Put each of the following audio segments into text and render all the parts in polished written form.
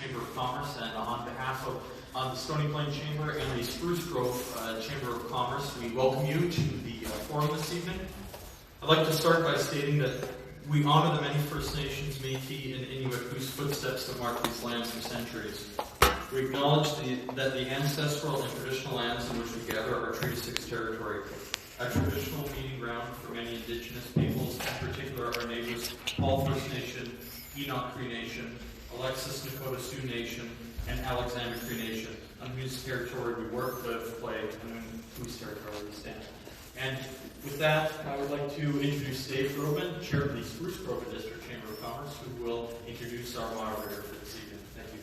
Chamber of Commerce, and on behalf of the Stony Plain Chamber and the Spruce Grove Chamber of Commerce, we welcome you to the forum this evening. I'd like to start by stating that we honor the many First Nations, Métis, and Inuit whose footsteps have marked these lands for centuries. We acknowledge that the ancestral and traditional lands in which we gather are Treaty 6 territory, a traditional meeting ground for many Indigenous peoples, in particular our neighbors, Paul First Nation, Enoch Cree Nation, Alexis Nakota Sioux Nation, and Alexander Cree Nation, on whose territory we work, live, play, and on whose territory we stand. And with that, I would like to introduce Dave Groban, Chair of the Spruce Grove District Chamber of Commerce, who will introduce our moderator for this evening. Thank you.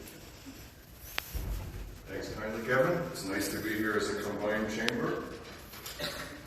Thanks kindly, Kevin. It's nice to be here as a combined chamber,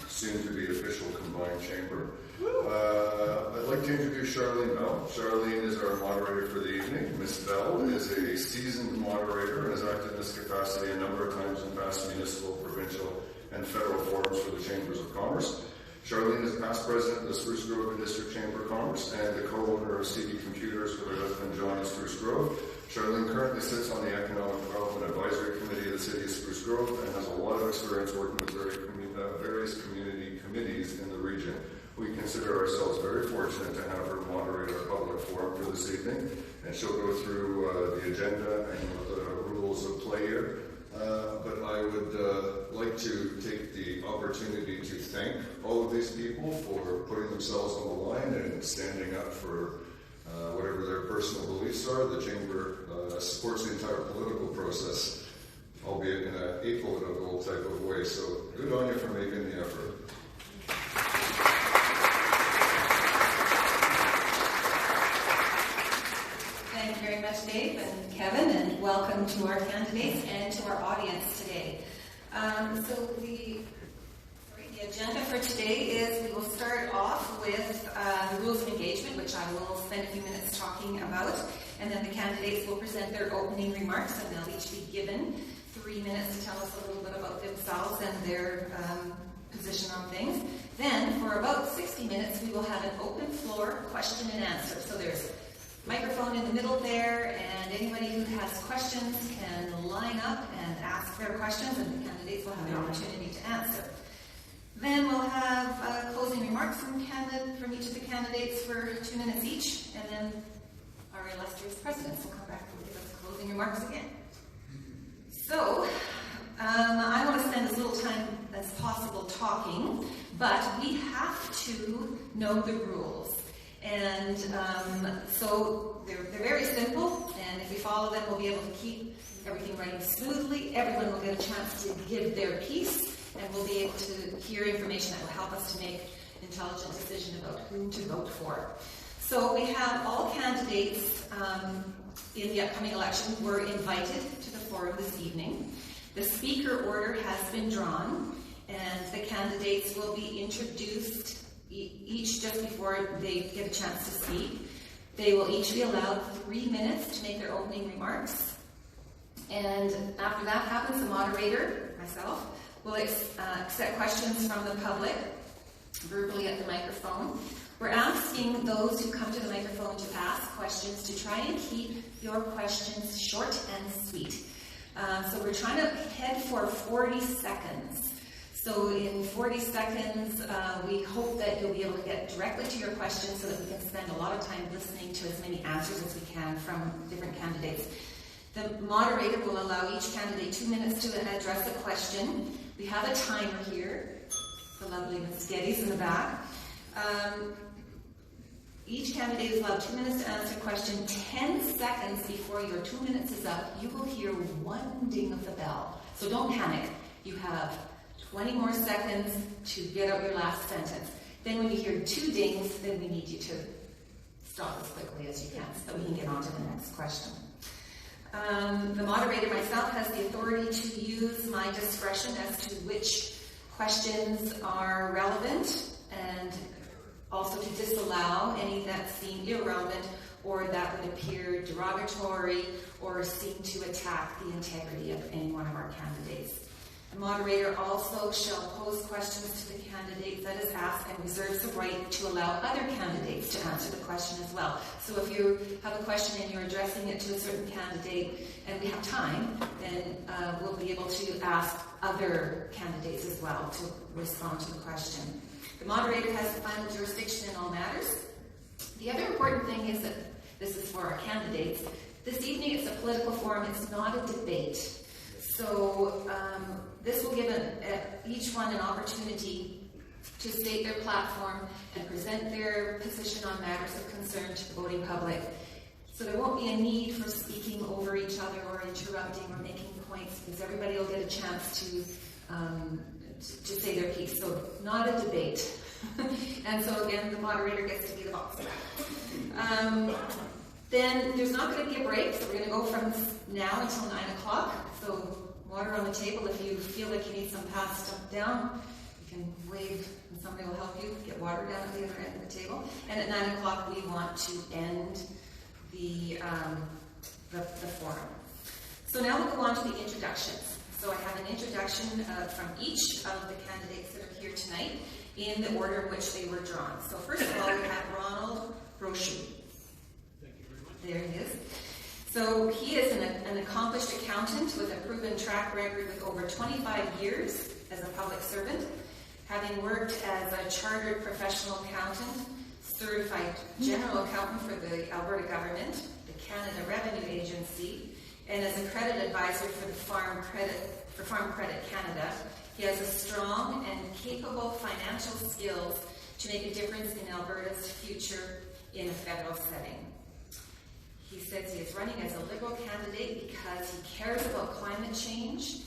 soon to be official combined chamber. I'd like to introduce Charlene Bell. Charlene is our moderator for the evening. Ms. Bell is a seasoned moderator and has acted in this capacity a number of times in past municipal, provincial, and federal forums for the Chambers of Commerce. Charlene is past president of the Spruce Grove District Chamber of Commerce and the co-owner of CD Computers with her husband John at Spruce Grove. Charlene currently sits on the Economic Development Advisory Committee of the City of Spruce Grove and has a lot of experience working with various community committees in the region. We consider ourselves very fortunate to have her moderate our public forum for this evening, and she'll go through the agenda and the rules of play here. But I would like to take the opportunity to thank all of these people for putting themselves on the line and standing up for whatever their personal beliefs are. The Chamber supports the entire political process, albeit in an apolitical type of way. So good on you for making the effort. Thank you very much, Dave and Kevin, and welcome to our candidates and to our audience today. So the agenda for today is we will start off with the rules of engagement, which I will spend a few minutes talking about, and then the candidates will present their opening remarks, and they'll each be given 3 minutes to tell us a little bit about themselves and their position on things. Then, for about 60 minutes, we will have an open floor question and answer. So there's microphone in the middle there, and anybody who has questions can line up and ask their questions, and the candidates will have the opportunity to answer. Then we'll have closing remarks from each of the candidates for 2 minutes each, and then our illustrious presidents will come back and give us closing remarks again. So, I want to spend as little time as possible talking, but we have to know the rules. And so they're very simple, and if we follow them, we'll be able to keep everything running smoothly. Everyone will get a chance to give their piece, and we'll be able to hear information that will help us to make an intelligent decision about who to vote for. So we have all candidates in the upcoming election were invited to the forum this evening. The speaker order has been drawn, and the candidates will be introduced each just before they get a chance to speak. They will each be allowed 3 minutes to make their opening remarks. And after that happens, the moderator, myself, will accept questions from the public verbally at the microphone. We're asking those who come to the microphone to ask questions to try and keep your questions short and sweet. So we're trying to head for 40 seconds. So in 40 seconds, we hope that you'll be able to get directly to your questions so that we can spend a lot of time listening to as many answers as we can from different candidates. The moderator will allow each candidate 2 minutes to address a question. We have a timer here. The lovely Ms. Geddes in the back. Each candidate is allowed 2 minutes to answer a question. 10 seconds before your 2 minutes is up, you will hear one ding of the bell. So don't panic. You have 20 more seconds to get out your last sentence. Then when you hear 2 dings, then we need you to stop as quickly as you can so that we can get on to the next question. The moderator myself has the authority to use my discretion as to which questions are relevant and also to disallow any that seem irrelevant or that would appear derogatory or seem to attack the integrity of any one of our candidates. The moderator also shall pose questions to the candidate that is asked and reserves the right to allow other candidates to answer the question as well. So if you have a question and you're addressing it to a certain candidate and we have time, then we'll be able to ask other candidates as well to respond to the question. The moderator has the final jurisdiction in all matters. The other important thing is that this is for our candidates. This evening it's a political forum, it's not a debate. So this will give each one an opportunity to state their platform and present their position on matters of concern to the voting public. So there won't be a need for speaking over each other or interrupting or making points, because everybody will get a chance to say their piece. So not a debate. And so again, the moderator gets to be the boss. Then there's not going to be a break, so we're going to go from now until 9 o'clock. So water on the table. If you feel like you need some passed stuff down, you can wave and somebody will help you get water down at the other end of the table. And at 9 o'clock we want to end the forum. So now we'll go on to the introductions. So I have an introduction from each of the candidates that are here tonight in the order in which they were drawn. So first of all, we have Ronald Brochu. Thank you very much. There he is. So he is an accomplished accountant with a proven track record with over 25 years as a public servant, having worked as a chartered professional accountant, certified general accountant for the Alberta government, the Canada Revenue Agency, and as a credit advisor for the Farm Credit Canada. He has a strong and capable financial skills to make a difference in Alberta's future in a federal setting. He says he is running as a Liberal candidate because he cares about climate change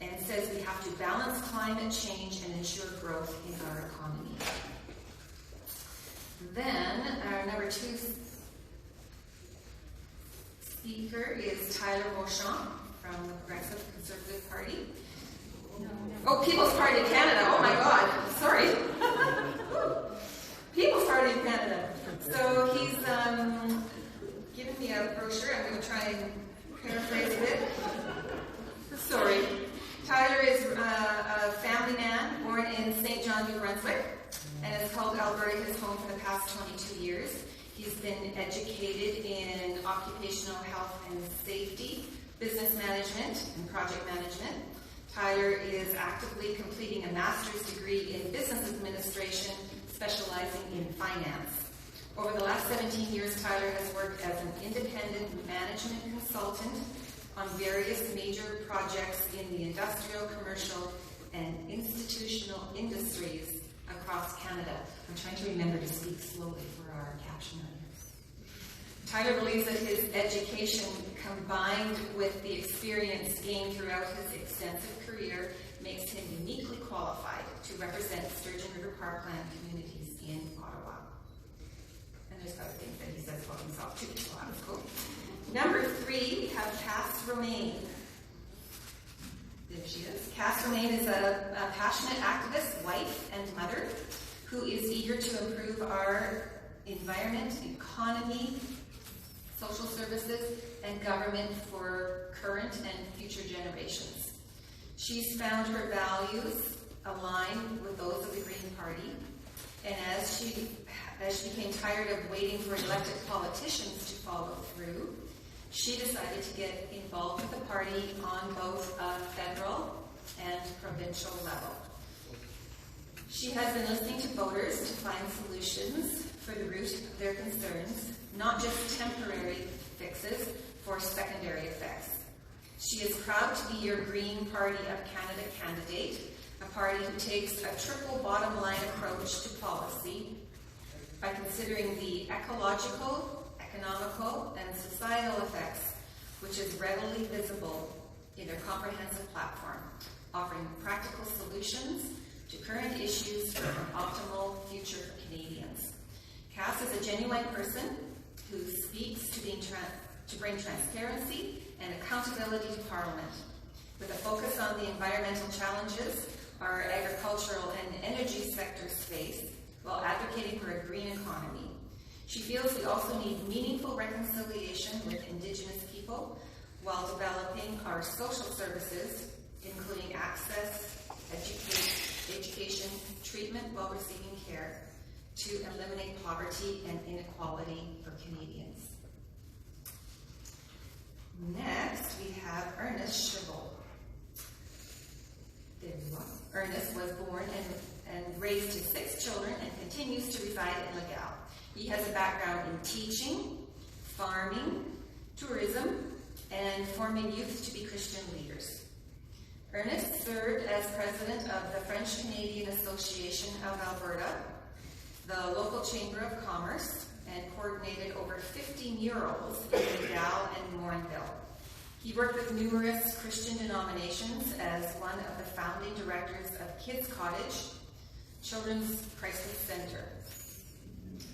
and says we have to balance climate change and ensure growth in our economy. Then our number 2 speaker is Tyler Beauchamp from the Progressive Conservative Party. Oh, People's Party of Canada. Oh my God. Sorry. People's Party of Canada. So he's given me a brochure. I'm going to try and paraphrase a bit. Sorry. Tyler is a family man born in St. John, New Brunswick, and has called Alberta his home for the past 22 years. He's been educated in occupational health and safety, business management, and project management. Tyler is actively completing a master's degree in business administration, specializing in finance. Over the last 17 years, Tyler has worked as an independent management consultant on various major projects in the industrial, commercial, and institutional industries across Canada. I'm trying to remember to speak slowly for our caption writers. Tyler believes that his education, combined with the experience gained throughout his extensive career, makes him uniquely qualified to represent Sturgeon River Parkland communities in Ottawa. And there's other things that he says about himself too, so that was cool. Number 3, we have Cass Romaine. There she is. Cass Romaine is a passionate activist, wife, and mother who is eager to improve our environment, economy, social services, and government for current and future generations. She's found her values align with those of the Green Party, and as she became tired of waiting for elected politicians to follow through, she decided to get involved with the party on both a federal and provincial level. She has been listening to voters to find solutions for the root of their concerns, not just temporary fixes for secondary effects. She is proud to be your Green Party of Canada candidate, a party who takes a triple bottom line approach to policy by considering the ecological, economical, and societal effects, which is readily visible in their comprehensive platform, offering practical solutions to current issues for an optimal future for Canadians. Cass is a genuine person who speaks to bring transparency and accountability to Parliament, with a focus on the environmental challenges our agricultural and energy sectors face, while advocating for a green economy. She feels we also need meaningful reconciliation with Indigenous people while developing our social services including access, education, treatment while receiving care, to eliminate poverty and inequality for Canadians. Next, we have Ernest Chabot. There you are. Ernest was born and raised his 6 children and continues to reside in Legal. He has a background in teaching, farming, tourism, and forming youth to be Christian leaders. Ernest served as president of the French-Canadian Association of Alberta, the local Chamber of Commerce, and coordinated over 50 murals in Legal and Morinville. He worked with numerous Christian denominations as one of the founding directors of Kids Cottage, Children's Crisis Center.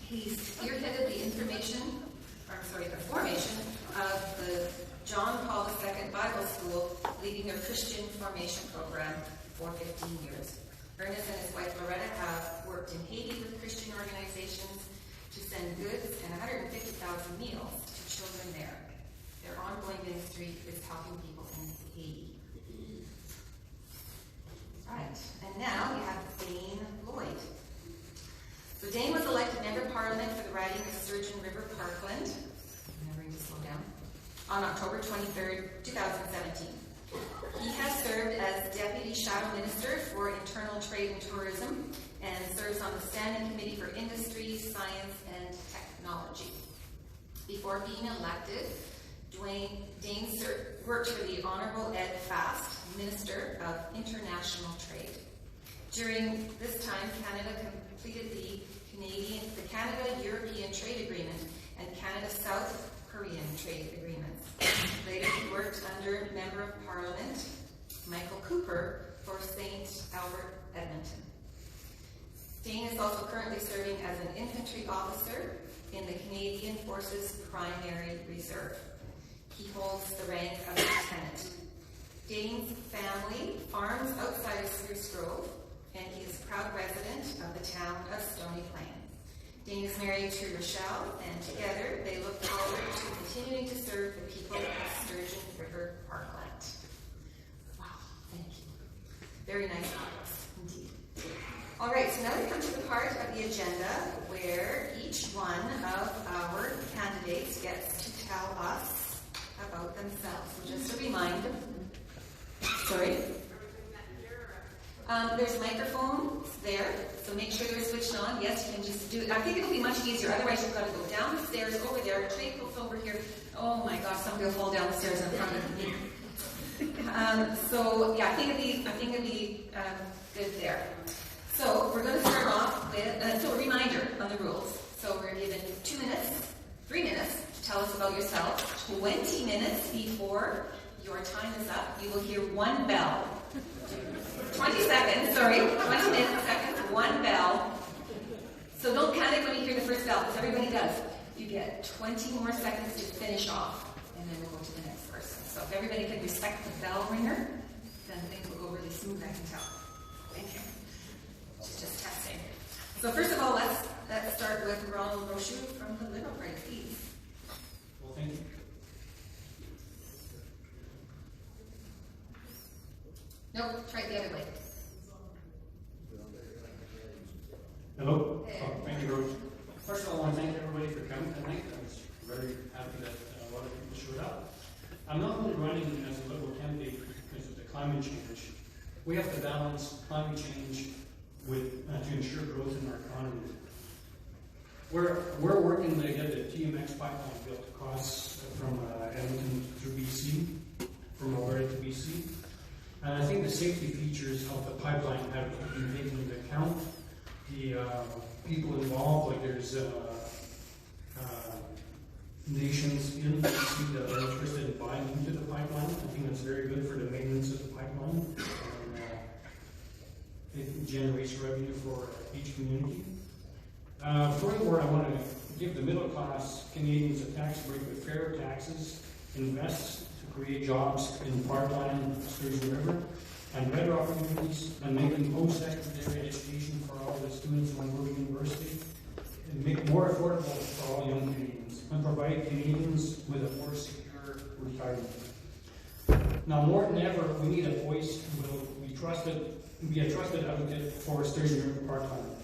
He spearheaded the formation of the John Paul II Bible School, leading their Christian formation program for 15 years. Ernest and his wife Loretta have worked in Haiti with Christian organizations to send goods and 150,000 meals to children there. Their ongoing ministry is helping people in Haiti. Right, and now we have Dane Lloyd. So Dane was elected Member of Parliament for the riding of Sturgeon River, Parkland. I'm never going to slow down. On October 23rd, 2017. He has served as Deputy Shadow Minister for Internal Trade and Tourism and serves on the Standing Committee for Industry, Science and Technology. Before being elected, Dane worked for the Honourable Ed Fast, Minister of International Trade. During this time, Canada completed the Canada-European Trade Agreement and Canada-South Korean trade agreements. Later, he worked under Member of Parliament Michael Cooper for St. Albert, Edmonton. Dane is also currently serving as an infantry officer in the Canadian Forces Primary Reserve. He holds the rank of lieutenant. Dane's family farms outside of Spruce Grove, and he is a proud resident of the town of Stony. Dane is married to Rochelle, and together they look forward to continuing to serve the people of Sturgeon River, Parkland. Wow, thank you. Very nice photos, indeed. All right, so now we come to the part of the agenda where each one of our candidates gets to tell us about themselves. So just a reminder. Sorry? There's microphones there, so make sure they're switched on. Yes, you can just do it. I think it'll be much easier. Otherwise, you've got to go down the stairs, over there, trade books over here. Oh my gosh, somebody will fall down the stairs in front of me. So yeah, I think it'd be good there. So we're going to start off with so a reminder on the rules. So we're given 2 minutes, 3 minutes to tell us about yourself. 20 minutes before your time is up, you will hear one bell. 20 seconds, sorry, 20 minutes, seconds, one bell. So don't panic when you hear the first bell, because everybody does. You get 20 more seconds to finish off, and then we'll go to the next person. So if everybody can respect the bell ringer, then things will go really smooth, I can tell. Thank you. Just testing. So first of all, let's start with Ronald Rochoux from the Liberal Party, please. Well, thank you. Nope, try it the other way. Hello. Thank you, Rose. First of all, I want to thank everybody for coming tonight. I was very happy that a lot of people showed up. I'm not only running as a Liberal candidate because of the climate change. We have to balance climate change with to ensure growth in our economy. We're working to get the TMX pipeline built across from Edmonton to BC, from Alberta to BC. And I think the safety features of the pipeline have been taken into account. The people involved, like there's nations in BC that are interested in buying into the pipeline. I think that's very good for the maintenance of the pipeline. And, it generates revenue for each community. Furthermore, I want to give the middle class Canadians a tax break with fair taxes, invest to create jobs in Parkland, Sturgeon River, and better opportunities, and making post-secondary education for all the students in Alberta University, and make more affordable for all young Canadians, and provide Canadians with a more secure retirement. Now more than ever, we need a voice who will be a trusted advocate for Sturgeon River Parkland.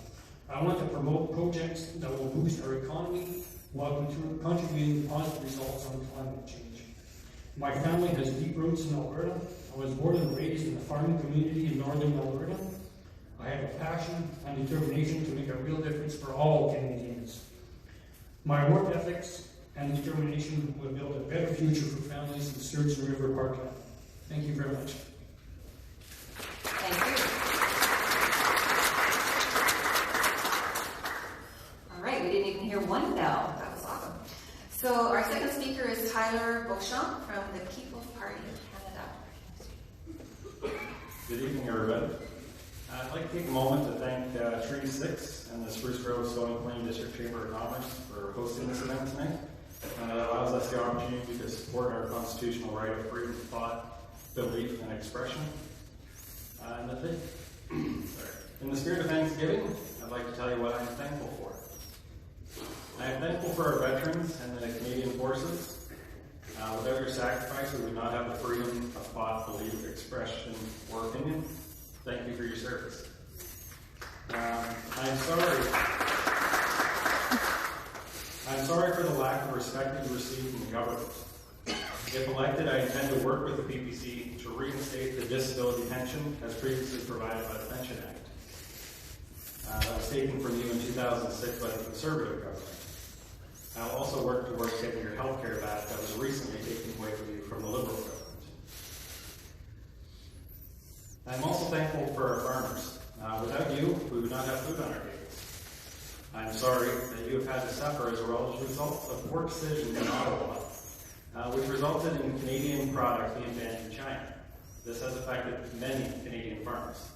I want to promote projects that will boost our economy while contributing to positive results on climate change. My family has deep roots in Alberta. I was born and raised in a farming community in northern Alberta. I have a passion and determination to make a real difference for all Canadians. My work ethics and determination will build a better future for families in Sturgeon River Parkland. Thank you very much. Thank you. All right, we didn't even hear one bell. That was awesome. So our second speaker is Tyler Beauchamp from the People's Party of Canada. Good evening, everybody. I'd like to take a moment to thank Treaty 6 and the Spruce Grove Stony Plain District Chamber of Commerce for hosting this event tonight. It allows us the opportunity to support our constitutional right of freedom of thought, belief, and expression. In the spirit of Thanksgiving, I'd like to tell you what I'm thankful for. I am thankful for our veterans and the Canadian forces. Without your sacrifice, we would not have the freedom of thought, belief, expression, or opinion. Thank you for your service. I'm sorry for the lack of respect you received from the government. If elected, I intend to work with the PPC to reinstate the disability pension as previously provided by the Pension Act. That was taken from you in 2006 by the Conservative government. I will also work towards getting your health care back that was recently taken away from you from the Liberal government. I'm also thankful for our farmers. Without you, we would not have food on our tables. I'm sorry that you have had to suffer as a result of poor decisions in Ottawa, which resulted in Canadian product being banned in China. This has affected many Canadian farmers.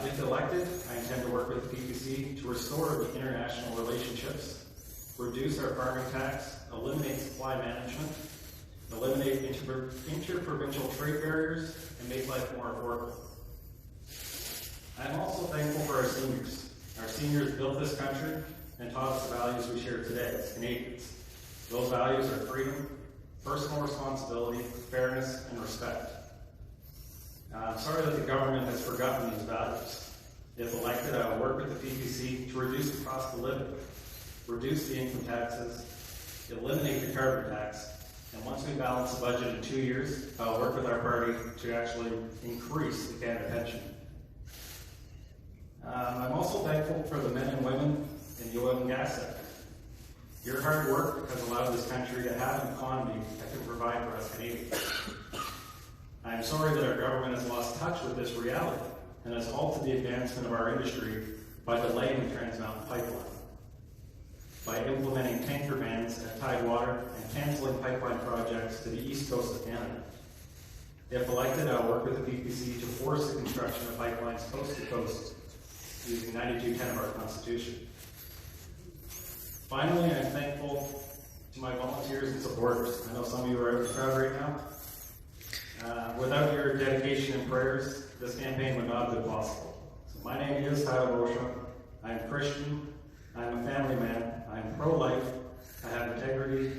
If elected, I intend to work with the PPC to restore the international relationships, reduce our farming tax, eliminate supply management, eliminate interprovincial trade barriers, and make life more affordable. I'm also thankful for our seniors. Our seniors built this country and taught us the values we share today as Canadians. Those values are freedom, personal responsibility, fairness, and respect. I'm sorry that the government has forgotten these values. If elected, I will work with the PPC to reduce the cost of living, reduce the income taxes, eliminate the carbon tax, and once we balance the budget in 2 years, I'll work with our party to actually increase the Canada pension. I'm also thankful for the men and women in the oil and gas sector. Your hard work has allowed this country to have an economy that can provide for us Canadians. I am sorry that our government has lost touch with this reality and has halted the advancement of our industry by delaying the Trans Mountain Pipeline, by implementing tanker bans at Tidewater and cancelling pipeline projects to the east coast of Canada. If elected, I will work with the PPC to force the construction of pipelines coast to coast using 9210 of our Constitution. Finally, I'm thankful to my volunteers and supporters. I know some of you are out in the crowd right now. Without your dedication and prayers, this campaign would not have been possible. So my name is Tyler Beauchamp. I'm Christian. I'm a family man. I'm pro-life. I have integrity.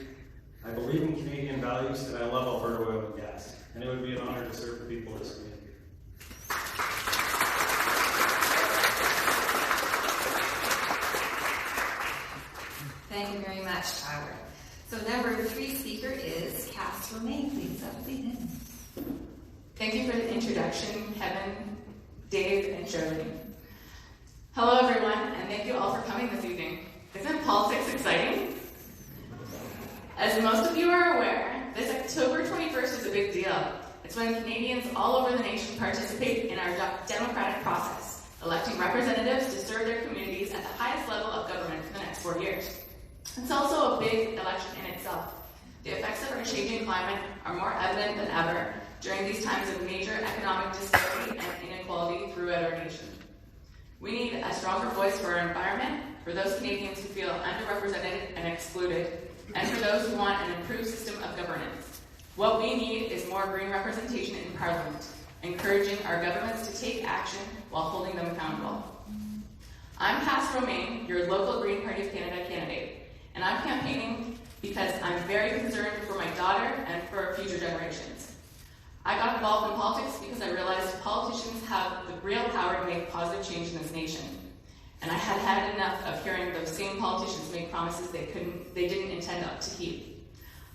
I believe in Canadian values, and I love Alberta oil and gas. And it would be an honor to serve the people of this community. Thank you very much, Tyler. So number 3 speaker is Cass Romaine. Please, that would be him. Thank you for the introduction, Kevin, Dave, and Charlene. Hello, everyone, and thank you all for coming this evening. Isn't politics exciting? As most of you are aware, this October 21st is a big deal. It's when Canadians all over the nation participate in our democratic process, electing representatives to serve their communities at the highest level of government for the next 4 years. It's also a big election in itself. The effects of our changing climate are more evident than ever during these times of major economic disparity and inequality throughout our nation. We need a stronger voice for our environment, for those Canadians who feel underrepresented and excluded, and for those who want an improved system of governance. What we need is more Green representation in Parliament, encouraging our governments to take action while holding them accountable. I'm Cass Romaine, your local Green Party of Canada candidate, and I'm campaigning because I'm very concerned for my daughter and for future generations. I got involved in politics because I realized politicians have the real power to make positive change in this nation. And I had had enough of hearing those same politicians make promises they didn't intend to keep.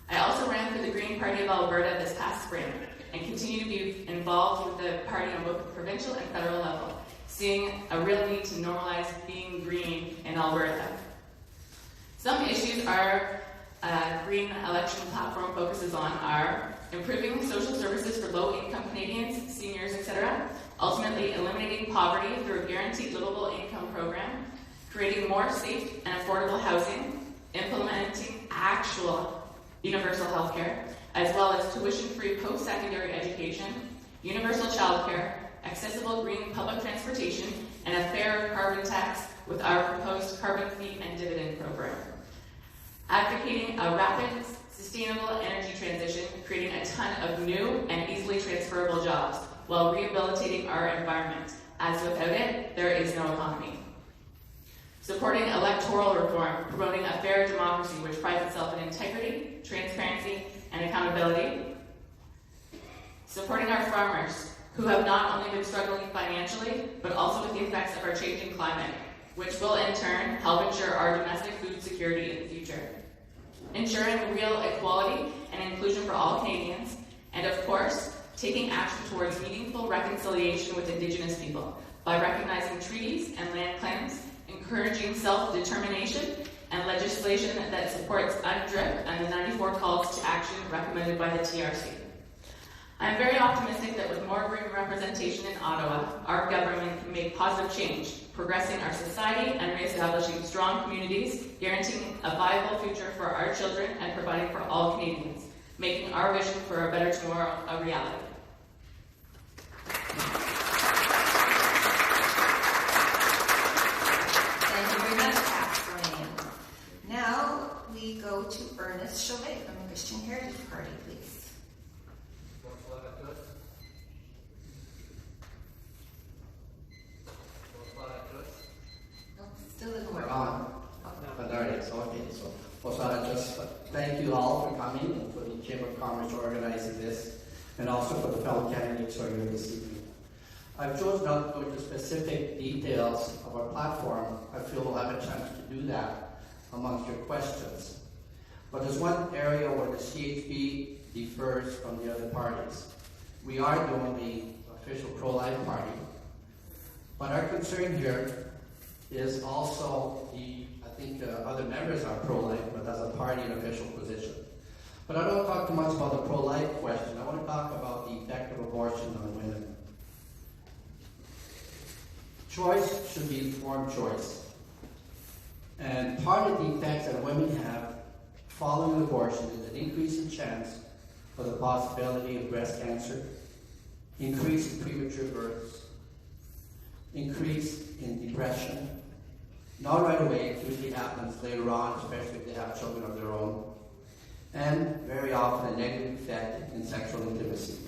I also ran for the Green Party of Alberta this past spring and continue to be involved with the party on both the provincial and federal level, seeing a real need to normalize being green in Alberta. Some issues our green election platform focuses on are improving social services for low-income Canadians, seniors, etc., ultimately eliminating poverty through a guaranteed livable income program, creating more safe and affordable housing, implementing actual universal health care, as well as tuition-free post-secondary education, universal childcare, accessible green public transportation, and a fair carbon tax with our proposed carbon fee and dividend program. Advocating a rapid, sustainable energy transition, creating a ton of new and easily transferable jobs, while rehabilitating our environment, as without it, there is no economy. Supporting electoral reform, promoting a fair democracy which prides itself in integrity, transparency, and accountability. Supporting our farmers, who have not only been struggling financially, but also with the effects of our changing climate, which will in turn help ensure our domestic food security in the future. Ensuring real equality and inclusion for all Canadians, and of course, taking action towards meaningful reconciliation with Indigenous people by recognizing treaties and land claims, encouraging self-determination, and legislation that supports UNDRIP and the 94 calls to action recommended by the TRC. I am very optimistic that with more green representation in Ottawa, our government can make positive change, progressing our society and reestablishing strong communities, guaranteeing a viable future for our children and providing for all Canadians, making our vision for a better tomorrow a reality. Thank you very much, Kathleen. Now we go to Ernest Chauvet from the Christian Heritage Party, please. Still didn't work. Just thank you all for coming and for the Chamber of Commerce organizing this, and also for the fellow candidates who are here this evening. I've chosen not to go into specific details of our platform. I feel we'll have a chance to do that amongst your questions. But there's one area where the CHP differs from the other parties. We are the only official pro-life party, but our concern here is also other members are pro-life, but as a party and official position. But I don't talk too much about the pro-life question. I want to talk about the effect of abortion on women. Choice should be informed choice. And part of the effects that women have following abortion is an increase in chance for the possibility of breast cancer, increase in premature births, increase in depression. Not right away, it usually happens later on, especially if they have children of their own, and very often a negative effect in sexual intimacy.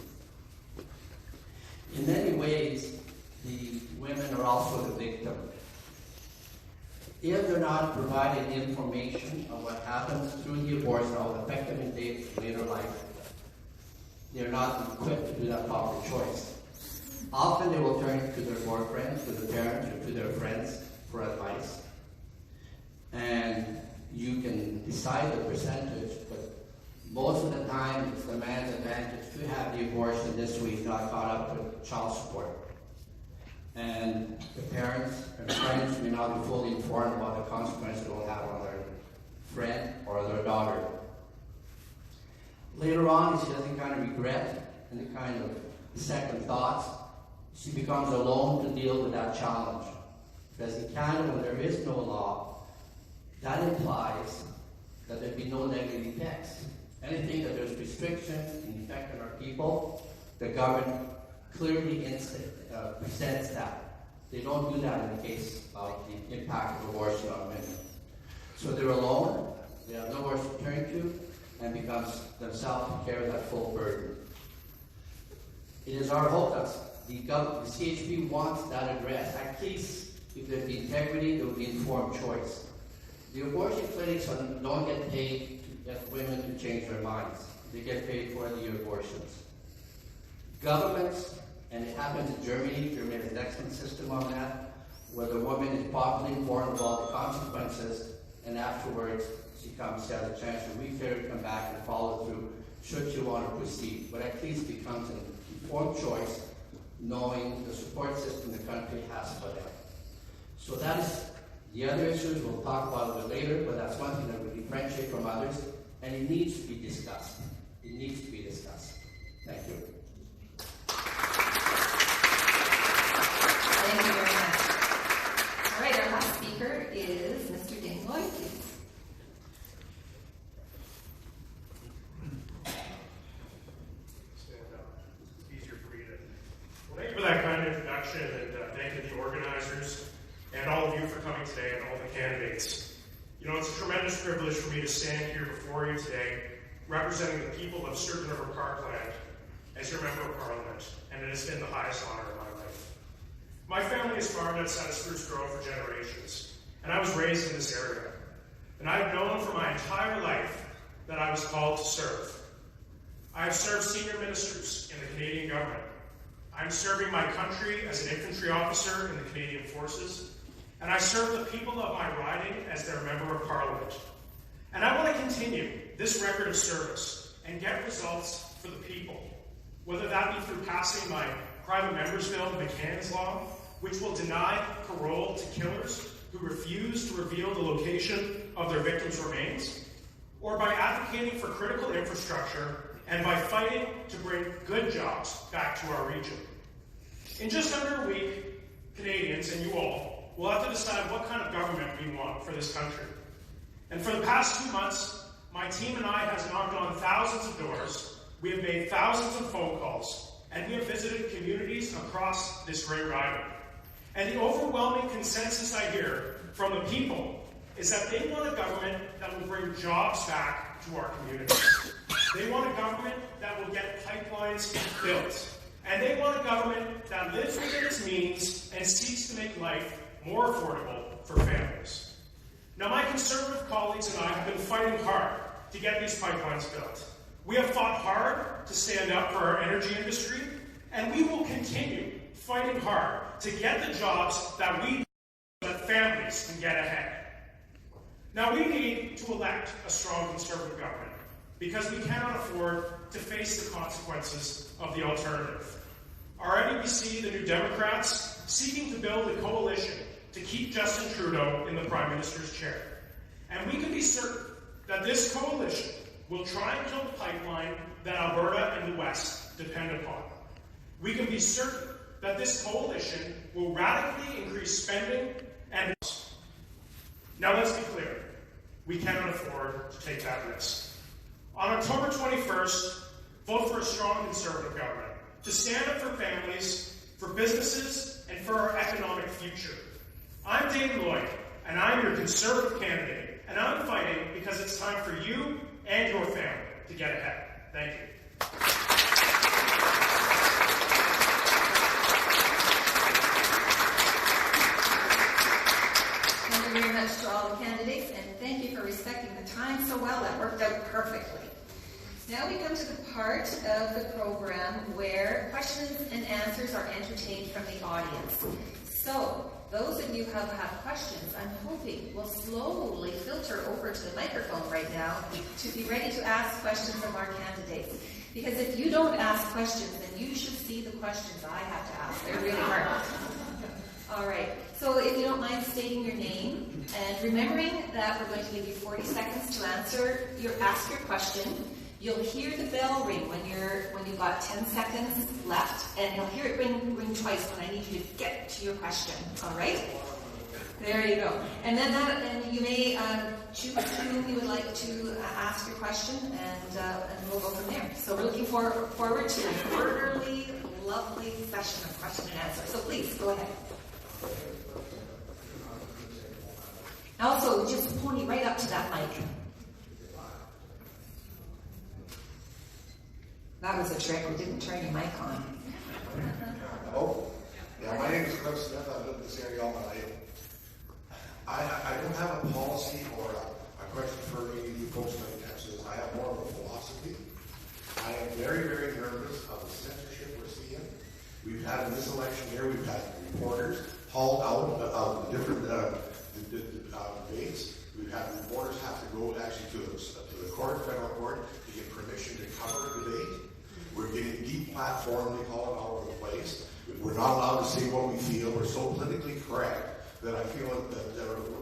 In many ways, the women are also the victim. If they're not provided information of what happens through the abortion, how it affects them in later life, they're not equipped to do that proper choice. Often they will turn to their boyfriends, to their parents, or to their friends for advice. And you can decide the percentage, but most of the time it's the man's advantage to have the abortion this week, not caught up with child support. And the parents and friends may not be fully informed about the consequences it will have on their friend or their daughter. Later on, she doesn't kind of regret and the kind of second thoughts. She becomes alone to deal with that challenge. Because in Canada, when there is no law, that implies that there'd be no negative effects. Anything that there's restrictions and effect on our people, the government clearly presents that. They don't do that in the case of the impact of abortion on women. So they're alone, they have nowhere to turn to, and becomes themselves to carry that full burden. It is our hope that the CHP wants that addressed. At least if there'd be integrity, there would be informed choice. The abortion clinics don't get paid to get women to change their minds. They get paid for the abortions. Governments, and it happens in Germany. Germany has an excellent system on that, where the woman is properly informed of all the consequences, and afterwards she has a chance to refair, come back and follow through should you want to proceed. But at least becomes an informed choice, knowing the support system the country has for them. So that is the other issues we'll talk about a bit later, but that's one thing that we differentiate from others, and it needs to be discussed. It needs to be discussed. Thank you. Thank you very much. All right, our last speaker is Mr. Dane Lloyd, please. Stand up. It's easier for me to. Well, thank you for that kind introduction, and thank you to the organizers and all of you for coming today and all the candidates. You know, it's a tremendous privilege for me to stand here before you today, representing the people of Sturgeon River Parkland as your member of parliament, and it has been the highest honor of my life. My family has farmed outside of Spruce Grove for generations, and I was raised in this area. And I have known for my entire life that I was called to serve. I have served senior ministers in the Canadian government. I'm serving my country as an infantry officer in the Canadian Forces, and I serve the people of my riding as their member of parliament. And I want to continue this record of service and get results for the people, whether that be through passing my private member's bill, McCann's Law, which will deny parole to killers who refuse to reveal the location of their victims' remains, or by advocating for critical infrastructure and by fighting to bring good jobs back to our region. In just under a week, Canadians, and you all, will have to decide what kind of government we want for this country. And for the past 2 months, my team and I has knocked on thousands of doors, we have made thousands of phone calls, and we have visited communities across this great riding. And the overwhelming consensus I hear from the people is that they want a government that will bring jobs back to our communities. They want a government that will get pipelines built. And they want a government that lives within its means and seeks to make life more affordable for families. Now, my Conservative colleagues and I have been fighting hard to get these pipelines built. We have fought hard to stand up for our energy industry, and we will continue fighting hard to get the jobs that we need so that families can get ahead. Now, we need to elect a strong Conservative government because we cannot afford to face the consequences of the alternative. Already we see the New Democrats seeking to build a coalition to keep Justin Trudeau in the Prime Minister's chair. And we can be certain that this coalition will try and kill the pipeline that Alberta and the West depend upon. We can be certain that this coalition will radically increase spending and... Now let's be clear. We cannot afford to take that risk. On October 21st, vote for a strong Conservative government to stand up for families, for businesses, and for our economic future. I'm Dane Lloyd, and I'm your Conservative candidate, and I'm fighting because it's time for you and your family to get ahead. Thank you. Thank you very much to all the candidates, and thank you for respecting the time so well. That worked out perfectly. Now we come to the part of the program where questions and answers are entertained from the audience. So, those of you who have questions, I'm hoping will slowly filter over to the microphone right now to be ready to ask questions of our candidates. Because if you don't ask questions, then you should see the questions I have to ask. They're really hard. All right. So if you don't mind stating your name and remembering that we're going to give you 40 seconds to ask your question. You'll hear the bell ring when you've got 10 seconds left, and you'll hear it ring twice when I need you to get to your question. All right? There you go. And then you may choose who you would like to ask your question, and we'll go from there. So we're looking forward to an orderly, lovely session of question and answer. So please go ahead. Also, just pony right up to that mic. That was a trick. We didn't turn your mic on. Oh, yeah, my name is Cliff Smith. I've lived in this area all my life. I don't have a policy or a question for you folks when it comes to this. I have more of a philosophy. I am very, very nervous of the censorship we're We've had in this election year, we've had reporters hauled out of the different debates. We've had reporters have to go actually to the court, federal court, to get permission to cover a debate. We're getting deplatformed, they call it, all over the place. We're not allowed to say what we feel. We're so politically correct that I feel that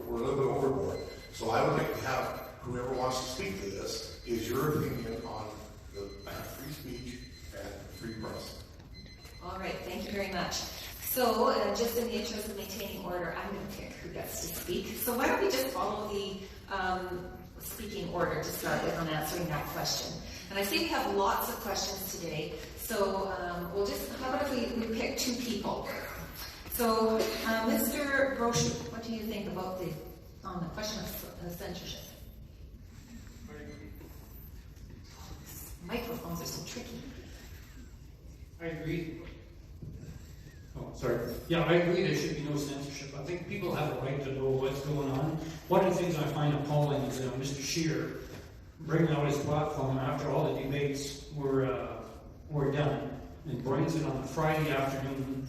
we're a little bit overboard. So I would like to have whoever wants to speak to this is your opinion on the free speech and free press. All right, thank you very much. So, just in the interest of maintaining order, I'm going to pick who gets to speak. So why don't we just follow the speaking order to start with on answering that question. And I see we have lots of questions today, so how about if we pick 2 people? So, Mr. Brochu, what do you think about on the question of censorship? Microphones are so tricky. I agree. Oh, sorry. Yeah, I agree there should be no censorship. I think people have a right to know what's going on. One of the things I find appalling is Mr. Scheer bringing out his platform after all the debates were done and brings it on a Friday afternoon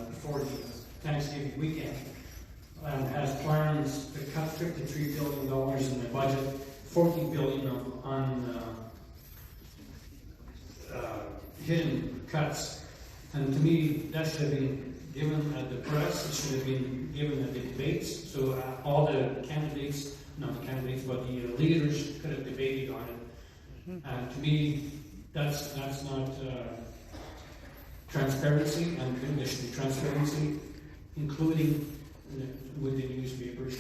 before the Thanksgiving weekend and has plans to cut $53 billion in the budget, $14 billion on hidden cuts. And to me, that should have been given at the press, it should have been given at the debates, so all the candidates, not the candidates, but the leaders could have debated on it. And to me, that's not transparency, and there should be transparency, including with the newspapers.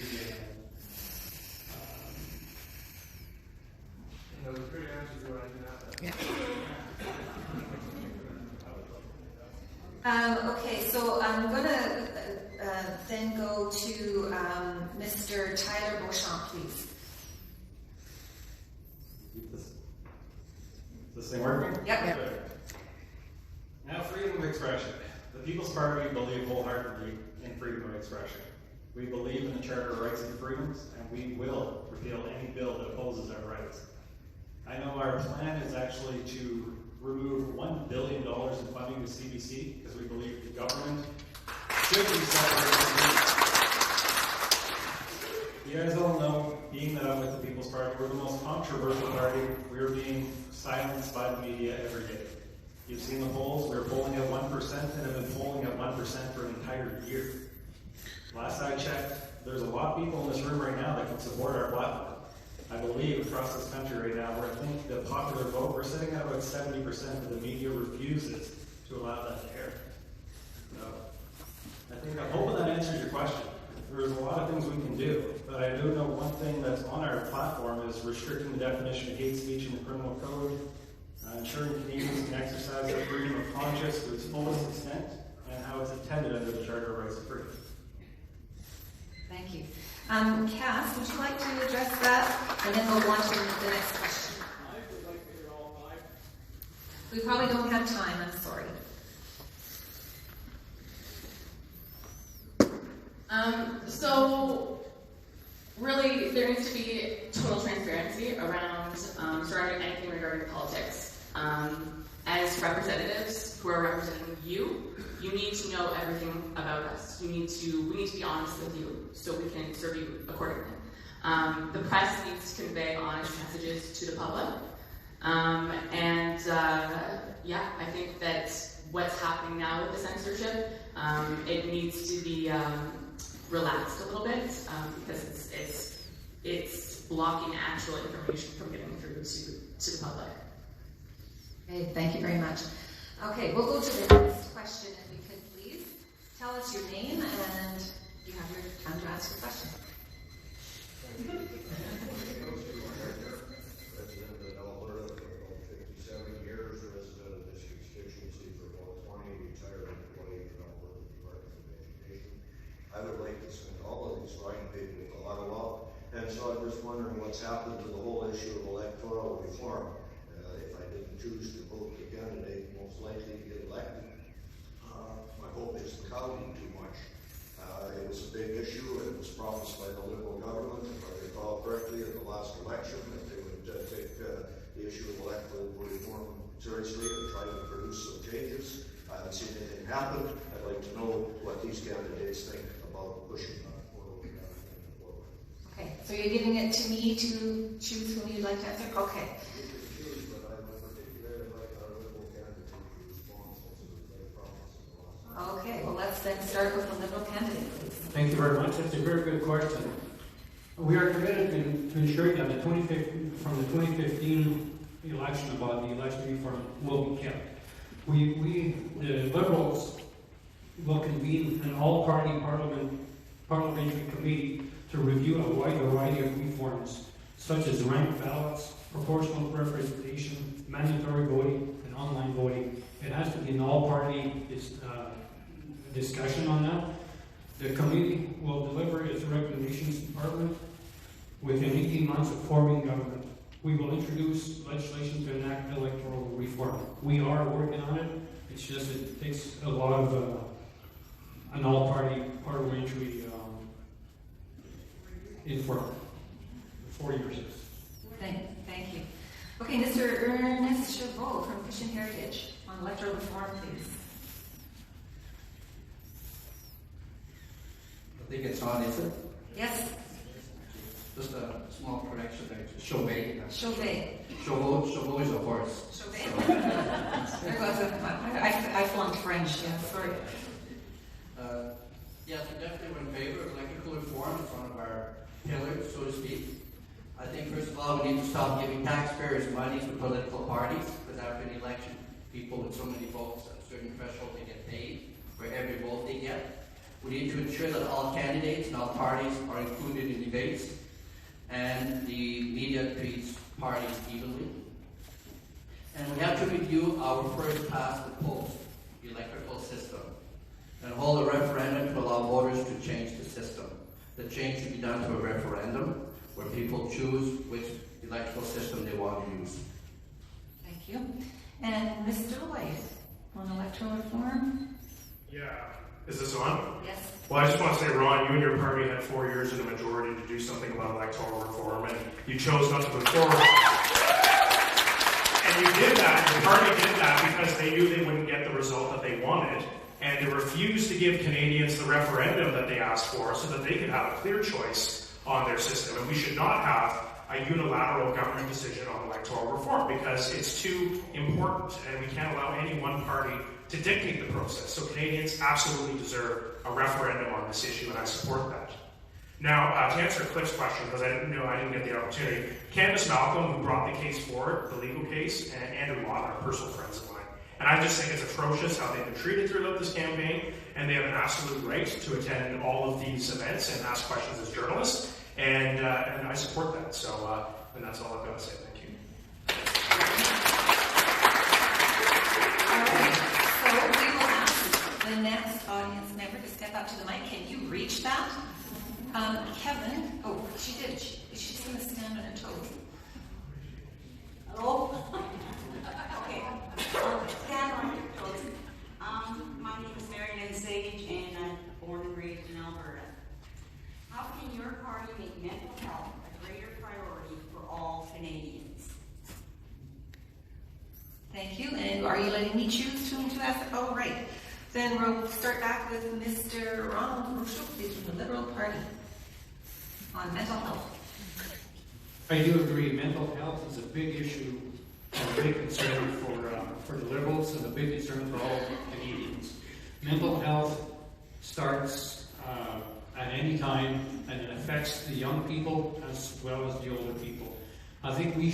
That was a great answer, Joe. I didn't have that. Okay, so I'm going to then go to Mr. Tyler Beauchamp, please. Is this thing working? Yep. Now, freedom of expression. The People's Party believe wholeheartedly in freedom of expression. We believe in the Charter of Rights and Freedoms, and we will repeal any bill that opposes our rights. I know our plan is actually to remove $1 billion in funding to CBC because we believe the government should be separated from you guys all know, being that I'm with the People's Party, we're the most controversial party. We're being silenced by the media every day. You've seen the polls. We're polling at 1% and have been polling at 1% for an entire year. Last I checked, there's a lot of people in this room right now that can support our platform. I believe across this country right now, where I think the popular vote, we're sitting at about 70%, but the media refuses to allow that to air. So, I'm hoping that answers your question. There's a lot of things we can do, but I do know one thing that's on our platform is restricting the definition of hate speech in the criminal code, ensuring Canadians can exercise their freedom of conscience to its fullest extent, and how it's intended under the Charter of Rights and Freedoms. Thank you. Cass, would you like to address that? And then we'll on to the next question. I would like to hear all 5. We probably don't have time, I'm sorry. So, really, there needs to be total transparency around surrounding anything regarding politics. As representatives who are representing you, you need to know everything about us. We need to be honest with you so we can serve you accordingly. The press needs to convey honest messages to the public. I think that what's happening now with the censorship, it needs to be relaxed a little bit because it's blocking actual information from getting through to the public. Okay, thank you very much. Okay, we'll go to the next question if we could please. Tell us your name and you have your time to ask your question. Resident of Alberta for about 57 years, resident of this constituency for about 20, retired employee for Alberta Department of Education. I would like to spend all of these fine people with a lot of love, and so I'm just wondering what's happened to the whole issue of electoral reform. If I didn't choose to vote the candidate most likely to get elected, my hope is the county too much. It was a big issue, and it was promised by the Liberal government, if I recall correctly, at the last election, that they would take the issue of electoral reform seriously and try to produce some changes. I haven't seen anything happen. I'd like to know what these candidates think about pushing forward. Okay, so you're giving it to me to choose whom you'd like to answer? Okay. Okay, well, let's then start with the Liberal candidate, please. Thank you very much. That's a very good question. We are committed to ensuring that from the 2015 election about the election reform will be kept. We the Liberals, will convene an all-party parliamentary committee to review a wide variety of reforms, such as ranked ballots, proportional representation, mandatory voting, and online voting. It has to be an all-party discussion on that. The committee will deliver its recommendations to Parkland within 18 months of forming government. We will introduce legislation to enact electoral reform. We are working on it. It's just it takes a lot of an all-party parliamentary inform. 4 years. Thank you. Okay, Mr. Ernest Chabot from Christian Heritage on electoral reform, please. I think it's on, is it? Yes, Just a small correction there. Chauvet. Chauvet. Chabot is a horse. Chauvet. There goes I flunked French, yeah, sorry. Yes, we definitely were in favor of electrical reform. It's one of our pillars, so to speak. I think, first of all, we need to stop giving taxpayers money to political parties, because after the election, people with so many votes at a certain threshold, they get paid for every vote they get. We need to ensure that all candidates and all parties are included in debates, and the media treats parties evenly. And we have to review our first past the post, the electrical system, and hold a referendum to allow voters to change the system. The change should be done through a referendum where people choose which electrical system they want to use. Thank you. And Mr. White on electoral reform? Yeah. Is this on? Yes. Well, I just want to say, Ron, you and your party had 4 years in the majority to do something about electoral reform, and you chose not to move forward. And you did that, your party did that because they knew they wouldn't get the result that they wanted, and they refused to give Canadians the referendum that they asked for so that they could have a clear choice on their system. And we should not have a unilateral government decision on electoral reform because it's too important, and we can't allow any one party to dictate the process. So Canadians absolutely deserve a referendum on this issue, and I support that. Now, to answer Cliff's question, because I didn't get the opportunity, Candace Malcolm, who brought the case forward, the legal case, and Andrew Watt are personal friends of mine. And I just think it's atrocious how they've been treated throughout this campaign, and they have an absolute right to attend all of these events and ask questions as journalists, and I support that. So, and that's all I've got to say. Thank you. All right, so we will ask the next audience member to step up to the mic. Can you reach that? Kevin, oh, she did. She's going to stand on her toes. Hello? Okay. Stand on your toes. My name is Mary Lynn Sage, and I'm born and raised in Alberta. How can your party make mental health a greater priority for all Canadians? Thank you. And are you letting me choose whom to ask? Oh, right. Then we'll start back with Mr. Ronald Rochelle from the Liberal Party on mental health. I do agree. Mental health is a big issue, a big concern for the Liberals, and a big concern for all Canadians. Mental health starts at any time, and it affects the young people as well as the older people. I think we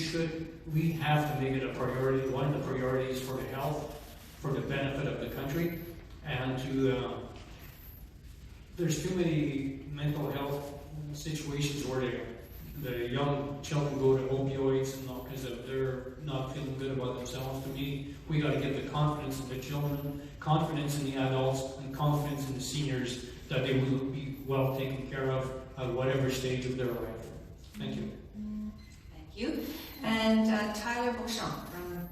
have to make it a priority, one of the priorities for the health, for the benefit of the country, and there's too many mental health situations where the young children go to opioids and all because they're not feeling good about themselves. To me, we got to give the confidence in the children, confidence in the adults, and confidence in the seniors that they will be well taken care of at whatever stage of their life. Thank you. Thank you. And Tyler Beauchamp from the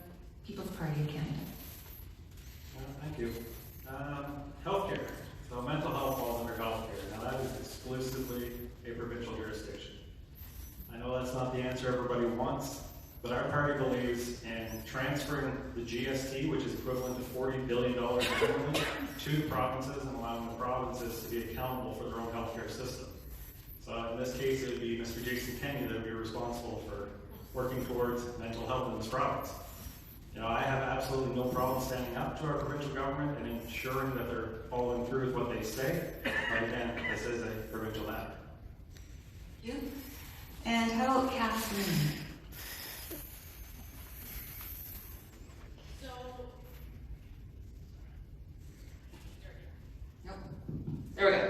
People's Party of Canada. Thank you. Healthcare. So mental health falls under healthcare. Now that is exclusively a provincial jurisdiction. I know that's not the answer everybody wants, but our party believes in transferring the GST, which is equivalent to $40 billion annually, to the provinces and allowing the provinces to be accountable for their own healthcare system. So in this case, it would be Mr. Jason Kenney that would be responsible for working towards mental health in this province. You know, I have absolutely no problem standing up to our provincial government and ensuring that they're following through with what they say. But again, this is a provincial matter. Thank you. And how about Kathleen? There we go.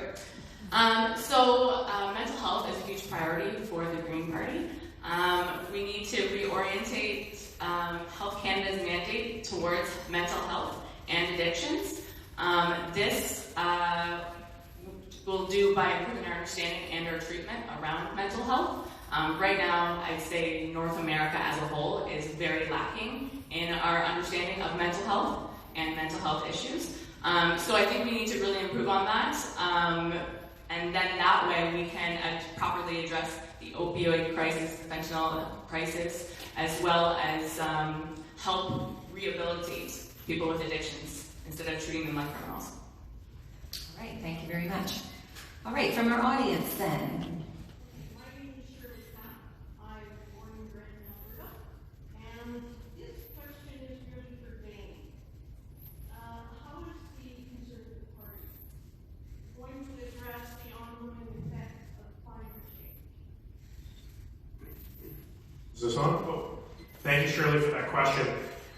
Mental health is a huge priority for the Green Party. We need to reorientate Health Canada's mandate towards mental health and addictions. This we'll do by improving our understanding and our treatment around mental health. Right now, I'd say North America as a whole is very lacking in our understanding of mental health and mental health issues. So I think we need to really improve on that. And then that way we can properly address the opioid crisis, the fentanyl crisis, as well as help rehabilitate people with addictions instead of treating them like criminals. All right, thank you very much. All right, from our audience then. My name is Shirley Papp. I'm born and bred in Alberta. And this question is really for Dane. How is the Conservative Party going to address the ongoing effects of climate change? Is this on? Oh, thank you, Shirley, for that question.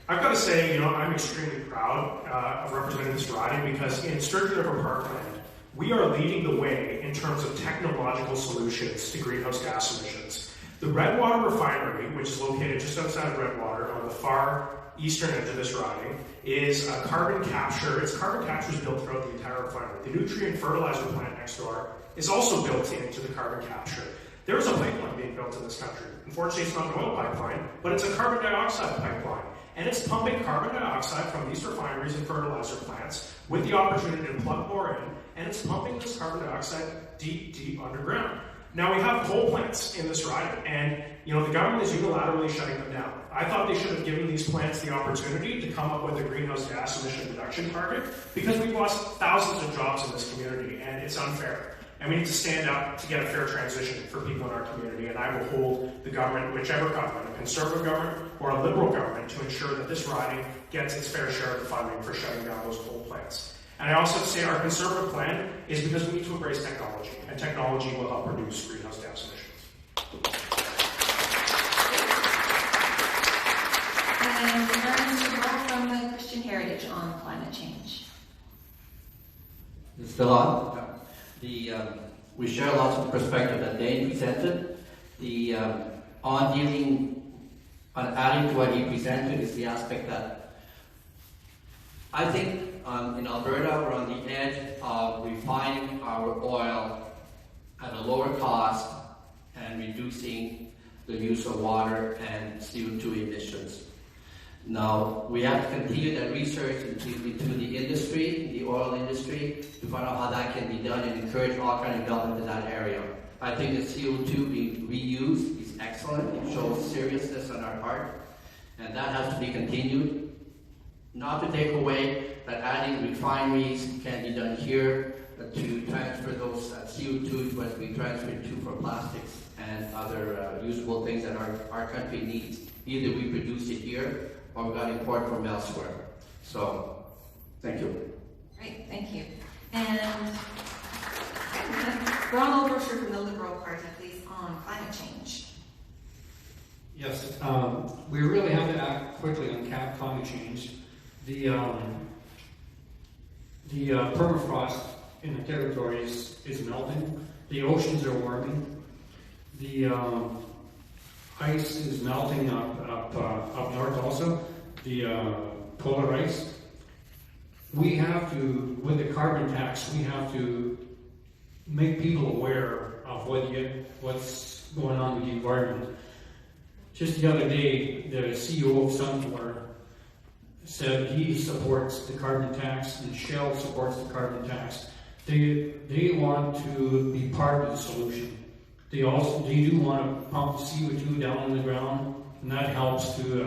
I've got to say, I'm extremely proud of representing this riding because in Sturgeon River Parkland, we are leading the way in terms of technological solutions to greenhouse gas emissions. The Redwater Refinery, which is located just outside of Redwater on the far eastern edge of this riding, is a carbon capture. Its carbon capture is built throughout the entire refinery. The nutrient fertilizer plant next door is also built into the carbon capture. There is a pipeline being built in this country. Unfortunately, it's not an oil pipeline, but it's a carbon dioxide pipeline. And it's pumping carbon dioxide from these refineries and fertilizer plants with the opportunity to plug more in, and it's pumping this carbon dioxide deep, deep underground. Now, we have coal plants in this riding, and the government is unilaterally shutting them down. I thought they should have given these plants the opportunity to come up with a greenhouse gas emission reduction target, because we've lost thousands of jobs in this community, and it's unfair. And we need to stand up to get a fair transition for people in our community, and I will hold the government, whichever government, a Conservative government or a Liberal government, to ensure that this riding gets its fair share of the funding for shutting down those coal plants. And I also have to say our Conservative plan is because we need to embrace technology, and technology will help reduce greenhouse gas emissions. And Mr. Moore from the Christian Heritage on climate change. It's still on? We share lots of perspective that Dane presented. On adding to what he presented is the aspect that I think in Alberta we're on the edge of refining our oil at a lower cost and reducing the use of water and CO2 emissions. Now, we have to continue that research into the industry, the oil industry, to find out how that can be done and encourage all kind of development in that area. I think the CO2 being reused is excellent. It shows seriousness on our part, and that has to be continued. Not to take away that adding refineries can be done here to transfer those CO2 to be transferred to for plastics and other usable things that our country needs. Either we produce it here or we got to import from elsewhere. So, thank you. Great, thank you. And Ronald Brosher from the Liberal Party, please, on climate change. Yes, we really have to act quickly on climate change. The permafrost in the territories is melting. The oceans are warming. The ice is melting up north also, the polar ice. We have to, with the carbon tax, we have to make people aware of what's going on with the environment. Just the other day, the CEO of Sunflower said he supports the carbon tax and Shell supports the carbon tax. They want to be part of the solution. They do want to pump CO2 down in the ground, and that helps to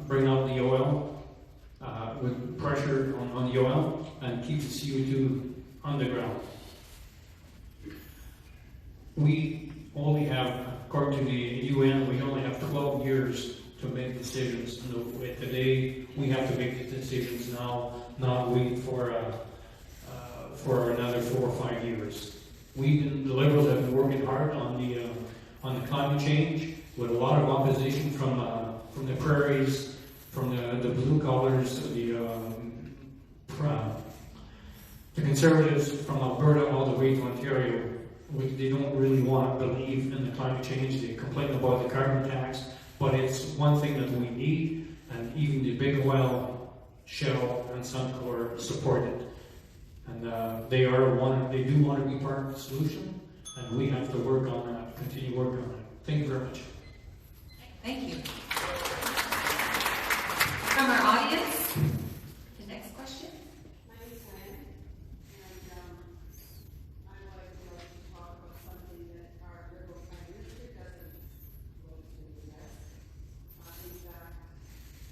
bring out the oil with pressure on the oil and keep the CO2 underground. We only have, according to the UN, we only have 12 years to make decisions. And today, we have to make the decisions now, not wait for another 4 or 5 years. The Liberals have been working hard on the climate change with a lot of opposition from the prairies, from the blue collars, the Conservatives from Alberta all the way to Ontario. They don't really want to believe in the climate change. They complain about the carbon tax, but it's one thing that we need, and even the big oil, Shell and Suncor support it. And they do want to be part of the solution, and we have to work on that, continue working on it. Thank you very much. Thank you. From our audience, the next question. My name's Diane, and I would like to talk about something that our Liberal Prime Minister doesn't want to address. In fact,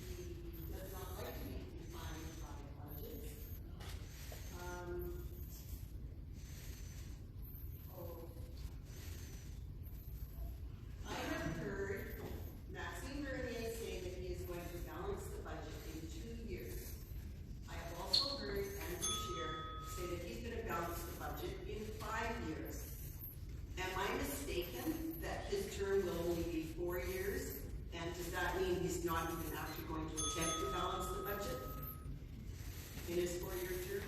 he does not like to be confined by budgets. I have heard Maxime Bernier say that he is going to balance the budget in 2 years. I have also heard Andrew Scheer say that he's going to balance the budget in 5 years. Am I mistaken that his term will only be 4 years? And does that mean he's not even actually going to attempt to balance the budget in his 4-year term?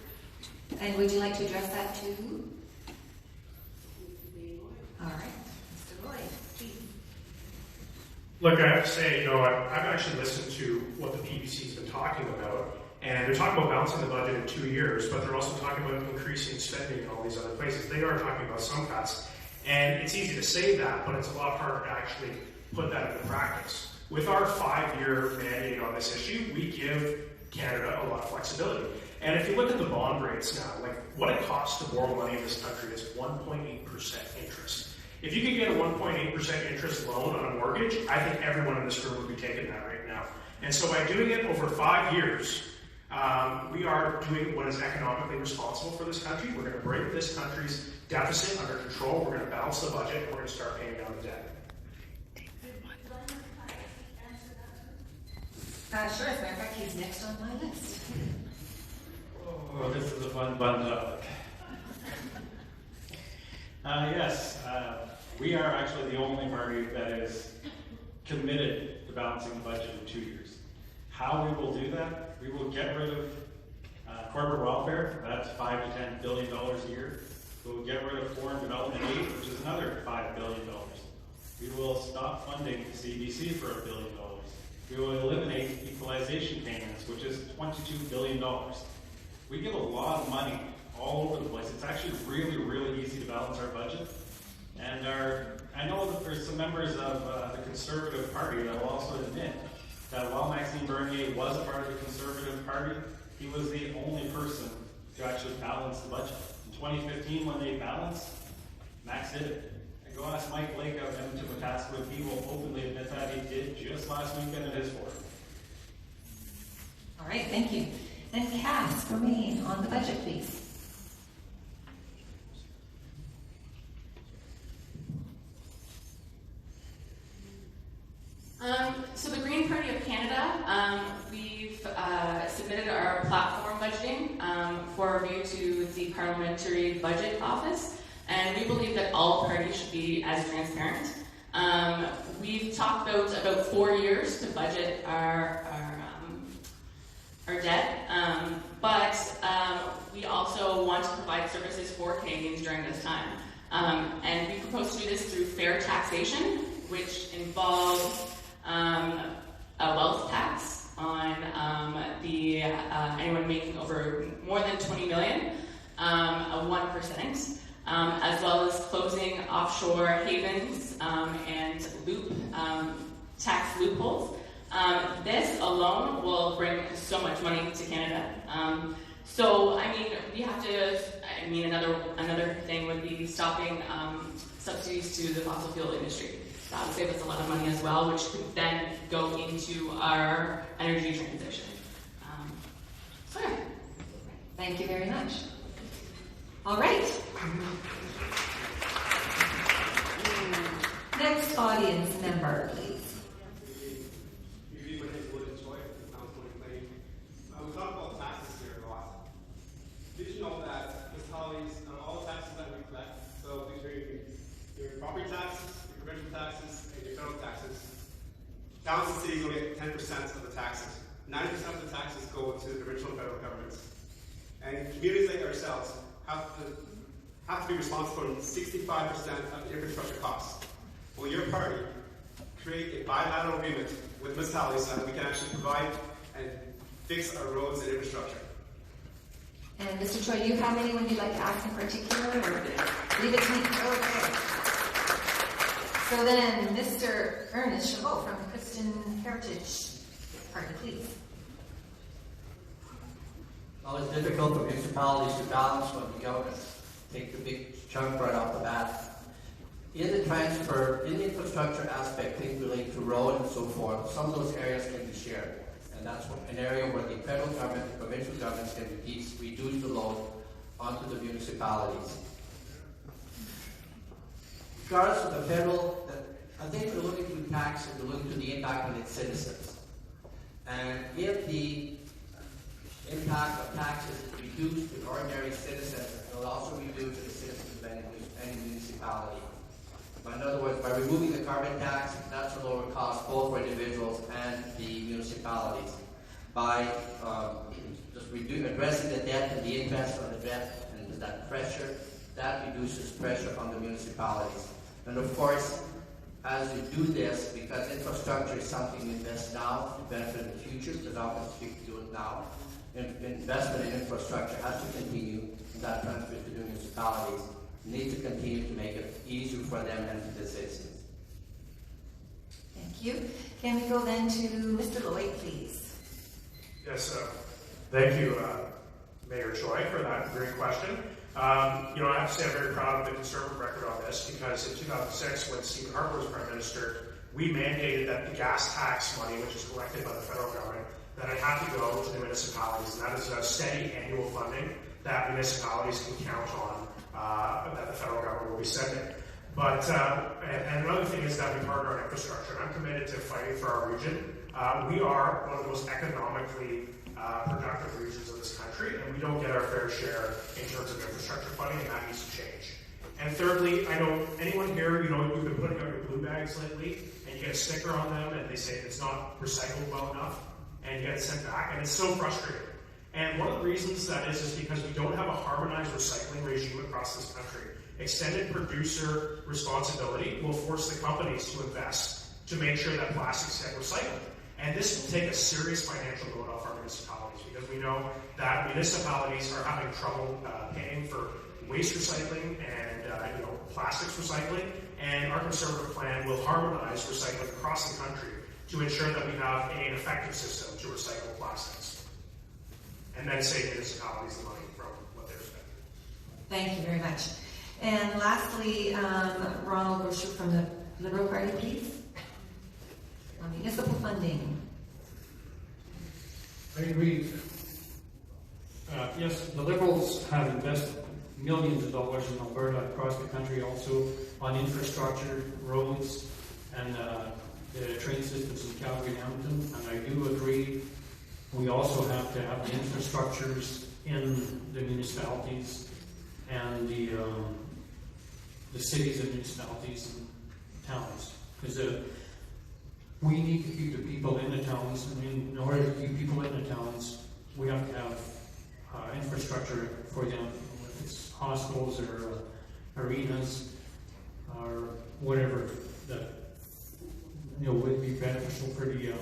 And would you like to address that too? All right, Mr. Lloyd, please. Look, I have to say, I've actually listened to what the PBC's been talking about, and they're talking about balancing the budget in 2 years, but they're also talking about increasing spending in all these other places. They are talking about some cuts, and it's easy to say that, but it's a lot harder to actually put that into practice. With our 5-year mandate on this issue, we give Canada a lot of flexibility. And if you look at the bond rates now, like what it costs to borrow money in this country is 1.8% interest. If you could get a 1.8% interest loan on a mortgage, I think everyone in this room would be taking that right now. And so by doing it over 5 years, we are doing what is economically responsible for this country. We're going to bring this country's deficit under control. We're going to balance the budget, and we're going to start paying down the debt. Sure, as a matter of fact, he's next on my list. Oh, this is a fun topic. Yes, we are actually the only party that is committed to balancing the budget in 2 years. How we will do that? We will get rid of corporate welfare. That's $5 to $10 billion a year. We will get rid of foreign development aid, which is another $5 billion. We will stop funding CBC for $1 billion. We will eliminate equalization payments, which is $22 billion. We give a lot of money all over the place. It's actually really, really easy to balance our budget. And I know that there's some members of the Conservative Party that will also admit that while Maxime Bernier was a part of the Conservative Party, he was the only person to actually balance the budget. In 2015, when they balanced, Max did it. And go ask Mike Lake out in Edmonton, Wetaskiwin. He will openly admit that he did just last weekend at his forum. All right, thank you. And Cass, remain on the budget, please. So the Green Party of Canada, we've submitted our platform budgeting for review to the Parliamentary Budget Office, and we believe that all parties should be as transparent. We've talked about 4 years to budget our debt, but we also want to provide services for Canadians during this time. And we propose to do this through fair taxation, which involves a wealth tax on anyone making over more than 20 million, a 1%, as well as closing offshore havens and tax loopholes. This alone will bring so much money to Canada. We have to. Another thing would be stopping subsidies to the fossil fuel industry. That would save us a lot of money as well, which could then go into our energy transition. So yeah. Thank you very much. All right. Next audience member, please. We talk about taxes here a lot. Did you know that municipalities, all the taxes that we collect, so between your property taxes, your provincial taxes, and your federal taxes, towns and cities will get 10% of the taxes. 90% of the taxes go to the provincial and federal governments. And communities like ourselves have to be responsible for 65% of the infrastructure costs. Will your party create a bilateral agreement with municipalities so that we can actually provide and fix our roads and infrastructure? And Mr. Choi, do you have anyone you'd like to ask in particular, or leave it to me? Okay. So then, Mr. Ernest Chabot from the Christian Heritage Party, please. Well, it's difficult for municipalities to balance when the government take the big chunk right off the bat. In the infrastructure aspect, things related to road and so forth, some of those areas can be shared. And that's an area where the federal government and provincial governments can reduce the load onto the municipalities. Regardless of the federal, I think we're looking to taxes, we're looking to the impact on its citizens. And if the impact of taxes is reduced to ordinary citizens, it will also reduce the citizens of any municipality. In other words, by removing the carbon tax, that's a lower cost both for individuals and the municipalities. By just addressing the debt and the interest on the debt and that pressure, that reduces pressure on the municipalities. And of course, as you do this, because infrastructure is something you invest now to benefit in the future, because often you can do it now, investment in infrastructure has to continue, and that transfers to the municipalities. Need to continue to make it easier for them and to the citizens. Thank you. Can we go then to Mr. Lloyd, please? Yes, thank you, Mayor Choi, for that great question. I have to say I'm very proud of the Conservative record on this, because in 2006, when Stephen Harper was Prime Minister, we mandated that the gas tax money, which is collected by the federal government, that it had to go to the municipalities, and that is a steady annual funding that municipalities can count on. That the federal government will be sending. But, and another thing is that we partner on infrastructure. I'm committed to fighting for our region. We are one of the most economically productive regions of this country, and we don't get our fair share in terms of infrastructure funding, and that needs to change. And thirdly, I know anyone here, you've been putting out your blue bags lately, and you get a sticker on them, and they say it's not recycled well enough, and you get it sent back, and it's so frustrating. And one of the reasons that is because we don't have a harmonized recycling regime across this country. Extended producer responsibility will force the companies to invest to make sure that plastics get recycled. And this will take a serious financial load off our municipalities, because we know that municipalities are having trouble paying for waste recycling and plastics recycling. And our Conservative plan will harmonize recycling across the country to ensure that we have an effective system to recycle plastics. And then save municipalities the money from what they're spending. Thank you very much. And lastly, Ronald Groshuk from the Liberal Party, please. On municipal funding. I agree. Yes, the Liberals have invested millions of dollars in Alberta, across the country also, on infrastructure, roads, and the train systems in Calgary and Hamilton. And I do agree, we also have to have the infrastructures in the municipalities and the cities and municipalities and towns. Because we need to keep the people in the towns. I mean, in order to keep people in the towns, we have to have infrastructure for them, if it's hospitals or arenas or whatever that would be beneficial for the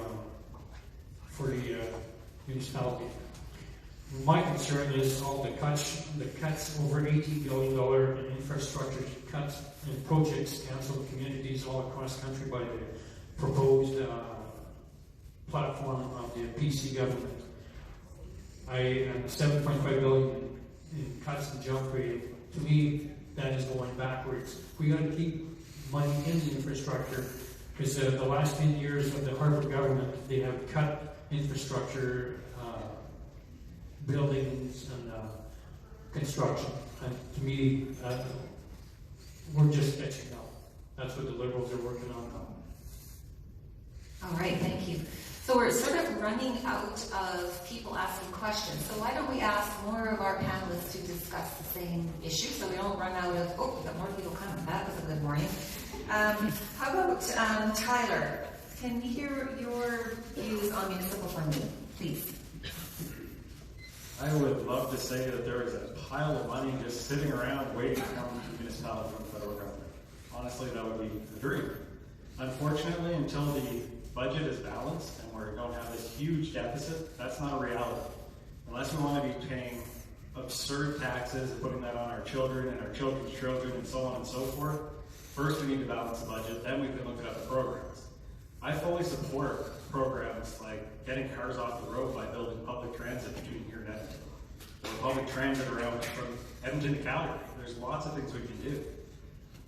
municipality. My concern is all the cuts over $18 billion in infrastructure cuts and projects canceled communities all across the country by the proposed platform of the PC government. I am $7.5 billion in cuts and junk rate. To me, that is going backwards. We got to keep money in the infrastructure, because the last 10 years of the Harper government, they have cut infrastructure, buildings, and construction. And to me, we're just fixing now. That's what the Liberals are working on now. All right, thank you. So we're sort of running out of people asking questions. So why don't we ask more of our panelists to discuss the same issue so we don't run out of, oh, we've got more people coming. That was a good morning. How about Tyler? Can we hear your views on municipal funding, please? I would love to say that there is a pile of money just sitting around waiting to come to municipalities from the federal government. Honestly, that would be a dream. Unfortunately, until the budget is balanced and we don't have this huge deficit, that's not a reality. Unless we want to be paying absurd taxes and putting that on our children and our children's children and so on and so forth, first we need to balance the budget, then we can look at other programs. I fully support programs like getting cars off the road by building public transit between here and Edmonton, or public transit around from Edmonton to Calgary. There's lots of things we can do,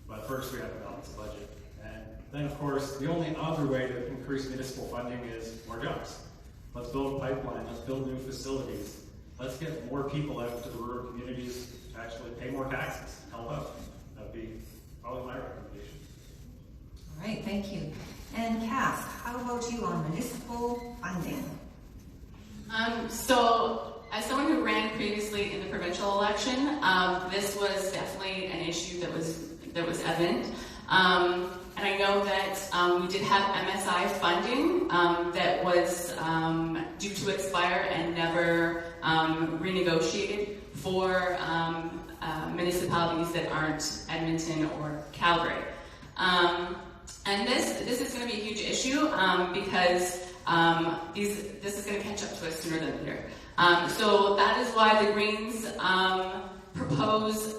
but first we have to balance the budget. And then, of course, the only other way to increase municipal funding is more jobs. Let's build a pipeline. Let's build new facilities. Let's get more people out to the rural communities to actually pay more taxes and help out. That would be probably my recommendation. All right, thank you. And Cass, how about you on municipal funding? So, as someone who ran previously in the provincial election, this was definitely an issue that was evident. And I know that we did have MSI funding that was due to expire and never renegotiated for municipalities that aren't Edmonton or Calgary. And this is going to be a huge issue because this is going to catch up to us sooner than later. So that is why the Greens propose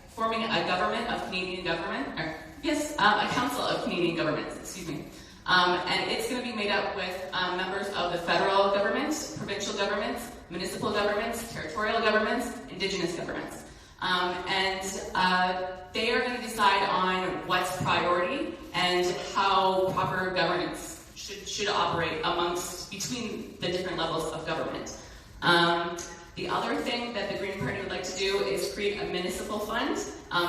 forming a government of Canadian government, a council of Canadian governments, excuse me. And it's going to be made up with members of the federal government, provincial governments, municipal governments, territorial governments, Indigenous governments. And they are going to decide on what's priority and how proper governance should operate between the different levels of government. The other thing that the Green Party would like to do is create a municipal fund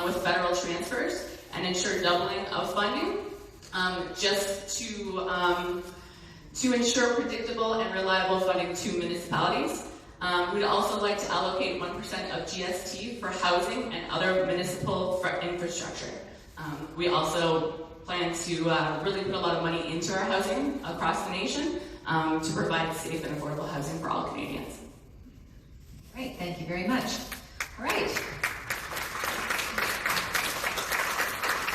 with federal transfers and ensure doubling of funding, just to ensure predictable and reliable funding to municipalities. We'd also like to allocate 1% of GST for housing and other municipal infrastructure. We also plan to really put a lot of money into our housing across the nation to provide safe and affordable housing for all Canadians. Great, thank you very much. All right.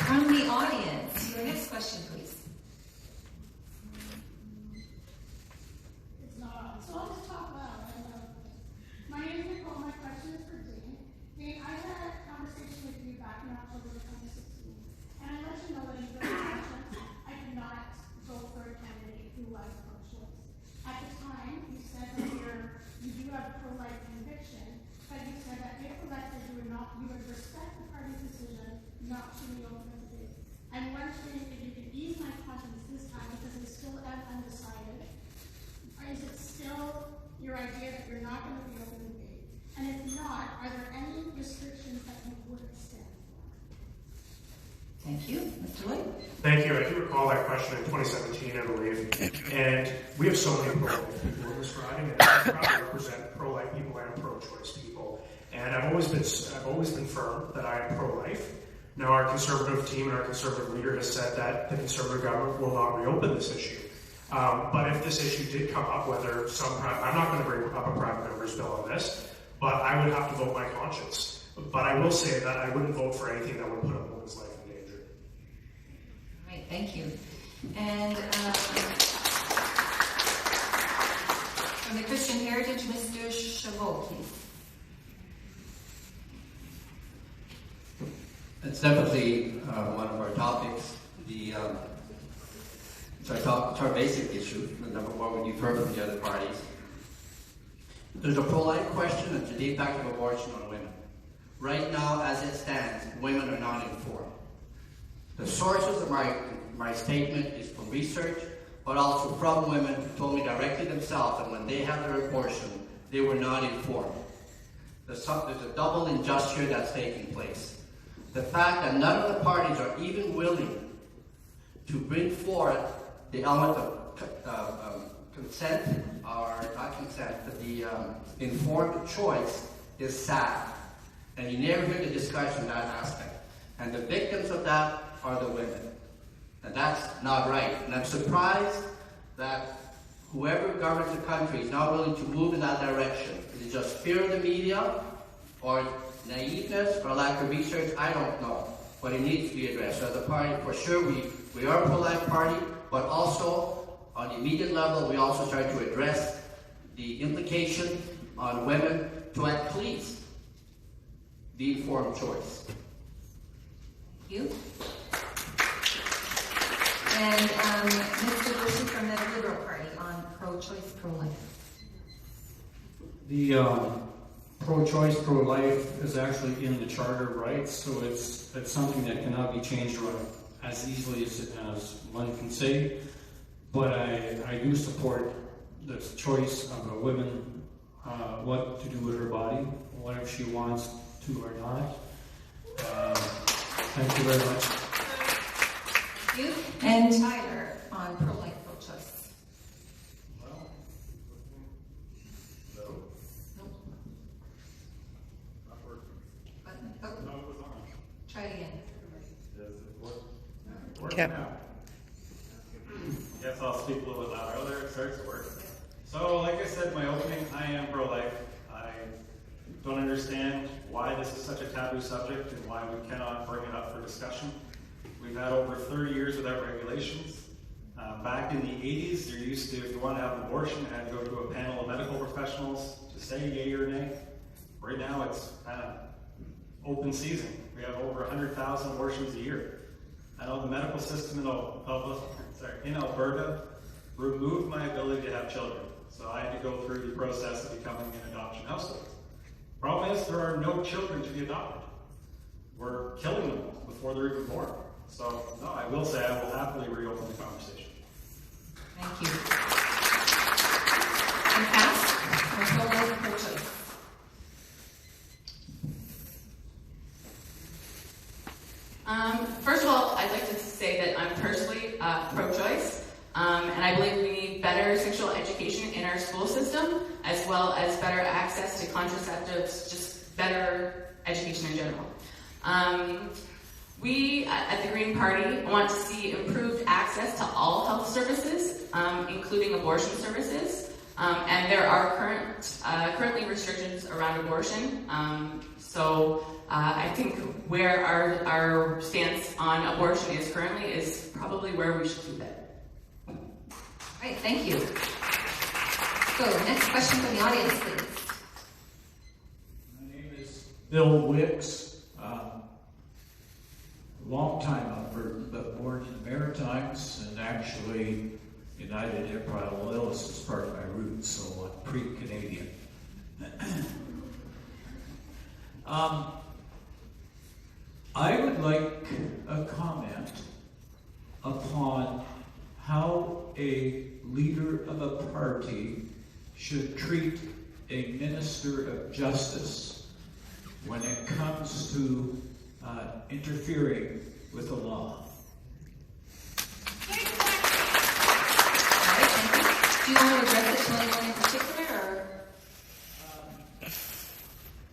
From the audience, your next question, please. It's not on, so I'll just talk loud. My name is Nicole. My question is for Dane. Dane, I had a conversation with you back in October 2016, and I let you know that in the election, I did not vote for a candidate who was pro-choice. At the time, you said that you do have pro-life conviction, but you said that if elected, you would respect the party's decision not to reopen the debate. I'm wondering if you could ease my conscience this time because I still am undecided. Or is it still your idea that you're not going to reopen the debate? And if not, are there any restrictions that you would stand for? Thank you. Mr. Lloyd? Thank you. I do recall that question in 2017, I believe. And we have so many pro-life people in this riding, and I probably represent pro-life people and pro-choice people. And I've always been firm that I am pro-life. Now, our Conservative team and our Conservative leader has said that the Conservative government will not reopen this issue. But if this issue did come up, I'm not going to bring up a private member's bill on this, but I would have to vote my conscience. But I will say that I wouldn't vote for anything that would put a woman's life in danger. All right, thank you. And from the Christian Heritage, Mr. Chabot, please. It's definitely one of our topics. It's our basic issue, the number one when you've heard from the other parties. There's a pro-life question and the impact of abortion on women. Right now, as it stands, women are not informed. The sources of my statement is from research, but also from women who told me directly themselves that when they had their abortion, they were not informed. There's a double injustice that's taking place. The fact that none of the parties are even willing to bring forth the element of consent, or not consent, but the informed choice is sad. And you never hear the discussion in that aspect. And the victims of that are the women. And that's not right. And I'm surprised that whoever governs the country is not willing to move in that direction. Is it just fear of the media, or naiveness, or lack of research? I don't know. But it needs to be addressed. So as a party, for sure, we are a pro-life party, but also on the immediate level, we also try to address the implication on women to at least the informed choice. Thank you. And Mr. Bushey from the Liberal Party on pro-choice, pro-life. The pro-choice, pro-life is actually in the Charter of Rights, so it's something that cannot be changed around as easily as one can say. But I do support the choice of a woman what to do with her body, whatever she wants to or not. Thank you very much. Thank you. And Tyler on pro-life, pro-choice. Well, no. No. Not working. Oh, No, it was on. try it again. Does it work? Working now. Guess I'll speak a little bit louder. Oh, there it starts to work. So, like I said in my opening, I am pro-life. I don't understand why this is such a taboo subject and why we cannot bring it up for discussion. We've had over 30 years without regulations. Back in the 80s, there used to, if you want to have an abortion, you had to go to a panel of medical professionals to say yay or nay. Right now, it's kind of open season. We have over 100,000 abortions a year. I know the medical system in Alberta removed my ability to have children. So I had to go through the process of becoming an adoption household. Problem is, there are no children to be adopted. We're killing them before they're even born. So, no, I will say I will happily reopen the conversation. Thank you. And Cass, on pro-life, pro-choice. First of all, I'd like to say that I'm personally pro-choice, and I believe we need better sexual education in our school system, as well as better access to contraceptives, just better education in general. We at the Green Party want to see improved access to all health services, including abortion services, and there are currently restrictions around abortion. So I think where our stance on abortion is currently is probably where we should keep it. All right, thank you. So, next question from the audience, please. My name is Bill Wicks. Long time Alberta, but born in the Maritimes, and actually United Empire Loyalist is part of my roots, so I'm pre-Canadian. I would like a comment upon how a leader of a party should treat a minister of justice when it comes to interfering with the law. All right, thank you. Do you want to address it to anyone in particular, or?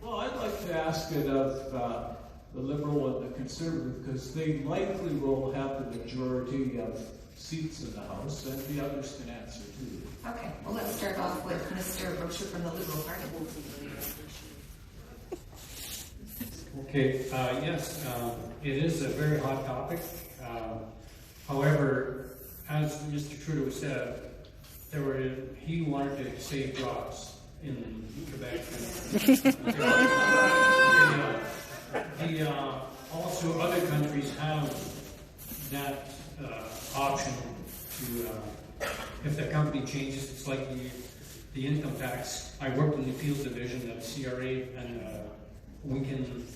Well, I'd like to ask it of the Liberal and the Conservative, because they likely will have the majority of seats in the House, and the others can answer too. Okay, well, let's start off with Mr. Brochu from the Liberal Party. Okay, yes, it is a very hot topic. However, as Mr. Trudeau said, he wanted to save jobs in Quebec. Also, other countries have that option to, if the company changes, it's like the income tax. I worked in the appeals division of CRA, and we can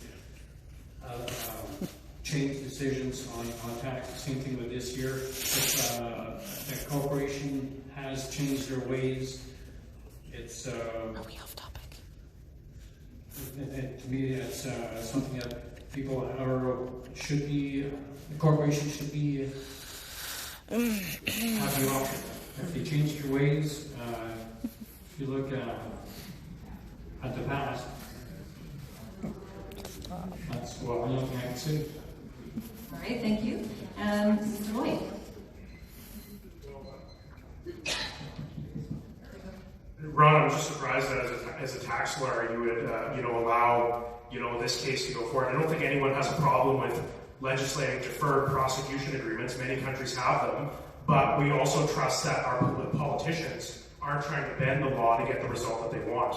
change decisions on tax. Same thing with this year. If the corporation has changed their ways, it's Are we off topic? to me, it's something that people should be. The corporation should be have the option. If they change their ways, if you look at the past, that's what I'm looking at. See. All right, thank you. Mr. Lloyd. Ron, I'm just surprised that as a tax lawyer you would allow this case to go forward. I don't think anyone has a problem with legislating deferred prosecution agreements. Many countries have them, but we also trust that our politicians aren't trying to bend the law to get the result that they want.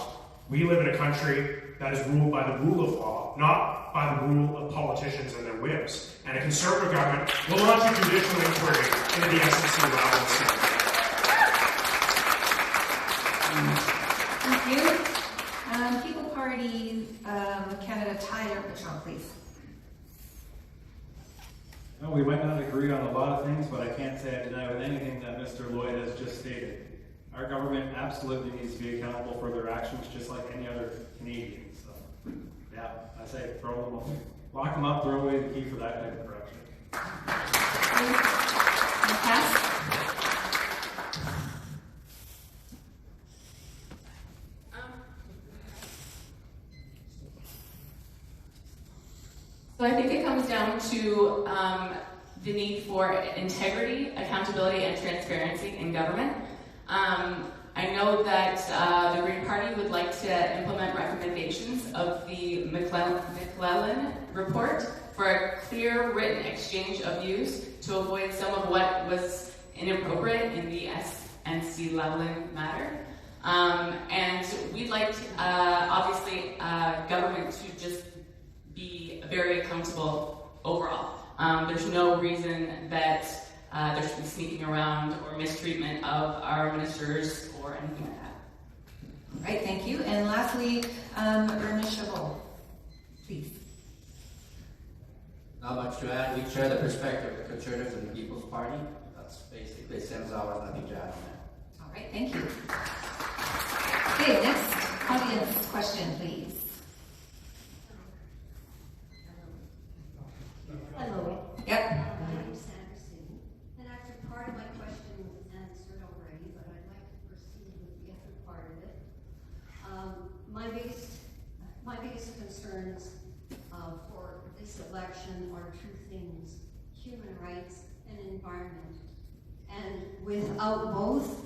We live in a country that is ruled by the rule of law, not by the rule of politicians and their whims. And a Conservative government will launch a judicial inquiry into the SNC Lavalin scandal. Thank you. People Party Canada, Tyler Michelle, please. No, we might not agree on a lot of things, but I can't say I deny with anything that Mr. Lloyd has just stated. Our government absolutely needs to be accountable for their actions, just like any other Canadian. So, yeah, I say throw them up, lock them up, throw away the key for that type of corruption. So I think it comes down to the need for integrity, accountability, and transparency in government. I know that the Green Party would like to implement recommendations of the McClellan report for a clear written exchange of views to avoid some of what was inappropriate in the SNC Lavalin matter. And we'd like, obviously, government to just be very accountable overall. There's no reason that there should be sneaking around or mistreatment of our ministers or anything like that. All right, thank you. And lastly, Ernest Chabot, please. Not much to add. We share the perspective of Conservatives and the People's Party. That's basically stems out of nothing to add on that. All right, thank you. Okay, next audience question, please. Hello. Yep. My name's Sandra Stony, and actually part of my question was answered already, but I'd like to proceed with the other part of it. My biggest concerns for this election are two things: human rights and environment. And without both,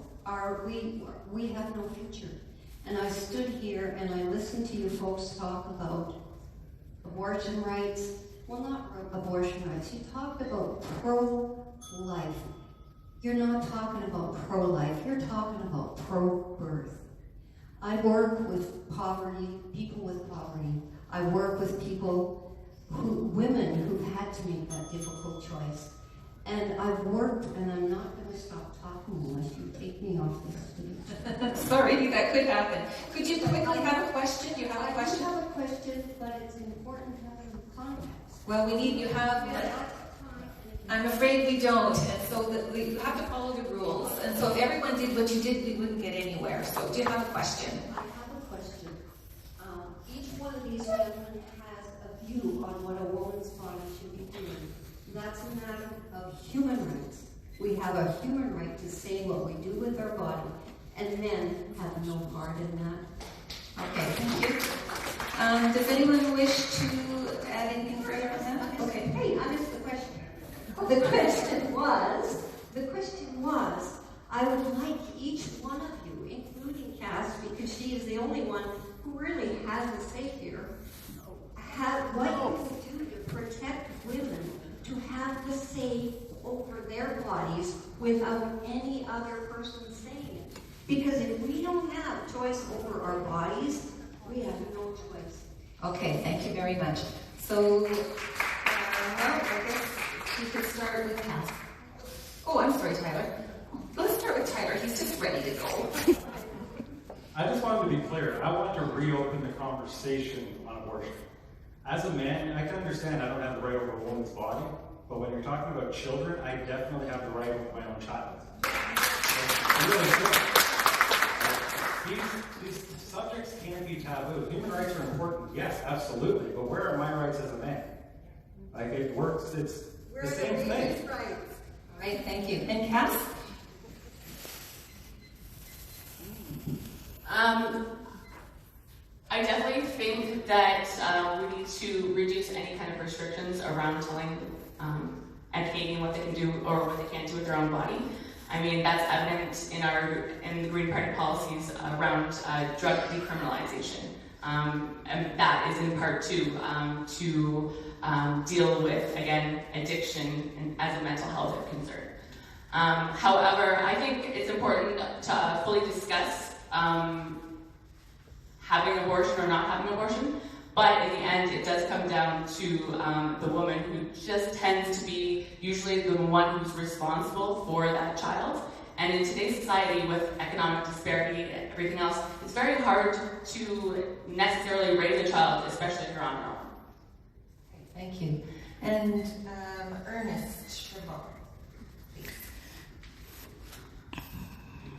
we have no future. And I stood here and I listened to you folks talk about abortion rights. Well, not abortion rights. You talked about pro-life. You're not talking about pro-life. You're talking about pro-birth. I work with people with poverty. I work with women who've had to make that difficult choice. And I've worked, and I'm not going to stop talking unless you take me off this. Sorry, that could happen. Could you quickly have a question? You have a question? I do have a question, but it's important to have it in context. Well, you have, I'm afraid we don't, and so we have to follow the rules. And so if everyone did what you did, we wouldn't get anywhere. So do you have a question? I have a question. Each one of these gentlemen has a view on what a woman's body should be doing. That's a matter of human rights. We have a human right to say what we do with our body, and men have no part in that. Okay, thank you. Does anyone wish to add anything further on that? Okay. Hey, I missed the question. The question was, I would like each one of you, including Cass, because she is the only one who really has a say here, what you can do to protect women to have the say over their bodies without any other person saying it. Because if we don't have choice over our bodies, we have no choice. Okay, thank you very much. So, I guess we could start with Cass. Oh, I'm sorry, Tyler. Let's start with Tyler. He's just ready to go. I just wanted to be clear. I want to reopen the conversation on abortion. As a man, I can understand I don't have the right over a woman's body, but when you're talking about children, I definitely have the right over my own child. I really do. These subjects can be taboo. Human rights are important, yes, absolutely, but where are my rights as a man? Like, it works, it's the same thing. All right, thank you. And Cass? I definitely think that we need to reduce any kind of restrictions around telling, educating what they can do or what they can't do with their own body. I mean, that's evident in the Green Party policies around drug decriminalization. And that is in part to deal with, again, addiction and as a mental health concern. However, I think it's important to fully discuss having an abortion or not having an abortion, but in the end, it does come down to the woman who just tends to be usually the one who's responsible for that child. And in today's society, with economic disparity and everything else, it's very hard to necessarily raise a child, especially if you're on your own. Thank you. And Ernest Sherlock.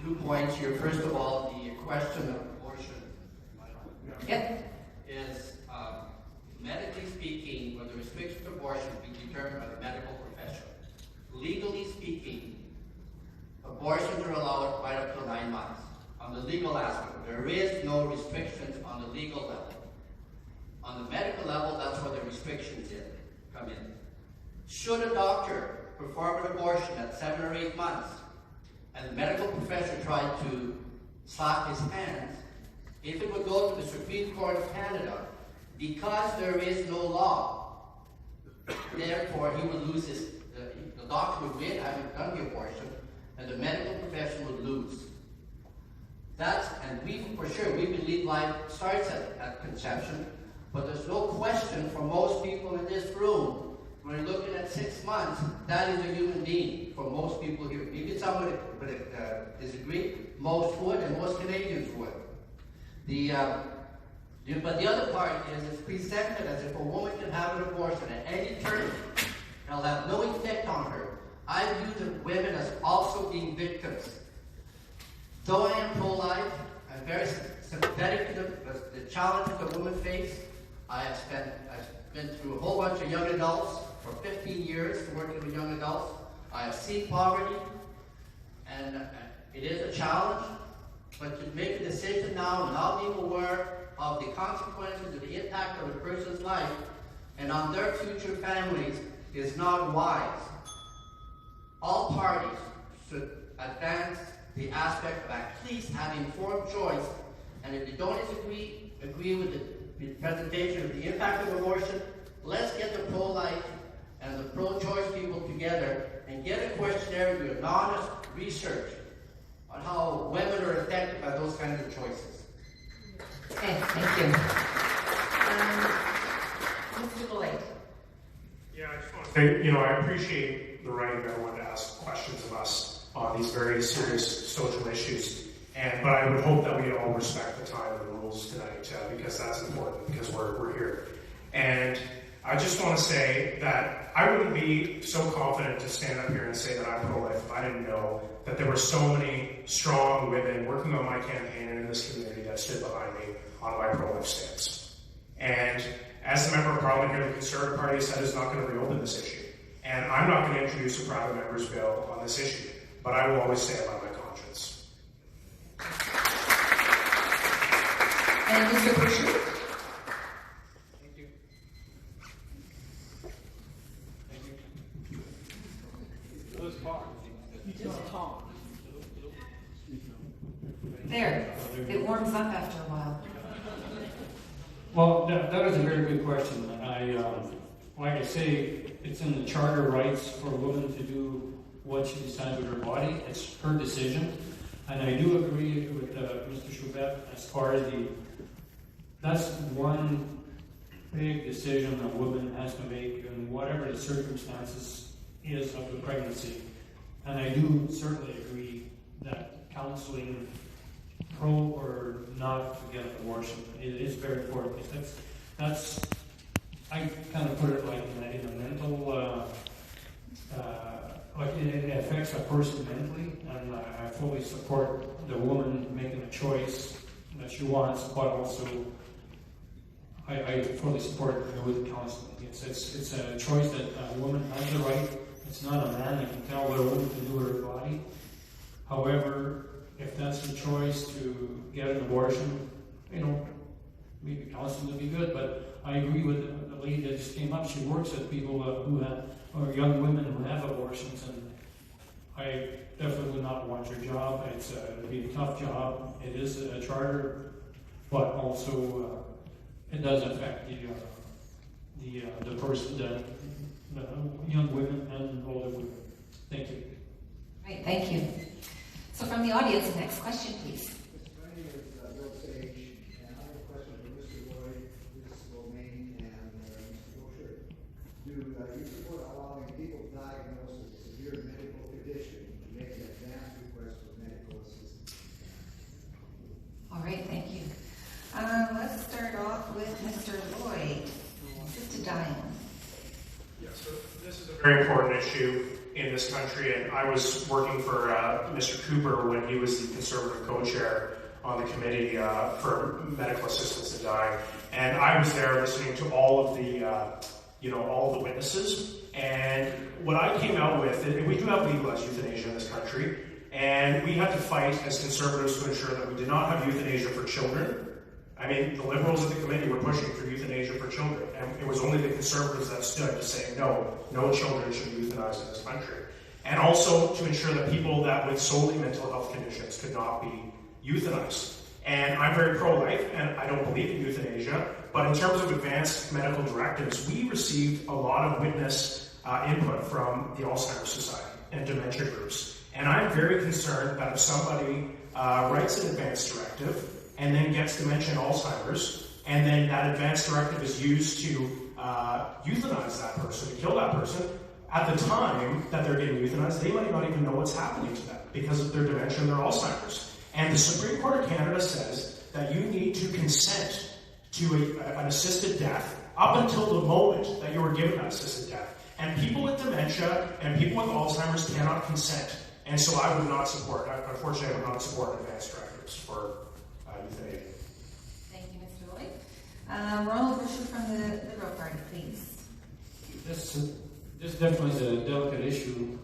2 points here. First of all, the question of abortion is, medically speaking, when the restrictions of abortion be determined by the medical profession. Legally speaking, abortions are allowed right up to 9 months. On the legal aspect, there is no restrictions on the legal level. On the medical level, that's where the restrictions come in. Should a doctor perform an abortion at 7 or 8 months, and the medical professor tried to slap his hands, if it would go to the Supreme Court of Canada, because there is no law, therefore he would lose the doctor would win having done the abortion, and the medical profession would lose. And we, for sure, we believe life starts at conception, but there's no question for most people in this room, when you're looking at 6 months, that is a human being for most people here. Maybe some would disagree, most would, and most Canadians would. But the other part is it's presented as if a woman can have an abortion at any turn. It'll have no effect on her. I view the women as also being victims. Though I am pro-life, I'm very sympathetic to the challenges that women face. I've been through a whole bunch of young adults for 15 years working with young adults. I have seen poverty, and it is a challenge. But to make a decision now without being aware of the consequences of the impact on a person's life and on their future families is not wise. All parties should advance the aspect of at least having informed choice, and if you don't agree with the presentation of the impact of abortion, let's get the pro-life and the pro-choice people together and get a questionnaire to do an honest research on how women are affected by those kinds of choices. Okay, thank you. Mr. Blake. Yeah, I just want to say, I appreciate the right of everyone to ask questions of us on these very serious social issues. But I would hope that we all respect the time and the rules tonight, because that's important, because we're here. And I just want to say that I wouldn't be so confident to stand up here and say that I'm pro-life if I didn't know that there were so many strong women working on my campaign and in this community that stood behind me on my pro-life stance. And as the member of Parliament here, the Conservative Party said is not going to reopen this issue. And I'm not going to introduce a private member's bill on this issue, but I will always stand by my conscience. And Mr. Busher. Thank you. There. It warms up after a while. Well, that was a very good question. Like I say, it's in the charter rights for a woman to do what she decides with her body. It's her decision. And I do agree with Mr. Choubet as far as that's one big decision a woman has to make in whatever the circumstances is of the pregnancy. And I do certainly agree that counseling, pro or not to get an abortion, it is very important. That's I kind of put it like in a mental, like it affects a person mentally, and I fully support the woman making a choice that she wants, but also I fully support it with counseling. It's a choice that a woman has the right. It's not a man that can tell what a woman can do with her body. However, if that's the choice to get an abortion, maybe counseling would be good, but I agree with the lady that just came up. She works with people who have, or young women who have abortions, and I definitely would not want your job. It'd be a tough job. It is a charter, but also it does affect the person, the young women and older women. Thank you. Right, thank you. So from the audience, next question, please. Do you support allowing people diagnosed with a severe medical condition to make an advance request for medical assistance? All right, thank you. Let's start off with Mr. Lloyd. Assisted dying. Yeah, so this is a very important issue in this country, and I was working for Mr. Cooper when he was the Conservative co-chair on the committee for medical assistance in dying, and I was there listening to all of the all of the witnesses, and what I came out with, we do have legalized euthanasia in this country, and we had to fight as Conservatives to ensure that we did not have euthanasia for children. I mean, the Liberals at the committee were pushing for euthanasia for children, and it was only the Conservatives that stood to say, no children should be euthanized in this country. And also to ensure that people that with solely mental health conditions could not be euthanized. And I'm very pro-life, and I don't believe in euthanasia, but in terms of advanced medical directives, we received a lot of witness input from the Alzheimer's Society and dementia groups. And I'm very concerned that if somebody writes an advanced directive and then gets dementia and Alzheimer's, and then that advanced directive is used to euthanize that person, to kill that person, at the time that they're getting euthanized, they might not even know what's happening to them because of their dementia and their Alzheimer's. And the Supreme Court of Canada says that you need to consent to an assisted death up until the moment that you were given that assisted death. And people with dementia and people with Alzheimer's cannot consent. And so I would not support, unfortunately, I would not support advanced directives for euthanasia. Thank you, Mr. Lloyd. Ronald Busher from the Liberal Party, please. This definitely is a delicate issue,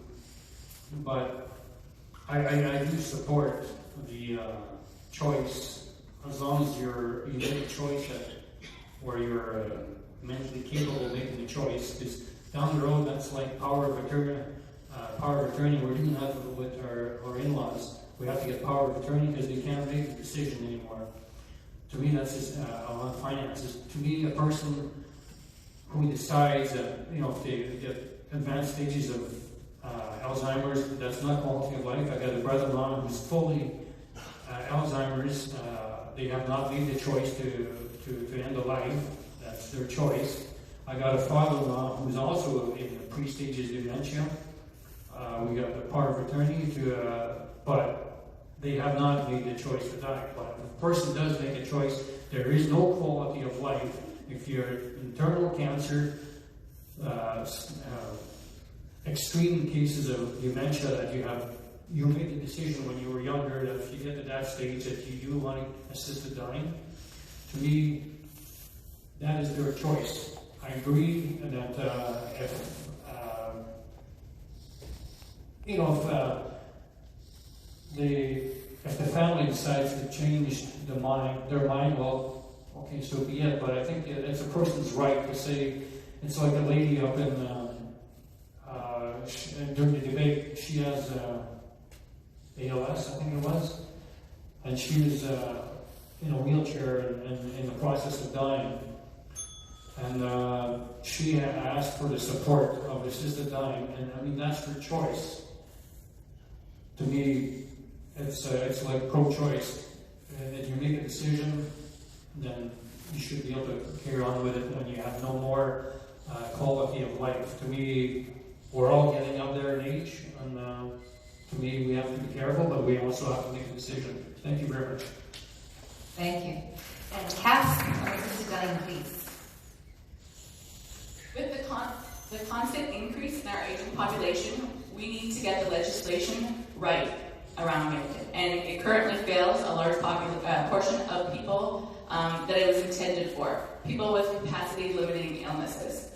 but I do support the choice, as long as you make a choice where you're mentally capable of making a choice. Because down the road, that's like power of attorney. We're doing that with our in-laws. We have to get power of attorney because they can't make a decision anymore. To me, that's just on finances. To me, a person who decides that, if they get advanced stages of Alzheimer's, that's not quality of life. I got a brother-in-law who's fully Alzheimer's. They have not made the choice to end a life. That's their choice. I got a father-in-law who's also in the pre-stages of dementia. We got the power of attorney but they have not made the choice to die. But if a person does make a choice, there is no quality of life. If you're internal cancer, extreme cases of dementia that you made the decision when you were younger that if you get to that stage that you do want assisted dying, to me, that is their choice. I agree that if the family decides to change their mind, well, okay, so be it. But I think it's a person's right to say. It's like a lady up in during the debate. She has ALS, I think it was, and she was in a wheelchair and in the process of dying. And she asked for the support of assisted dying, and I mean that's her choice. To me, it's like pro-choice. If you make a decision, then you should be able to carry on with it when you have no more quality of life. To me, we're all getting up there in age, and to me, we have to be careful, but we also have to make a decision. Thank you very much. Thank you. And Cass, assisted dying, please. get the legislation right around it. And it currently fails a large portion of people that it was intended for, people with capacity-limiting illnesses.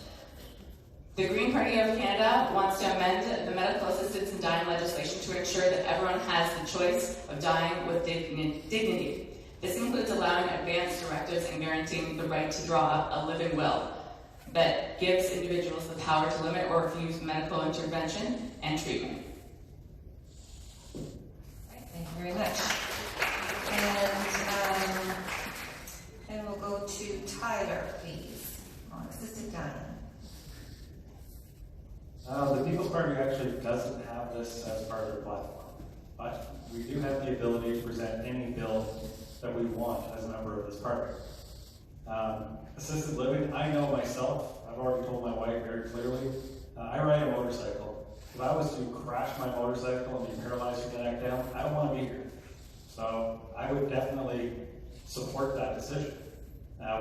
The Green Party of Canada wants to amend the medical assistance in dying legislation to ensure that everyone has the choice of dying with dignity. This includes allowing advance directives and guaranteeing the right to draw up a living will that gives individuals the power to limit or refuse medical intervention and treatment. Thank you very much. And we'll go to Tyler, please, on assisted dying. The People's Party actually doesn't have this as part of their platform, but we do have the ability to present any bill that we want as a member of this party. Assisted living, I know myself, I've already told my wife very clearly, I ride a motorcycle. If I was to crash my motorcycle and be paralyzed from the neck down, I don't want to be here. So I would definitely support that decision.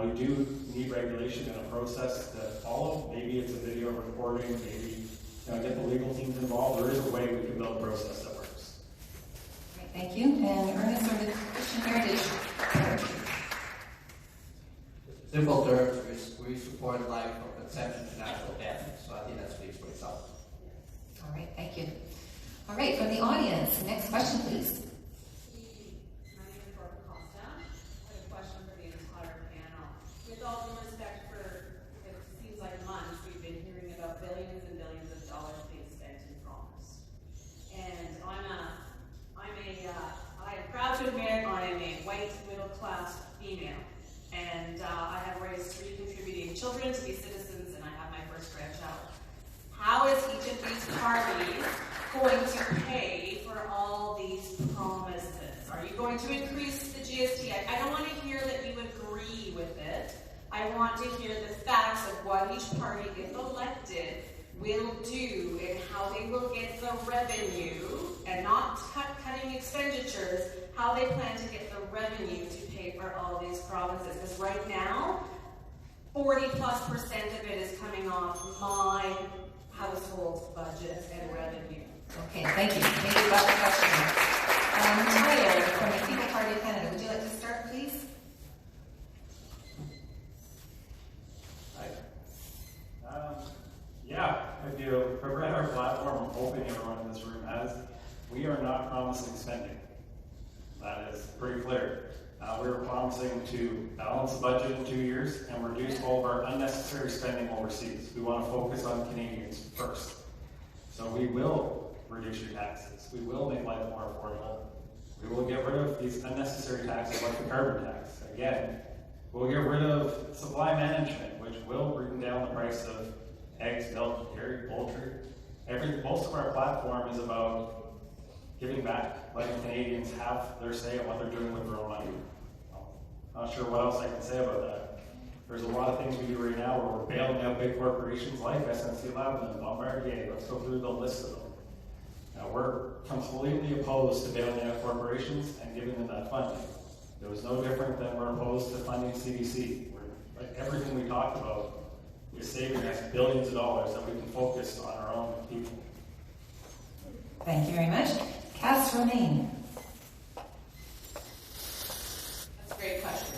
We do need regulation and a process to follow. Maybe it's a video recording, maybe get the legal teams involved. There is a way we can build a process that works. Great, thank you. And Ernest from the Christian Heritage. Simple terms, we support life from conception to natural death. So I think that speaks for itself. All right, thank you. All right, from the audience, next question, please. With all due respect for, it seems like months, we've been hearing about billions and billions of dollars being spent and promised. And I am proud to admit I am a white middle-class female. And I have raised 3 contributing children to be citizens, and I have my first grandchild. How is each of these parties going to pay for all these promises? Are you going to increase the GST? I don't want to hear that you agree with it. I want to hear the facts of what each party, if elected, will do and how they will get the revenue, and not cutting expenditures, how they plan to get the revenue to pay for all these promises. Because right now, 40+% of it is coming off my household's budget and revenue. Okay, thank you. Thank you about the question. Tyler from the People Party of Canada, would you like to start, please? Yeah, if you have read our platform, I'm hoping everyone in this room has, we are not promising spending. That is pretty clear. We're promising to balance the budget in 2 years and reduce all of our unnecessary spending overseas. We want to focus on Canadians first. So we will reduce your taxes. We will make life more affordable. We will get rid of these unnecessary taxes like the carbon tax. Again, we'll get rid of supply management, which will bring down the price of eggs, milk, dairy, poultry. Most of our platform is about giving back, letting Canadians have their say on what they're doing with their own money. Not sure what else I can say about that. There's a lot of things we do right now where we're bailing out big corporations like SNC-Lavalin and Bombardier. Let's go through the list of them. Now, we're completely opposed to bailing out corporations and giving them that funding. It was no different than we're opposed to funding CBC. Like everything we talked about is saving us billions of dollars that we can focus on our own people. Thank you very much. Cass Romaine. That's a great question.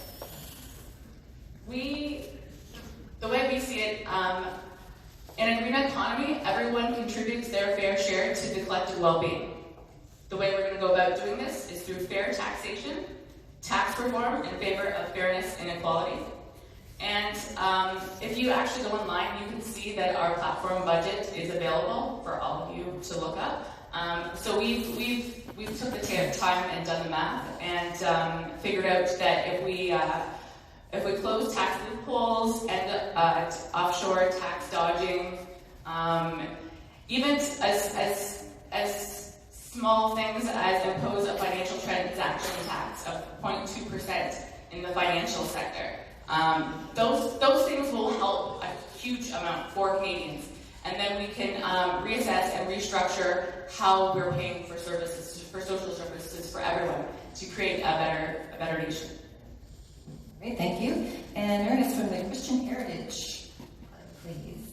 The way we see it, in a green economy, everyone contributes their fair share to the collective well-being. The way we're going to go about doing this is through fair taxation, tax reform in favor of fairness and equality. And if you actually go online, you can see that our platform budget is available for all of you to look up. So we've took the time and done the math and figured out that if we close tax loopholes and offshore tax dodging, even as small things as impose a financial transaction tax of 0.2% in the financial sector, those things will help a huge amount for Canadians. And then we can reassess and restructure how we're paying for services, for social services for everyone to create a better nation. Great, thank you. And Ernest from the Christian Heritage, please.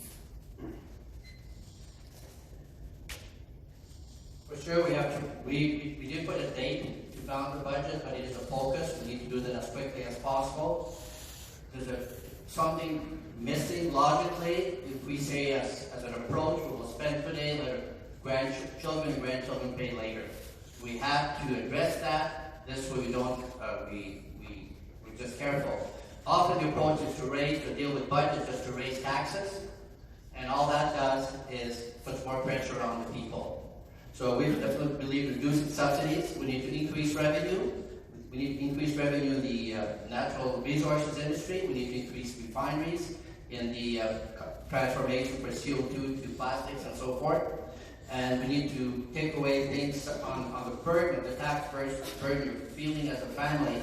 budget, but it is a focus. We need to do that as quickly as possible. There's something missing logically if we say as an approach, we will spend today, let grandchildren and grandchildren pay later. We have to address that. This way we don't, we're just careful. Often the approach is to deal with budget, just to raise taxes, and all that does is puts more pressure on the people. So we definitely believe reducing subsidies. We need to increase revenue. We need to increase revenue in the natural resources industry. We need to increase refineries in the transformation from CO2 to plastics and so forth. And we need to take away things on the burden, the tax burden you're feeling as a family.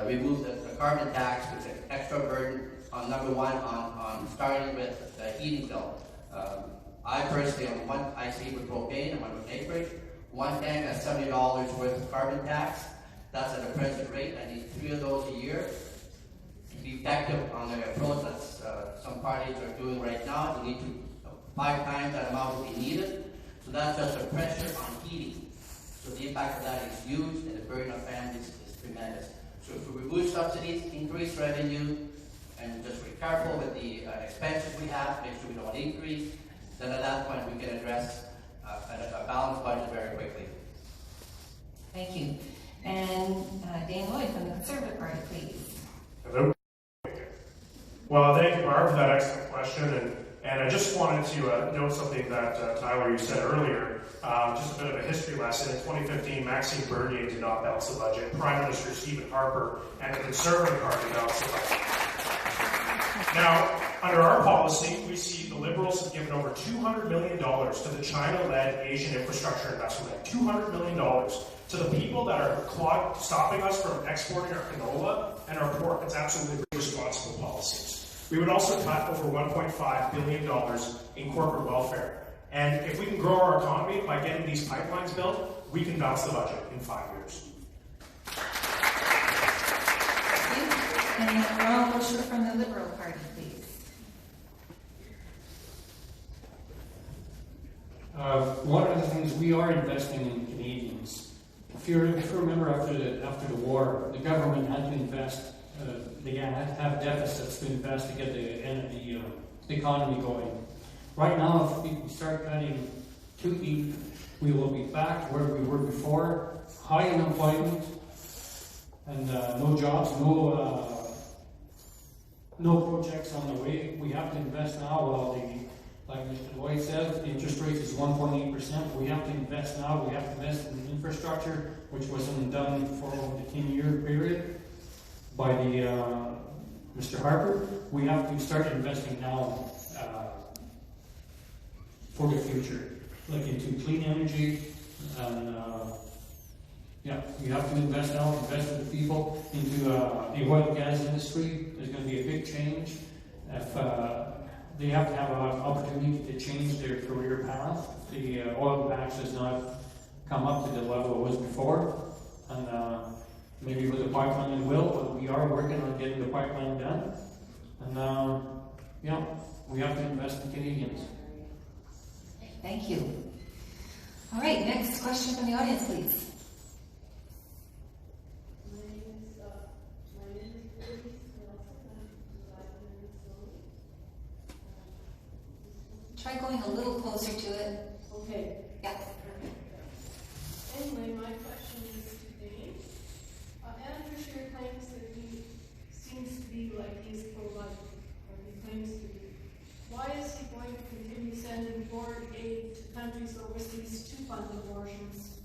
Remove the carbon tax, which is an extra burden on number one on starting with the heating bill. I personally, I see with propane and one with acreage, one tank has $70 worth of carbon tax. That's at the present rate. I need 3 of those a year to be effective on the approach that some parties are doing right now. We need to 5 times that amount will be needed. So that's just a pressure on heating. So the impact of that is huge, and the burden on families is tremendous. So if we remove subsidies, increase revenue, and just be careful with the expenses we have, make sure we don't increase, then at that point we can address a balanced budget very quickly. Thank you. And Dan Lloyd from the Conservative Party, please. Hello. Well, thank you, Barb, for that excellent question. And I just wanted to note something that Tyler, you said earlier, just a bit of a history lesson. In 2015, Maxime Bernier did not balance the budget. Prime Minister Stephen Harper and the Conservative Party balanced the budget. Now, under our policy, we see the Liberals have given over $200 million to the China-led Asian Infrastructure Investment Bank. $200 million to the people that are stopping us from exporting our canola and our pork. It's absolutely irresponsible policies. We would also cut over $1.5 billion in corporate welfare. And if we can grow our economy by getting these pipelines built, we can balance the budget in 5 years. And Ronald Busher from the Liberal Party, please. One of the things we are investing in Canadians. If you remember after the war, the government had to invest. They had to have deficits to invest to get the economy going. Right now, if we start cutting too deep, we will be back where we were before. High unemployment and no jobs, no projects on the way. We have to invest now. Well, like Mr. Lloyd said, the interest rate is 1.8%. We have to invest now. We have to invest in infrastructure, which wasn't done for the 10-year period by Mr. Harper. We have to start investing now for the future, like into clean energy, and you have to invest now, invest with people into the oil and gas industry. There's going to be a big change. If they have to have an opportunity to change their career path, the oil patch does not come up to the level it was before, and maybe with the pipeline it will, but we are working on getting the pipeline done. And we have to invest in Canadians. Thank you. All right, next question from the audience, please. My name is Louise Nelson. I'm in Stony. Try going a little closer to it. Okay. Yeah. Anyway, my question is to Dave. Andrew Scheer claims that he seems to be like he's pro-life, or he claims to be. Why is he going to continue sending foreign aid to countries overseas to fund abortions?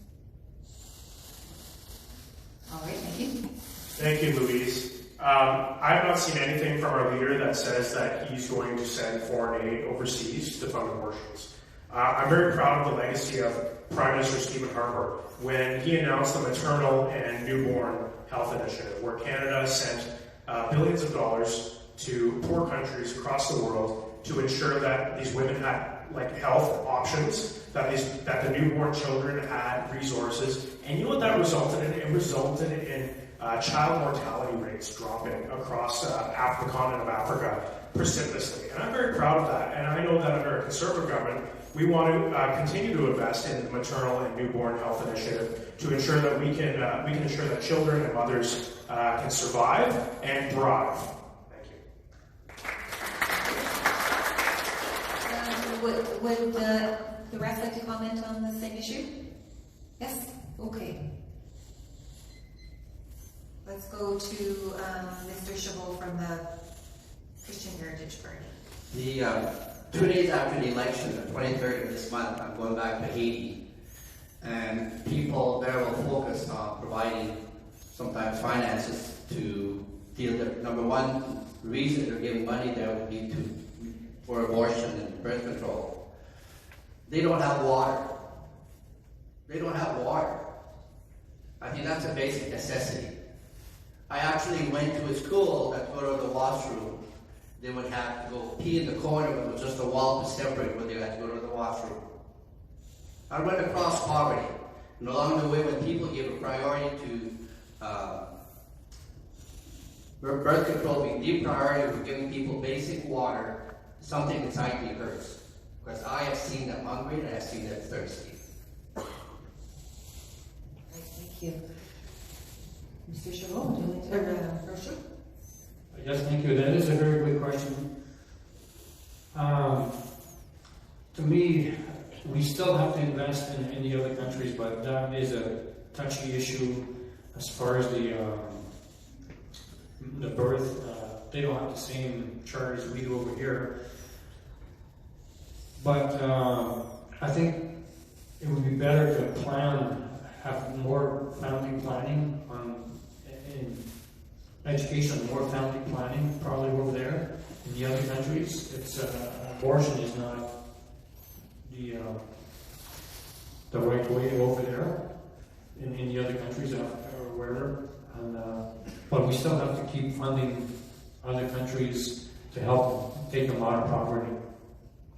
All right, thank you. Thank you, Louise. I have not seen anything from our leader that says that he's going to send foreign aid overseas to fund abortions. I'm very proud of the legacy of Prime Minister Stephen Harper when he announced the Maternal and Newborn Health Initiative, where Canada sent billions of dollars to poor countries across the world to ensure that these women had health options, that the newborn children had resources. And you know what that resulted in? It resulted in child mortality rates dropping across the continent of Africa precipitously. And I'm very proud of that. And I know that under a Conservative government, we want to continue to invest in the maternal and newborn health initiative to ensure that we can ensure that children and mothers can survive and thrive. Would the rest like to comment on the same issue? Yes? Okay. Let's go to Mr. Chabot from the Christian Heritage Party. The 2 days after the election, the 23rd of this month, I'm going back to Haiti. And people there will focus on providing sometimes finances to deal with, number one, the reason they're giving money there would be for abortion and birth control. They don't have water. They don't have water. I think that's a basic necessity. I actually went to a school that go to the washroom. They would have to go pee in the corner, but it was just a wall to separate where they had to go to the washroom. I went across poverty. And along the way, when people give a priority to birth control, being the priority for giving people basic water, something inside me hurts. Because I have seen them hungry and I have seen them thirsty. Right, thank you. Mr. Chabot, do you want to Rocher? Yes, thank you. That is a very good question. To me, we still have to invest in the other countries, but that is a touchy issue as far as the birth. They don't have the same chart as we do over here. But I think it would be better to have more family planning in education, more family planning probably over there. In the other countries, it's abortion is not the right way over there. In the other countries or wherever, but we still have to keep funding other countries to help take them out of poverty.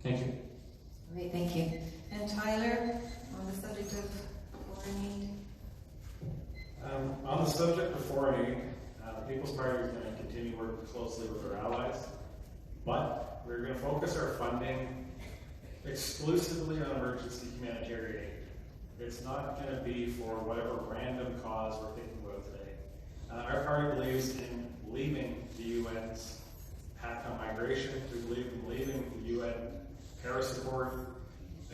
Thank you. Great, thank you. And Tyler, on the subject of foreign aid? On the subject of foreign aid, the People's Party is going to continue working closely with our allies, but we're going to focus our funding exclusively on emergency humanitarian aid. It's not going to be for whatever random cause we're thinking about today. Our party believes in leaving the UN's Pact on Migration. We believe in leaving the UN Paris Accord.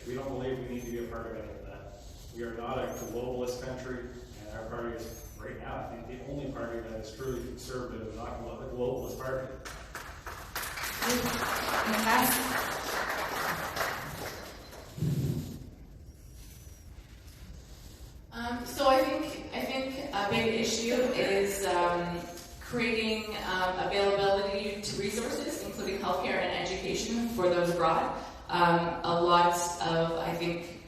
We don't believe we need to be a part of any of that. We are not a globalist country, and our party is, right now, I think, the only party that is truly conservative and not a globalist party. So I think a big issue is creating availability to resources, including healthcare and education for those abroad. A lot of, I think,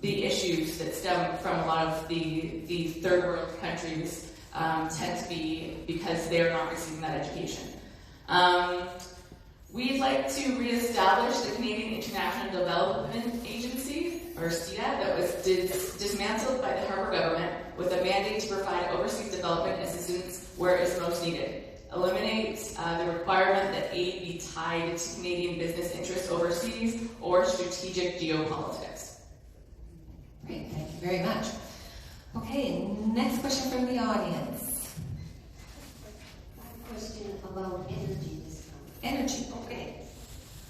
the issues that stem from a lot of the third world countries tend to be because they're not receiving that education. We'd like to reestablish the Canadian International Development Agency, or STEDA, that was dismantled by the Harper government with a mandate to provide overseas development assistance where it is most needed. Eliminate the requirement that aid be tied to Canadian business interests overseas or strategic geopolitics. Great, thank you very much. Okay, next question from the audience. A question about energy discount. Energy, okay.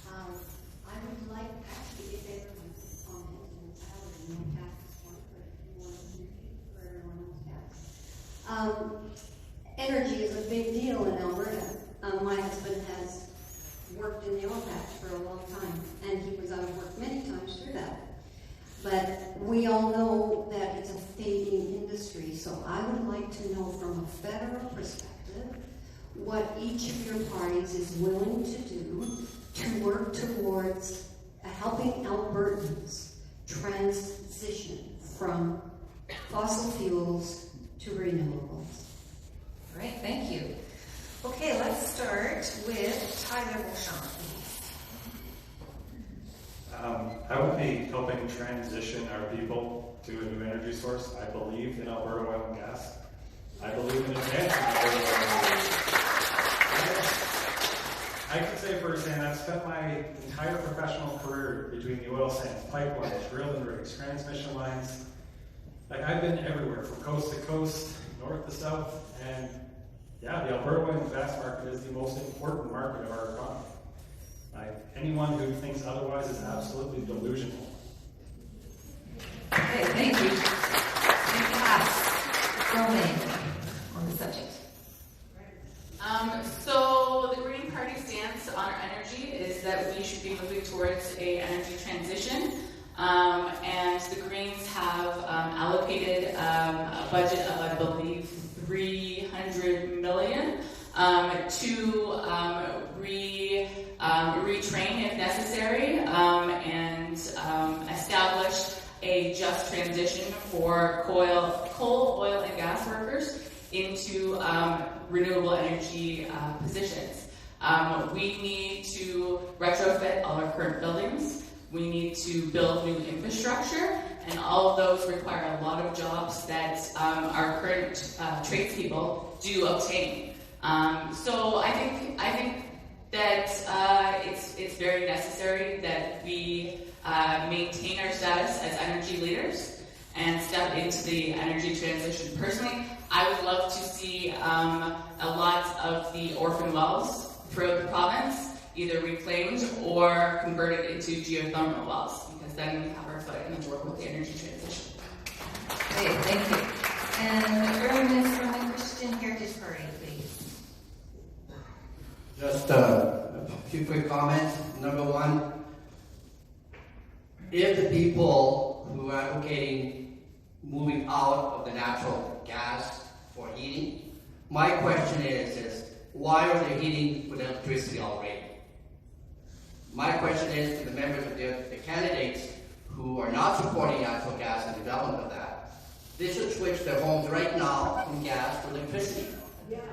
I would like actually if everyone could comment, and I already know Kathy's one, but if you want to repeat for everyone else, energy is a big deal in Alberta. My husband has worked in the oil patch for a long time, and he was out of work many times through that. But we all know that it's a fading industry, so I would like to know from a federal perspective what each of your parties is willing to do to work towards helping Albertans transition from fossil fuels to renewables. All right, thank you. Okay, let's start with Tyler Beauchamp. I would be helping transition our people to a new energy source. I believe in Alberta oil and gas. I believe in advancing the oil industry. I can say firsthand, I've spent my entire professional career between the oil sands, pipelines, drilling rigs, transmission lines. Like, I've been everywhere, from coast to coast, north to south, and yeah, the Alberta oil and gas market is the most important market of our economy. Anyone who thinks otherwise is absolutely delusional. Okay, thank you. Thank you, Haas. Romaine, on the subject. So the Green Party stance on our energy is that we should be moving towards a energy transition. And the Greens have allocated a budget of, I believe, $300 million to retrain if necessary and establish a just transition for coal, oil, and gas workers into renewable energy positions. We need to retrofit all our current buildings. We need to build new infrastructure, and all of those require a lot of jobs that our current tradespeople do obtain. So I think that it's very necessary that we maintain our status as energy leaders and step into the energy transition. Personally, I would love to see a lot of the orphan wells throughout the province either reclaimed or converted into geothermal wells, because then we have our foot in the door with the energy transition. Okay, thank you. And Ms. Roman Christian Heritage Party, please. Just a few quick comments. Number one, if the people who are advocating moving out of the natural gas for heating, my question is why are they heating with electricity already? My question is to the members of the candidates who are not supporting natural gas and development of that, they should switch their homes right now from gas to electricity.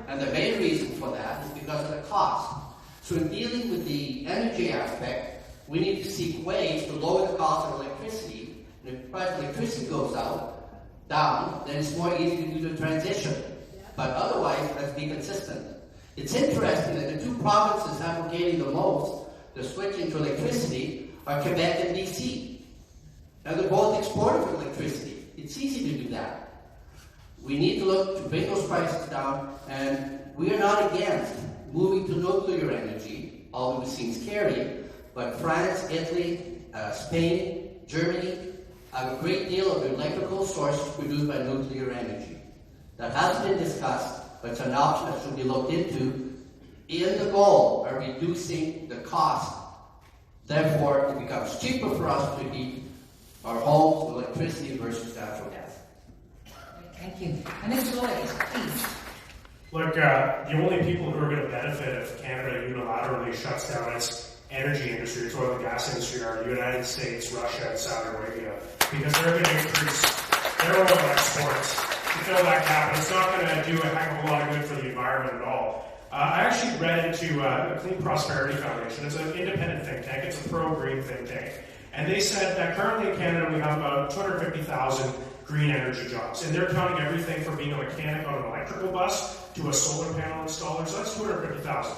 And the main reason for that is because of the cost. So in dealing with the energy aspect, we need to seek ways to lower the cost of electricity. And if the price of electricity goes down, then it's more easy to do the transition. But otherwise, let's be consistent. It's interesting that the two provinces advocating the most the switching to electricity are Quebec and BC. Now they're both exporters of electricity. It's easy to do that. We need to look to bring those prices down, and we are not against moving to nuclear energy, although it seems scary, but France, Italy, Spain, Germany have a great deal of electrical sources produced by nuclear energy. That hasn't been discussed, but it's an option that should be looked into in the goal of reducing the cost. Therefore, it becomes cheaper for us to heat our homes with electricity versus natural gas. Thank you. And Mr. Lloyd, please. Look, the only people who are going to benefit if Canada unilaterally shuts down its energy industry, its oil and gas industry, are the United States, Russia, and Saudi Arabia, because they're going to increase their oil exports to fill that gap, and it's not going to do a heck of a lot of good for the environment at all. I actually read into the Clean Prosperity Foundation. It's an independent think tank. It's a pro-green think tank. And they said that currently in Canada we have about 250,000 green energy jobs. And they're counting everything from being a mechanic on an electrical bus to a solar panel installer. So that's 250,000.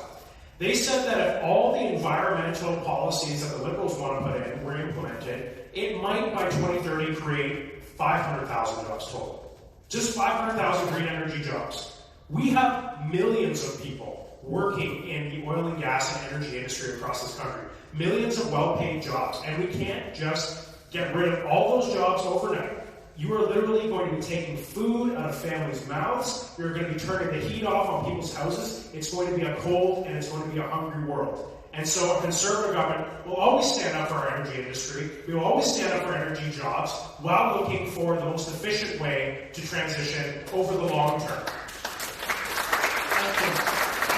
They said that if all the environmental policies that the Liberals want to put in were implemented, it might by 2030 create 500,000 jobs total. Just 500,000 green energy jobs. We have millions of people working in the oil and gas and energy industry across this country. Millions of well-paid jobs. And we can't just get rid of all those jobs overnight. You are literally going to be taking food out of families' mouths. You're going to be turning the heat off on people's houses. It's going to be a cold and it's going to be a hungry world. And so a conservative government will always stand up for our energy industry. We will always stand up for energy jobs while looking for the most efficient way to transition over the long term.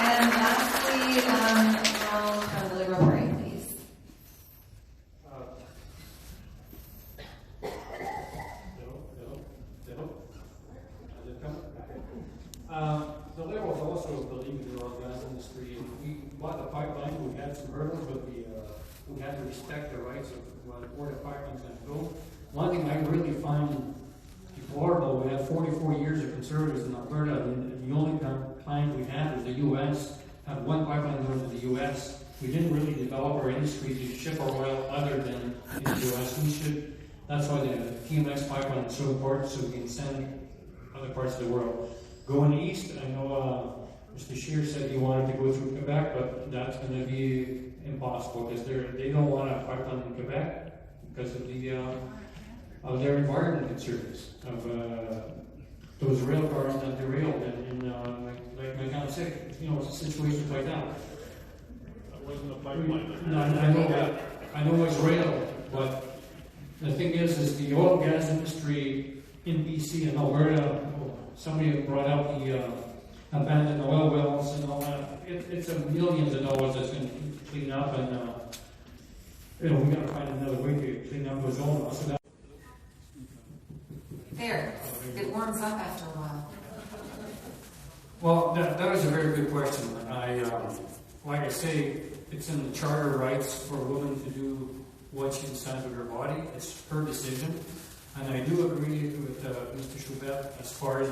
And lastly, Ronald from the Liberal Party, please. The Liberals also believe in the oil and gas industry. We bought the pipeline. We had some hurdles, but we had to respect the rights of where the pipeline's going to go. One thing I really find deplorable. We have 44 years of conservatives in Alberta, and the only plan we have is the U.S. Have one pipeline going to the U.S. We didn't really develop our industry to ship our oil other than in the U.S. We should. That's why the TMX pipeline is so important, so we can send other parts of the world. Going east, I know Mr. Scheer said he wanted to go through Quebec, but that's going to be impossible because they don't want a pipeline in Quebec because of their environment concerns of those rail cars that derailed and like McCann said, situations like that. That wasn't a pipeline. I know it's rail, but the thing is the oil and gas industry in BC and Alberta. Somebody brought out the abandoned oil wells and all that. It's a millions of dollars that's going to clean up, and we got to find another way to clean up those oil wells. So There, it warms up after a while. Well, that was a very good question. Like I say, it's in the charter rights for a woman to do what she decides with her body. It's her decision. And I do agree with Mr. Choubet as far as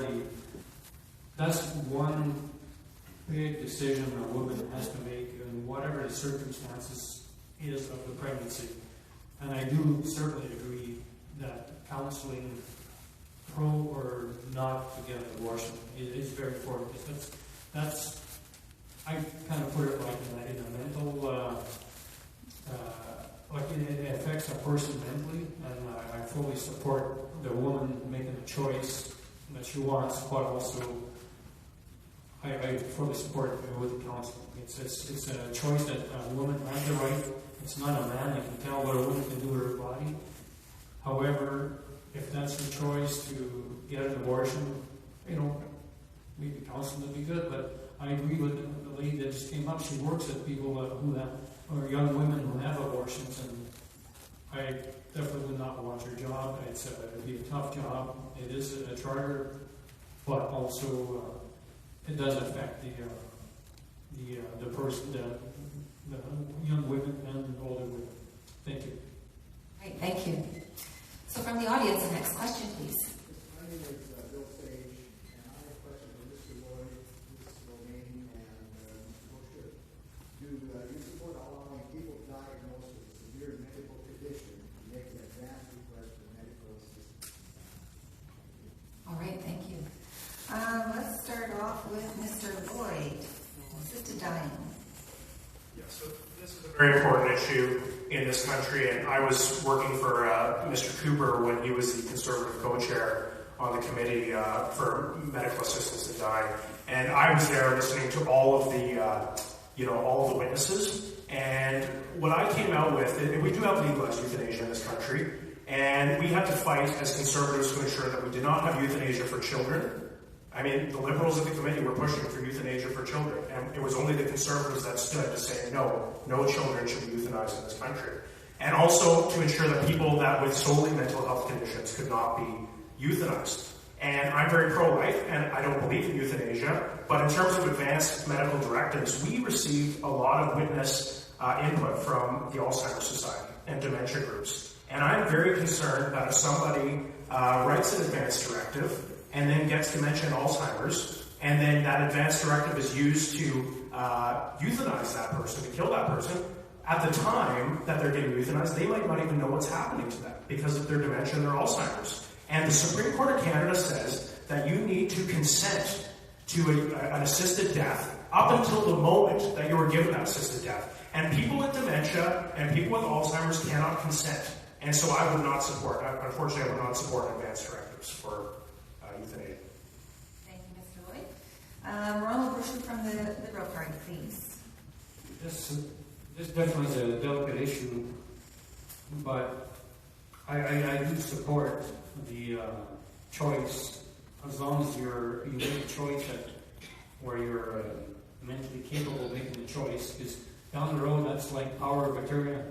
that's one big decision a woman has to make in whatever the circumstances is of the pregnancy. And I do certainly agree that counseling, pro or not to get an abortion, is very important. That's I kind of put it like in a mental, like it affects a person mentally, and I fully support the woman making a choice that she wants, but also I fully support it with counseling. It's a choice that a woman has the right. It's not a man that can tell what a woman can do with her body. However, if that's the choice to get an abortion, maybe counseling would be good. But I agree with the lady that just came up. She works with people who have, or young women who have abortions, and I definitely would not want her job. It'd be a tough job. It is a charter, but also it does affect the person, the young women and older women. Thank you. Great, thank you. So from the audience, the next question, please. My name is Bill Sage, and I have a question for Mr. Lloyd, Mrs. Romaine, and Mr. Boucher. Do you support allowing people diagnosed with a severe medical condition to make an advance request for medical assistance? All right, thank you. Let's start off with Mr. Lloyd, assisted dying. Yeah, so this is a very important issue in this country, and I was working for Mr. Cooper when he was the Conservative co-chair on the committee for medical assistance in dying, and I was there listening to all of the, all of the witnesses. And what I came out with, we do have legalized euthanasia in this country, and we had to fight as Conservatives to ensure that we did not have euthanasia for children. I mean, the Liberals at the committee were pushing for euthanasia for children, and it was only the Conservatives that stood to say, no children should be euthanized in this country. And also to ensure that people that with solely mental health conditions could not be euthanized. And I'm very pro-life, and I don't believe in euthanasia, but in terms of advanced medical directives, we received a lot of witness input from the Alzheimer's Society and dementia groups. And I'm very concerned that if somebody writes an advanced directive and then gets dementia and Alzheimer's, and then that advanced directive is used to euthanize that person, to kill that person, at the time that they're getting euthanized, they might not even know what's happening to them because of their dementia and their Alzheimer's. And the Supreme Court of Canada says that you need to consent to an assisted death up until the moment that you were given that assisted death. And people with dementia and people with Alzheimer's cannot consent. And so I would not support, unfortunately, I would not support advanced directives for euthanasia. Thank you, Mr. Lloyd. Ronald Bushman from the Liberal Party, please. This definitely is a delicate issue, but I do support the choice as long as you make a choice where you're mentally capable of making the choice. Because down the road, that's like power of attorney.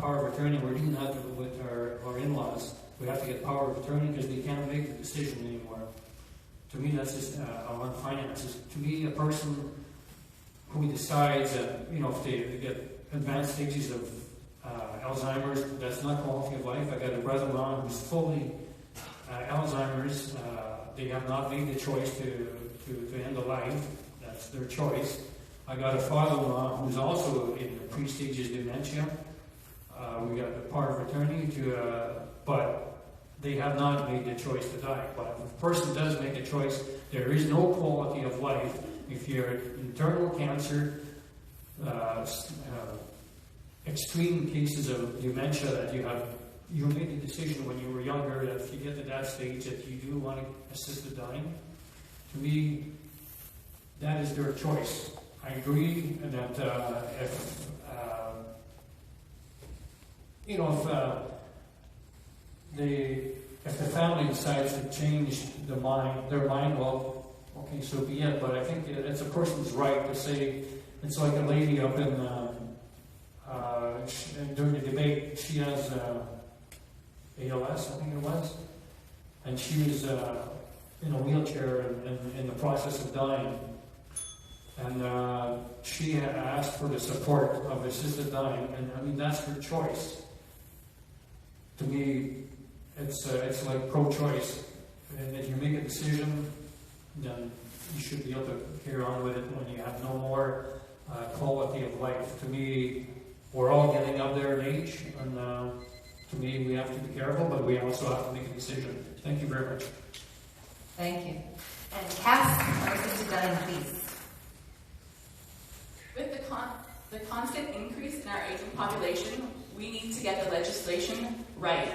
We're doing that with our in-laws. We have to get power of attorney because they can't make the decision anymore. To me, that's just on finances. To me, a person who decides that, if they get advanced stages of Alzheimer's, that's not quality of life. I got a brother-in-law who's fully Alzheimer's. They have not made the choice to end the life. That's their choice. I got a father-in-law who's also in the pre-stages dementia. We got a power of attorney but they have not made the choice to die. But if a person does make a choice, there is no quality of life. If you're internal cancer, extreme cases of dementia that you made the decision when you were younger that if you get to that stage that you do want assisted dying, to me, that is their choice. I agree that if the family decides to change their mind, well, okay, so be it. But I think it's a person's right to say. It's like a lady up in during the debate. She has ALS, I think it was, and she was in a wheelchair and in the process of dying. And she had asked for the support of assisted dying, and I mean that's her choice. To me, it's like pro-choice, and if you make a decision, then you should be able to carry on with it when you have no more quality of life. To me, we're all getting up there in age, and to me, we have to be careful, but we also have to make a decision. Thank you very much. Thank you. And Cass, our assisted dying, please. With the constant increase in our aging population, we need to get the legislation right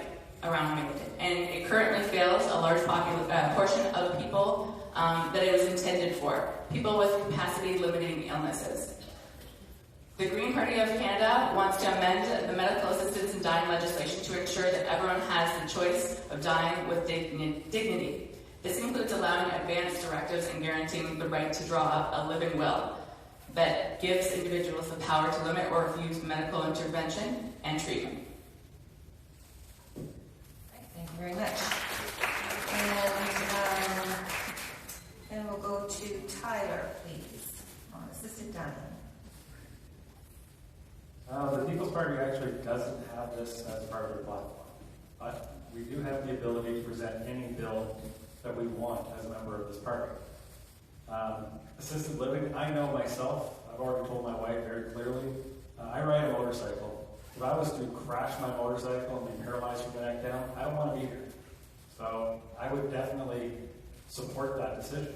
around it. And it currently fails a large portion of people that it was intended for, people with capacity-limiting illnesses. The Green Party of Canada wants to amend the medical assistance in dying legislation to ensure that everyone has the choice of dying with dignity. This includes allowing advance directives and guaranteeing the right to draw up a living will that gives individuals the power to limit or refuse medical intervention and treatment. Thank you very much. And then we'll go to Tyler, please, on assisted dying. The People's Party actually doesn't have this as part of their platform, but we do have the ability to present any bill that we want as a member of this party. Assisted living, I know myself, I've already told my wife very clearly, I ride a motorcycle. If I was to crash my motorcycle and be paralyzed from the neck down, I don't want to be here. So I would definitely support that decision.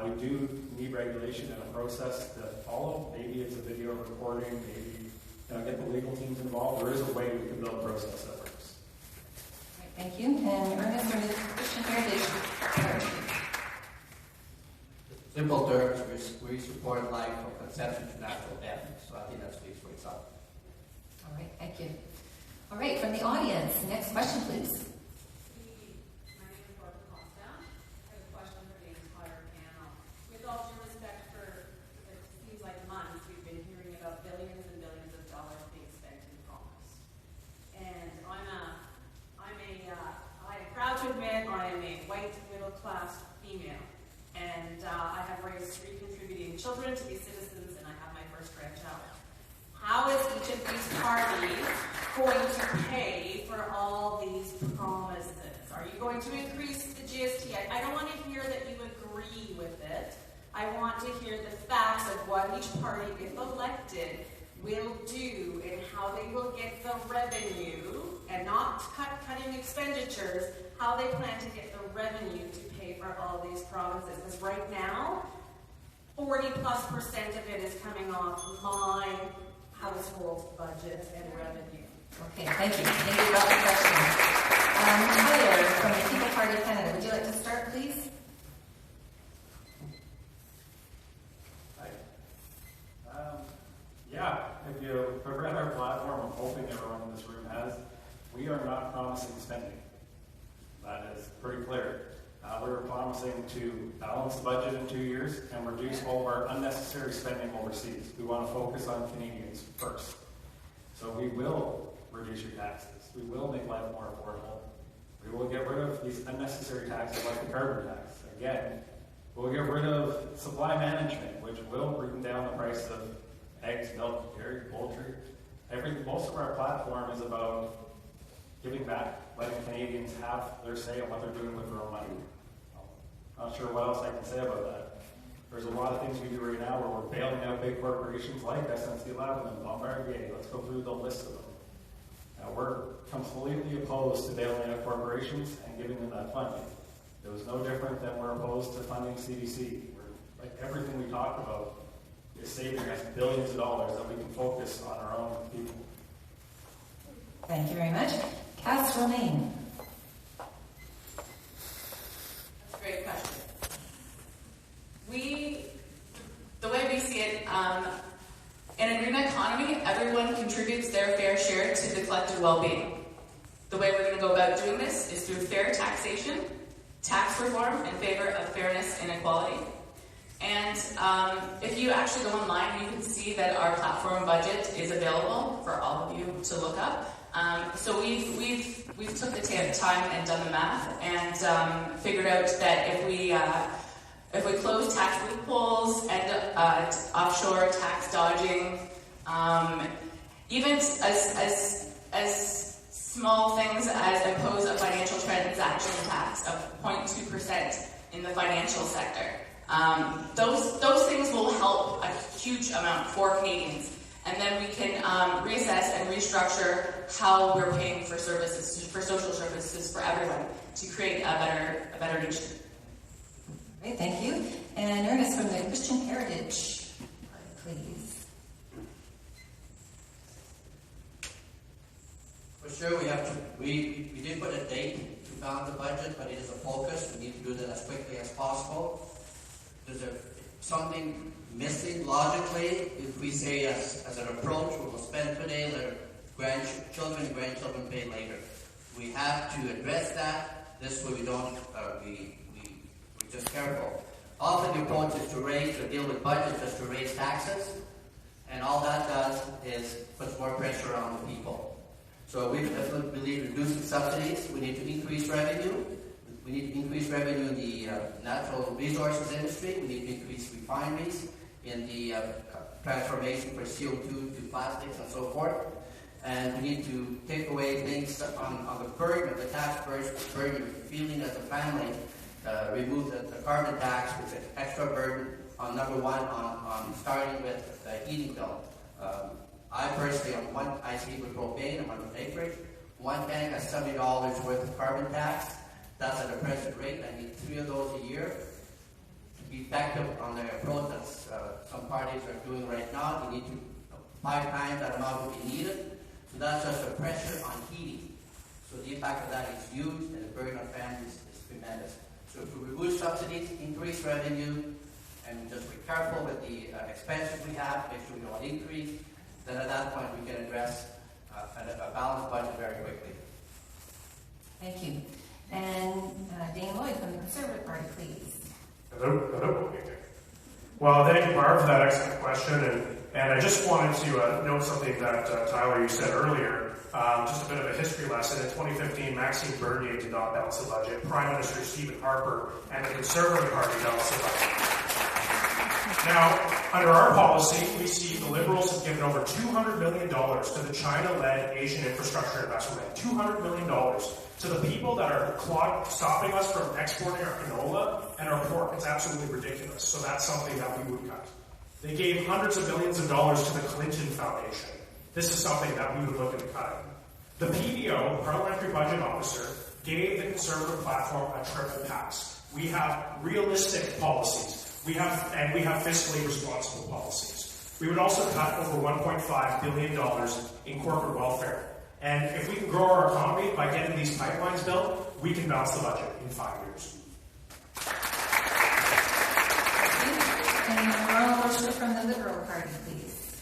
We do need regulation and a process to follow. Maybe it's a video recording, maybe get the legal teams involved. There is a way we can build a process that works. Right, thank you. And Ernest from the Christian Heritage. Simple terms, we support life from conception to natural death. So I think that speaks for itself. All right, thank you. All right, from the audience, next question, please. With all due respect for, it seems like months, we've been hearing about billions and billions of dollars being spent in commerce. And I'm proud to admit I am a white middle-class female. And I have raised 3 contributing children to be citizens, and I have my first grandchild. How is each of these parties going to pay for all these promises? Are you going to increase the GST? I don't want to hear that you agree with it. I want to hear the facts of what each party, if elected, will do and how they will get the revenue, and not cutting expenditures, how they plan to get the revenue to pay for all these promises. Because right now, 40+% of it is coming off my household budget and revenue. Okay, thank you. Thank you about the question. Tyler from the People Party of Canada, would you like to start, please? Hi. If you've read our platform, I'm hoping everyone in this room has, we are not promising spending. That is pretty clear. We're promising to balance the budget in 2 years and reduce all of our unnecessary spending overseas. We want to focus on Canadians first. So we will reduce your taxes. We will make life more affordable. We will get rid of these unnecessary taxes like the carbon tax. Again, we'll get rid of supply management, which will bring down the price of eggs, milk, dairy, poultry. Most of our platform is about giving back, letting Canadians have their say on what they're doing with their own money. Not sure what else I can say about that. There's a lot of things we do right now where we're bailing out big corporations like SNC-11 and Bombardier. Let's go through the list of them. Now, we're completely opposed to bailing out corporations and giving them that funding. It was no different than we're opposed to funding CDC. Like everything we talk about is saving us billions of dollars that we can focus on our own people. Thank you very much. Cass Romaine. That's a great question. The way we see it, in a green economy, everyone contributes their fair share to the collective well-being. The way we're going to go about doing this is through fair taxation, tax reform in favor of fairness and equality. And if you actually go online, you can see that our platform budget is available for all of you to look up. So we've took the time and done the math and figured out that if we close tax loopholes and offshore tax dodging, even as small things as impose a financial transaction tax of 0.2% in the financial sector, those things will help a huge amount for Canadians. And then we can reassess and restructure how we're paying for services, for social services for everyone to create a better nation. Great, thank you. And Ernest from the Christian Heritage, please. For sure, we did put a date to balance the budget, but it is a focus. We need to do that as quickly as possible. There's something missing logically if we say as an approach, we will spend today, let our grandchildren and grandchildren pay later. We have to address that. This way we don't, we're just careful. Often the approach is to deal with budget just to raise taxes, and all that does is puts more pressure on the people. So we definitely believe reducing subsidies, we need to increase revenue. We need to increase revenue in the natural resources industry. We need to increase refineries in the transformation for CO2 to plastics and so forth. And we need to take away things on the burden of the tax burden feeling as a family. Remove the carbon tax, which is extra burden on number one on starting with the heating bill. I personally, I speak with propane, I'm on the acreage. One tank has $70 worth of carbon tax. That's at the present rate. I need 3 of those a year to be effective on the approach that some parties are doing right now. You need to 5 times that amount would be needed. So that's just a pressure on heating. So the impact of that is huge, and the burden on families is tremendous. So if we reduce subsidies, increase revenue, and just be careful with the expenses we have, make sure we don't increase, then at that point we can address a balanced budget very quickly. Thank you. And Dane Lloyd from the Conservative Party, please. Hello. Well, thank you, Barb, for that excellent question. And I just wanted to note something that, Tyler, you said earlier. Just a bit of a history lesson. In 2015, Maxime Bernier did not balance the budget. Prime Minister Stephen Harper and the Conservative Party balanced the budget. Now, under our policy, we see the Liberals have given over $200 million to the China-led Asian Infrastructure Investment Bank. $200 million to the people that are stopping us from exporting our canola and our pork. It's absolutely ridiculous. So that's something that we would cut. They gave hundreds of millions of dollars to the Clinton Foundation. This is something that we would look at cutting. The PDO, the Parliamentary Budget Officer, gave the Conservative platform a triple pass. We have realistic policies. We have fiscally responsible policies. We would also cut over $1.5 billion in corporate welfare. And if we can grow our economy by getting these pipelines built, we can balance the budget in 5 years. And Ronald Bushler from the Liberal Party, please.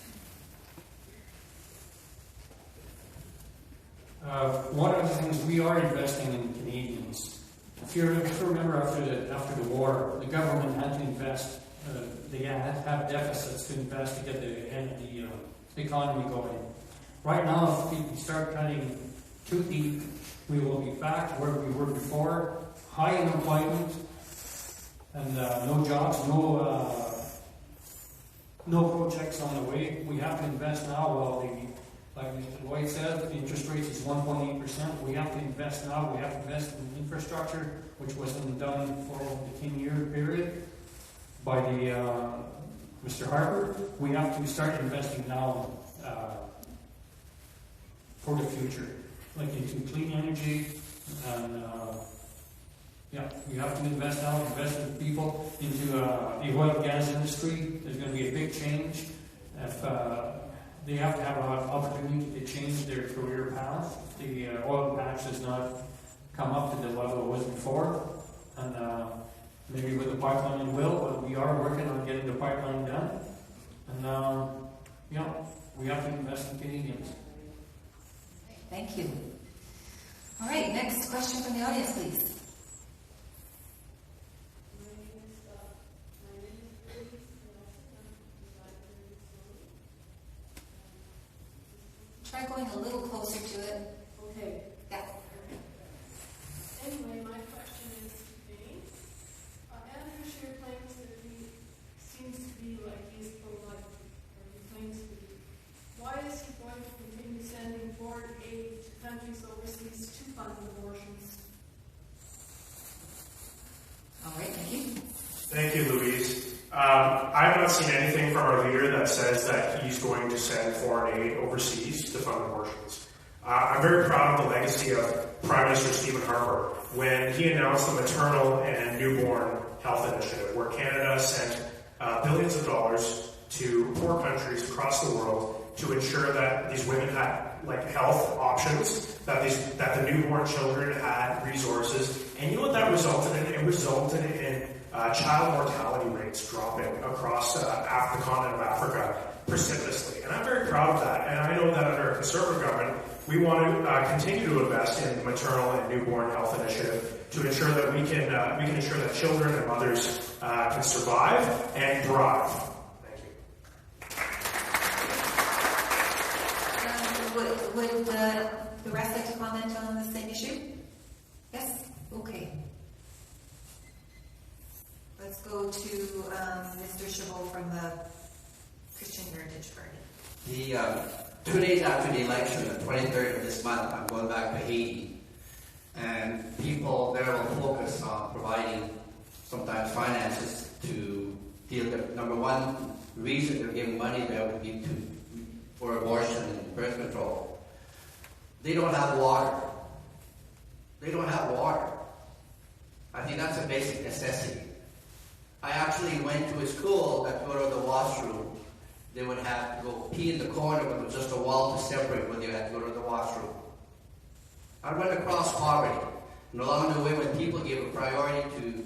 One of the things we are investing in Canadians. If you remember after the war, the government had to invest. They had to have deficits to invest to get the economy going. Right now, if we start cutting too deep, we will be back where we were before. High unemployment and no jobs, no projects on the way. We have to invest now while like Mr. White said, the interest rate is 1.8%. We have to invest now. We have to invest in infrastructure, which wasn't done for the 10-year period by the Mr. Harper. We have to start investing now for the future, like into clean energy, and yeah, you have to invest now, invest in people, into the oil and gas industry. There's going to be a big change. If they have to have an opportunity to change their career path, the oil patch does not come up to the level it was before, and maybe with the pipeline it will, but we are working on getting the pipeline done, and yeah, we have to invest in Canadians. Thank you. All right, next question from the audience, please. Try going a little closer to it. Okay. Yeah. Anyway, my question is to Dane. Andrew Scheer claims that he seems to be like he's pro-life, or he claims to be. Why is he going to continue sending foreign aid to countries overseas to fund abortions? All right, thank you. Thank you, Louise. I have not seen anything from our leader that says that he's going to send foreign aid overseas to fund abortions. I'm very proud of the legacy of Prime Minister Stephen Harper when he announced the maternal and newborn health initiative, where Canada sent billions of dollars to poor countries across the world to ensure that these women had health options, that the newborn children had resources. And you know what that resulted in? It resulted in child mortality rates dropping across the continent of Africa precipitously. And I'm very proud of that. And I know that under a Conservative government, we want to continue to invest in the maternal and newborn health initiative to ensure that we can ensure that children and mothers can survive and thrive. Would the rest like to comment on the same issue? Yes? Okay. Let's go to Mr. Chabot from the Christian Heritage Party. 2 days after the election, the 23rd of this month, I'm going back to Haiti. And people there will focus on providing sometimes finances to deal with, number one, the reason they're giving money there would be for abortion and birth control. They don't have water. They don't have water. I think that's a basic necessity. I actually went to a school that go to the washroom. They would have to go pee in the corner, but there was just a wall to separate when they had to go to the washroom. I went across poverty. And along the way, when people gave a priority to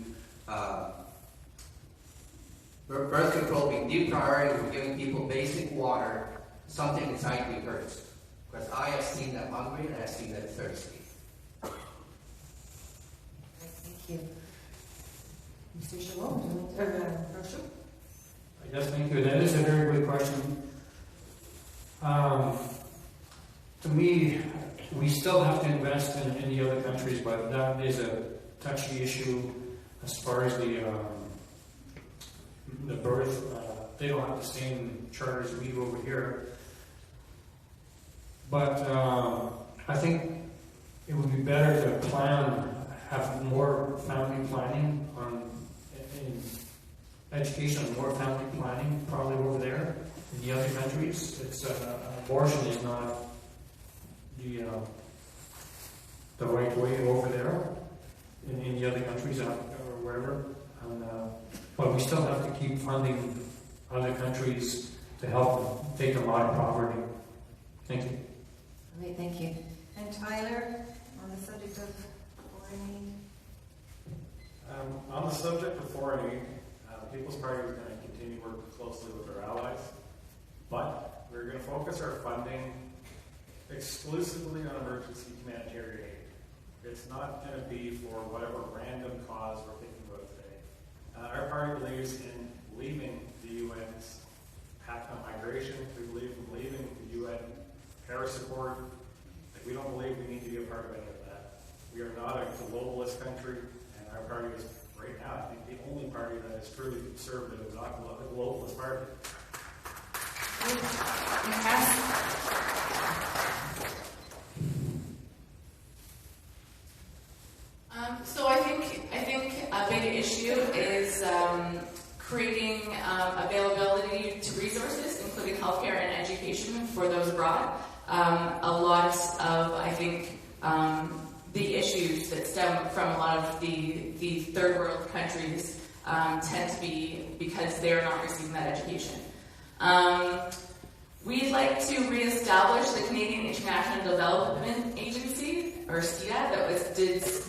birth control being the priority for giving people basic water, something inside me hurts. Because I have seen them hungry and I have seen them thirsty. Thank you. Mr. Chabot, Yes, thank you. That is a very good question. To me, we still have to invest in the other countries, but that is a touchy issue as far as the birth. They don't have the same charters we do over here. But I think it would be better to have more family planning in education, more family planning probably over there. In the other countries, abortion is not the right way over there in the other countries or wherever. But we still have to keep funding other countries to help them take them out of poverty. Thank you. Great, thank you. And Tyler, on the subject of foreign aid? On the subject of foreign aid, the People's Party is going to continue working closely with our allies, but we're going to focus our funding exclusively on emergency humanitarian aid. It's not going to be for whatever random cause we're thinking about today. Our party believes in leaving the UN's pact on migration. We believe in leaving the UN Paris Accord. We don't believe we need to be a part of any of that. We are not a globalist country, and our party is, right now, I think, the only party that is truly conservative, not a globalist party. education for those abroad. A lot of, I think, the issues that stem from a lot of the third world countries tend to be because they're not receiving that education. We'd like to reestablish the Canadian International Development Agency, or STIDA, that was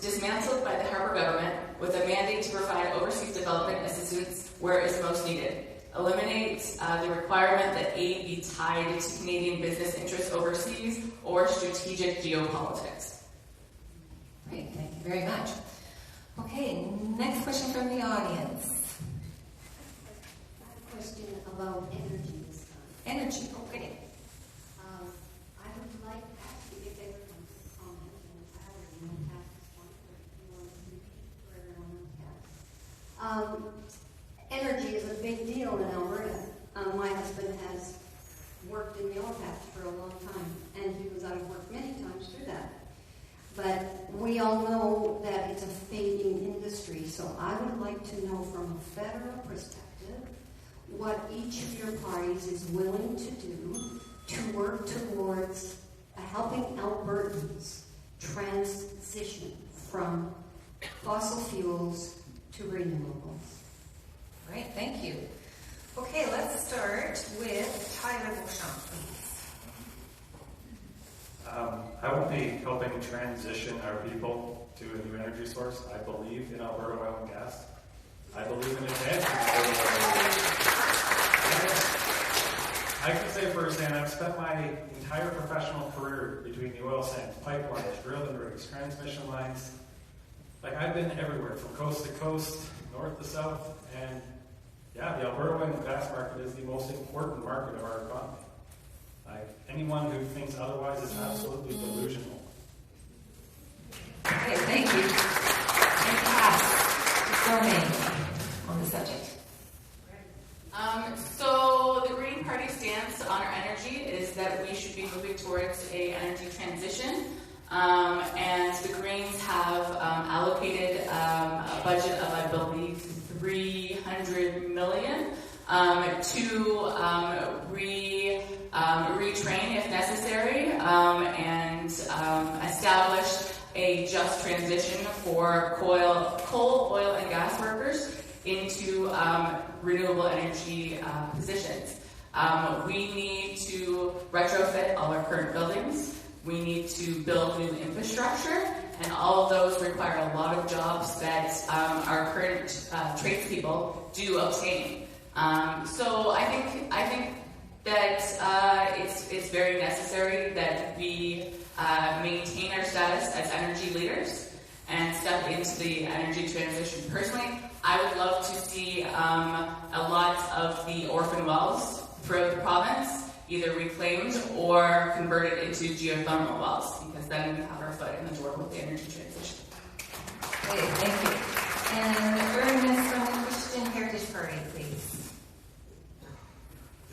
dismantled by the Harbour government with a mandate to provide overseas development assistance where it is most needed. Eliminate the requirement that aid be tied to Canadian business interests overseas or strategic geopolitics. Great, thank you very much. Okay, next question from the audience. I have a question about energy this time. Energy, okay. I would like actually if everyone could comment, and I already know Pat this one, but if you want to repeat for everyone else. Energy is a big deal in Alberta. My husband has worked in the oil patch for a long time, and he was out of work many times through that. But we all know that it's a fading industry, so I would like to know from a federal perspective what each of your parties is willing to do to work towards helping Albertans transition from fossil fuels to renewables. Great, thank you. Okay, let's start with Tyler Beauchamp, please. I will be helping transition our people to a new energy source. I believe in Alberta oil and gas. I believe in advancing Alberta oil and gas. I can say firsthand, I've spent my entire professional career between the oil sands, pipelines, drilling rigs, transmission lines. Like, I've been everywhere, from coast to coast, north to south, and yeah, the Alberta oil and gas market is the most important market of our economy. Like, anyone who thinks otherwise is absolutely delusional. Okay, thank you. And Pat, your name on the subject. So the Green Party stance on our energy is that we should be moving towards a energy transition. And the Greens have allocated a budget of, I believe, $300 million to retrain if necessary and establish a just transition for coal, oil, and gas workers into renewable energy positions. We need to retrofit all our current buildings. We need to build new infrastructure, and all of those require a lot of jobs that our current tradespeople do obtain. So I think that it's very necessary that we maintain our status as energy leaders and step into the energy transition. Personally, I would love to see a lot of the orphan wells throughout the province either reclaimed or converted into geothermal wells, because then we have our foot in the door with the energy transition. Okay, thank you. And Ernest from the Christian Heritage Party, please.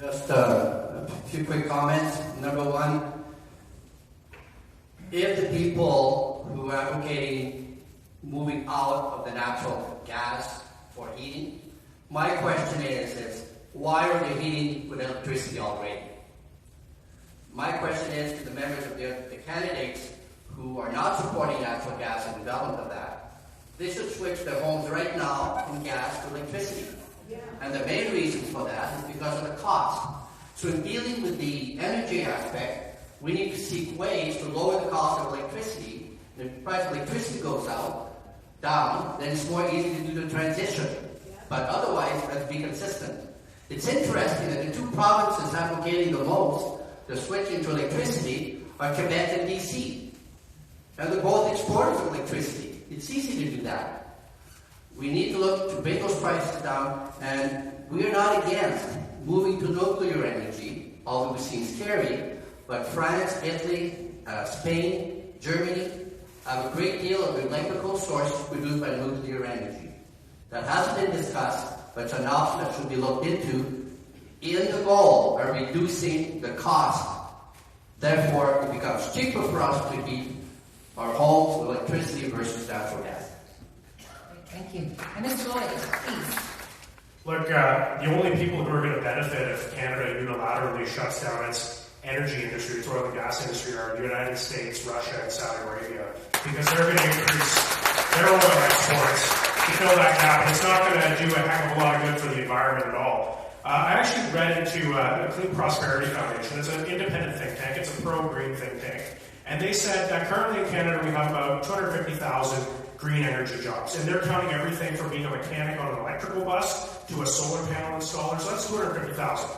Just a few quick comments. Number one, if the people who are advocating moving out of the natural gas for heating, my question is why are they heating with electricity already? My question is to the members of the candidates who are not supporting natural gas and development of that, they should switch their homes right now from gas to electricity. And the main reason for that is because of the cost. So in dealing with the energy aspect, we need to seek ways to lower the cost of electricity. If the price of electricity goes down, then it's more easy to do the transition. But otherwise, let's be consistent. It's interesting that the two provinces advocating the most the switch into electricity are Quebec and BC. And they're both exporters of electricity. It's easy to do that. We need to look to bring those prices down, and we are not against moving to nuclear energy, although it seems scary, but France, Italy, Spain, Germany have a great deal of electrical sources produced by nuclear energy. That hasn't been discussed, but it's an option that should be looked into in the goal of reducing the cost. Therefore, it becomes cheaper for us to heat our homes with electricity versus natural gas. Thank you. And Mr. Lloyd, please. Look, the only people who are going to benefit if Canada unilaterally shuts down its energy industry, its oil and gas industry, are the United States, Russia, and Saudi Arabia, because they're going to increase their oil exports to fill that gap. It's not going to do a heck of a lot of good for the environment at all. I actually read into the Clean Prosperity Foundation. It's an independent think tank. It's a pro-green think tank. And they said that currently in Canada we have about 250,000 green energy jobs. And they're counting everything from being a mechanic on an electrical bus to a solar panel installer. So that's 250,000.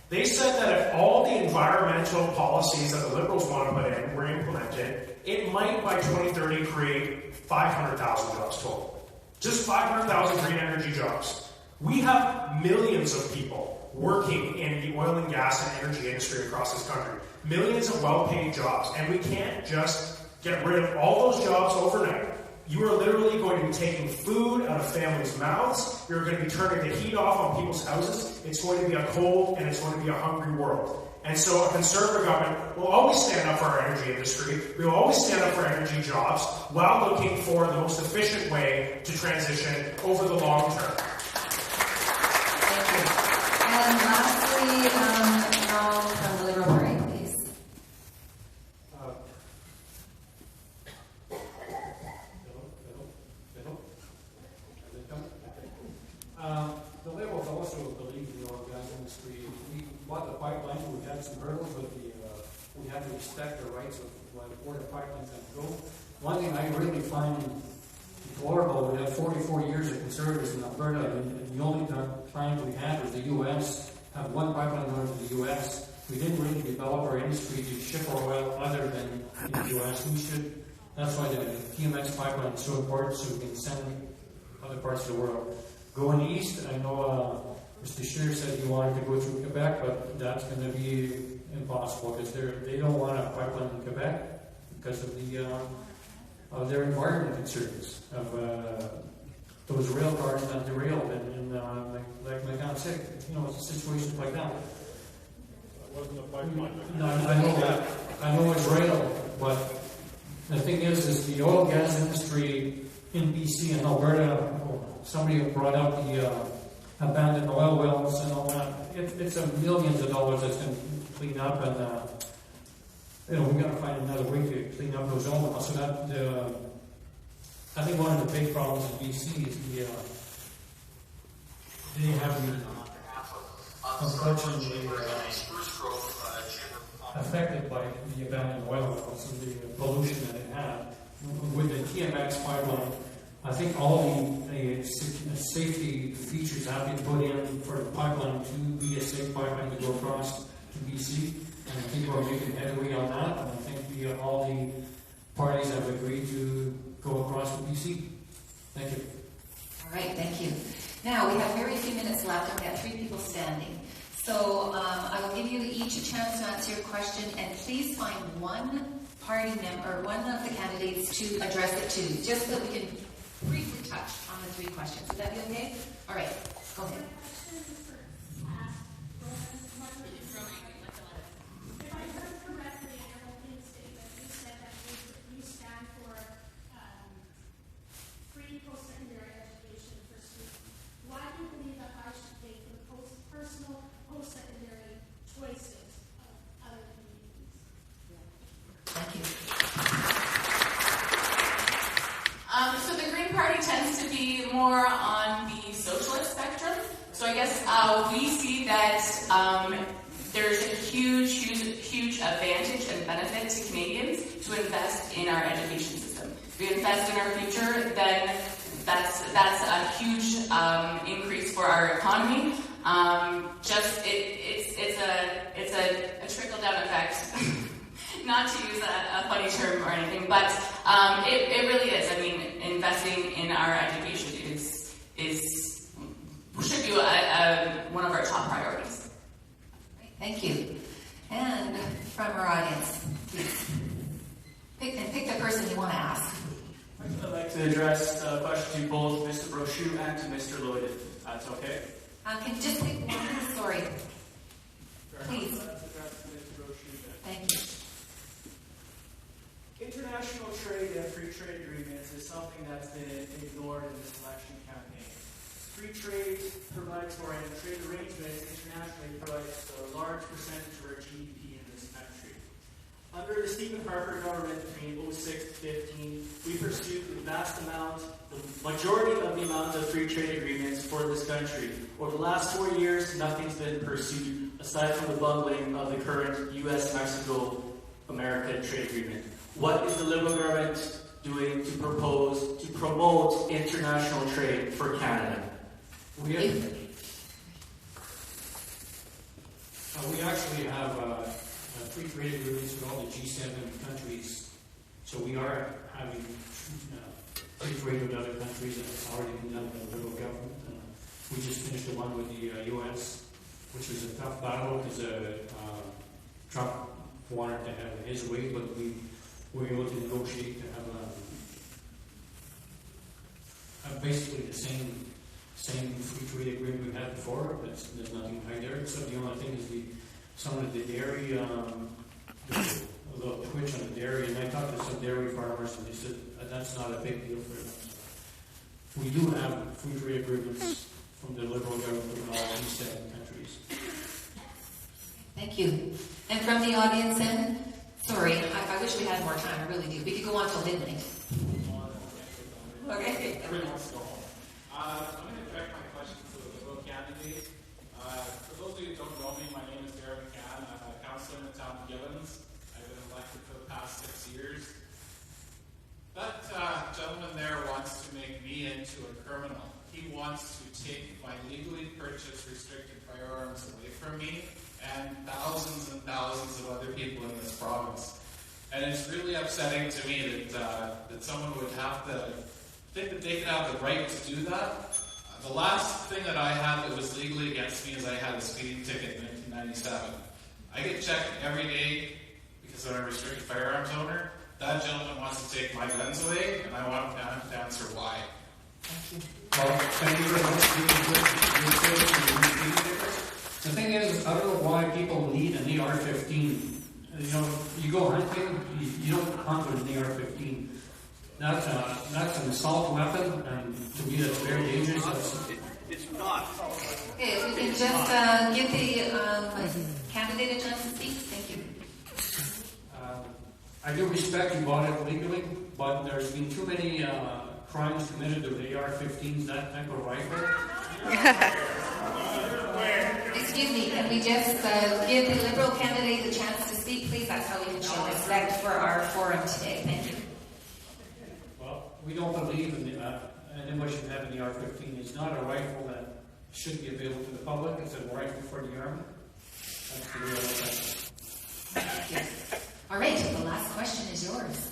They said that if all the environmental policies that the Liberals want to put in were implemented, it might by 2030 create 500,000 jobs total. Just 500,000 green energy jobs. We have millions of people working in the oil and gas and energy industry across this country. Millions of well-paid jobs. And we can't just get rid of all those jobs overnight. You are literally going to be taking food out of families' mouths. You're going to be turning the heat off on people's houses. It's going to be a cold and it's going to be a hungry world. And so a Conservative government will always stand up for our energy industry. We will always stand up for energy jobs while looking for the most efficient way to transition over the long term. Thank you. And lastly, Ron from the Liberal Party, please. The Liberals also believe in the oil and gas industry. We bought the pipeline. We had some hurdles, but we have to respect the rights of where the pipeline's going to go. One thing I really find deplorable, we have 44 years of Conservatives in Alberta, and the only client we had was the U.S. Have one pipeline going to the U.S. We didn't really develop our industry to ship our oil other than in the U.S. We should. That's why the TMX pipeline is so important, so we can send other parts of the world. Going east, I know Mr. Scheer said he wanted to go through Quebec, but that's going to be impossible because they don't want a pipeline in Quebec because of their environment concerns of those rail cars that derailed and like McCann said, it's situations like that. It wasn't a pipeline. No, I know it's rail, but the thing is the oil and gas industry in BC and Alberta. Somebody brought up the abandoned oil wells and all that. It's a millions of dollars that's going to clean up, and we've got to find another way to clean up those oil wells. So that I think one of the big problems in BC is they have unfortunately affected by the abandoned oil wells and the pollution that it had with the TMX pipeline. I think all the safety features have been put in for the pipeline to be a safe pipeline to go across to BC, and I think we're making headway on that, and I think all the parties have agreed to go across to BC. Thank you. All right, thank you. Now, we have very few minutes left, and we have 3 people standing. So I will give you each a chance to answer your question, and please find one party member, one of the candidates to address it to, just so we can briefly touch on the 3 questions. Would that be okay? All right, go ahead. If I heard correctly, in your opening statement, you said that you stand for free post-secondary education for students. Why do you believe that I should pay for the personal post-secondary choices of other communities? Thank you. So the Green Party tends to be more on the socialist spectrum. So I guess we see that there's a huge advantage and benefit to Canadians to invest in our education system. If we invest in our future, then that's a huge increase for our economy. It's a trickle-down effect. Not to use a funny term or anything, but it really is. I mean, investing in our education should be one of our top priorities. Thank you. And from our audience, please. Pick the person you want to ask. I'd like to address a question to both Mr. Brochu and to Mr. Lloyd, if that's okay. Can you just pick one? Sorry. Please. Thank you. International trade and free trade agreements is something that's been ignored in this election campaign. Free trade provides for, and trade arrangements internationally provides a large percentage of our GDP in this country. Stephen Harper government between 06 to 15, we pursued the majority of the amount of free trade agreements for this country. Over the last 4 years, nothing's been pursued aside from the bungling of the current U.S.-Mexico-America trade agreement. What is the Liberal government doing to promote international trade for Canada? We actually have free trade agreements with all the G7 countries, so we are having free trade with other countries, and it's already been done by the Liberal government. We just finished the one with the U.S., which was a tough battle because Trump wanted to have his way, but we were able to negotiate to have basically the same free trade agreement we had before. There's nothing high there, except the only thing is some of the dairy, a little twitch on the dairy, and I talked to some dairy farmers, and they said that's not a big deal for them. We do have free trade agreements from the Liberal government in all these 7 countries. Thank you. And from the audience then, sorry, I wish we had more time, I really do. We could go on till midnight. Okay. Everyone wants to go home. I'm going to direct my question to the Liberal candidate. For those of you who don't know me, my name is Darren McCann. I'm a councillor in the town of Gibbons. I've been elected for the past 6 years. That gentleman there wants to make me into a criminal. He wants to take my legally purchased restricted firearms away from me and thousands of other people in this province. And it's really upsetting to me that someone would have to think that they could have the right to do that. The last thing that I had that was legally against me is I had a speeding ticket in 1997. I get checked every day because I'm a restricted firearms owner. That gentleman wants to take my guns away, and I want him to answer why. Well, thank you very much. The thing is, I don't know why people need an AR-15. You go hunting, you don't hunt with an AR-15. That's an assault weapon, and to me that's very dangerous. It's not. Okay, if we can just give the candidate a chance to speak. Thank you. I do respect you bought it legally, but there's been too many crimes committed with AR-15s, that type of rifle. Excuse me, can we just give the Liberal candidate a chance to speak, please? That's how we can show respect for our forum today. Thank you. Well, we don't believe in anyone should have an AR-15. It's not a rifle that should be available to the public. It's a rifle for the army. That's the real thing. Yes. All right, the last question is yours.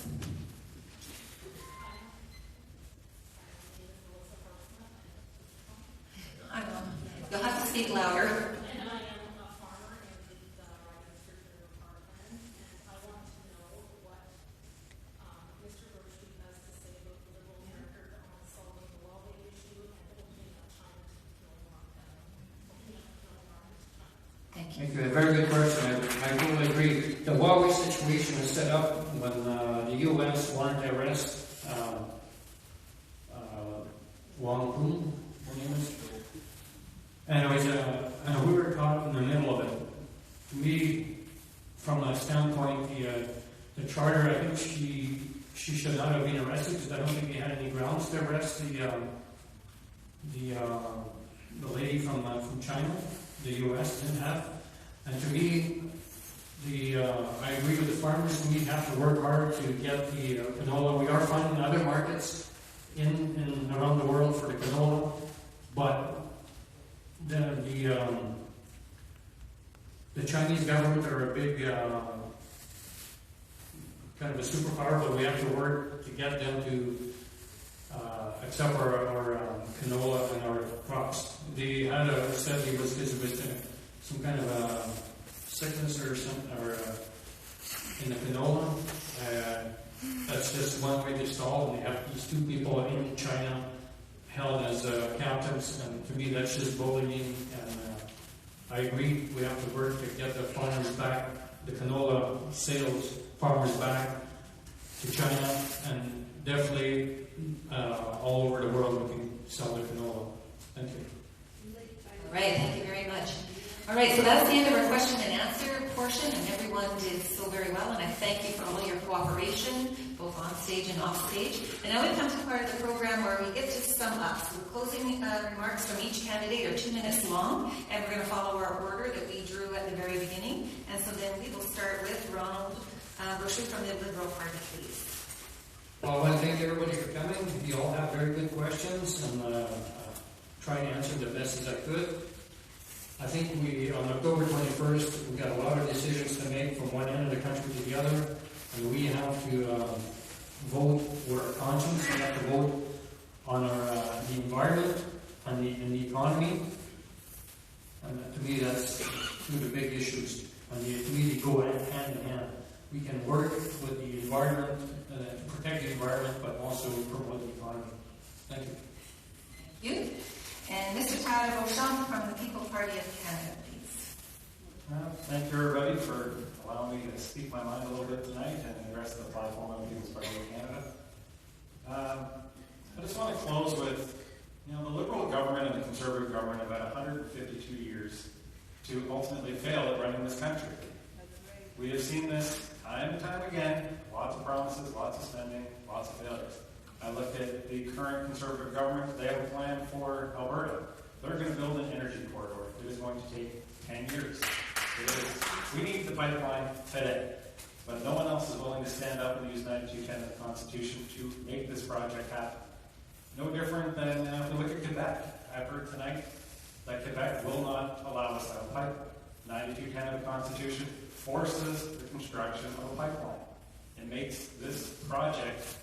I don't know. You'll have to speak louder. And I am a farmer in the Sturgeon Parkland, and I want to know what Mr. Roche has to say about the Liberal record on solving the well-being issue and opening up China to Thank you. Thank you. A very good question. I totally agree. The Huawei situation was set up when the U.S. wanted to arrest Wang Kun, her name is. Anyways, and we were caught in the middle of it. To me, from a standpoint, the charter, I think she should not have been arrested because I don't think they had any grounds to arrest the lady from China. The U.S. didn't have. And to me, I agree with the farmers. We have to work hard to get the canola. We are finding other markets in around the world for the canola, but the Chinese government are a big kind of a superpower, but we have to work to get them to accept our canola and our crops. They had said it was because it was some kind of a sickness or something, or in the canola. That's just one way to stall. And they have these 2 people in China held as captives, and to me that's just bullying. And I agree, we have to work to get the farmers back, the canola sales farmers back to China, and definitely all over the world we can sell the canola. Thank you. All right, thank you very much. All right, so that's the end of our question and answer portion, and everyone did so very well, and I thank you for all your cooperation, both on stage and off stage. And now we come to the part of the program where we get to sum up. So closing remarks from each candidate are 2 minutes long, and we're going to follow our order that we drew at the very beginning. And so then we will start with Ronald Bushey from the Liberal Party, please. Well, I want to thank everybody for coming. You all have very good questions, and try and answer them the best as I could. I think on October 21st, we got a lot of decisions to make from one end of the country to the other, and we have to vote with our conscience. We have to vote on the environment and the economy. And to me, that's two of the big issues. And to me, they go hand in hand. We can work with the environment, to protect the environment, but also promote the economy. Thank you. Thank you. And Mr. Tyler Beauchamp from the People Party of Canada, please. Thank you, everybody, for allowing me to speak my mind a little bit tonight and the rest of the platform of the People's Party of Canada. I just want to close with, the Liberal government and the Conservative government have had 152 years to ultimately fail at running this country. We have seen this time and time again, lots of promises, lots of spending, lots of failures. I look at the current Conservative government, they have a plan for Alberta. They're going to build an energy corridor. It is going to take 10 years. We need the pipeline today. But no one else is willing to stand up and use 9210 of the Constitution to make this project happen. No different than if we look at Quebec. I've heard tonight that Quebec will not allow us to have a pipeline. 9210 of the Constitution forces the construction of a pipeline. It makes this project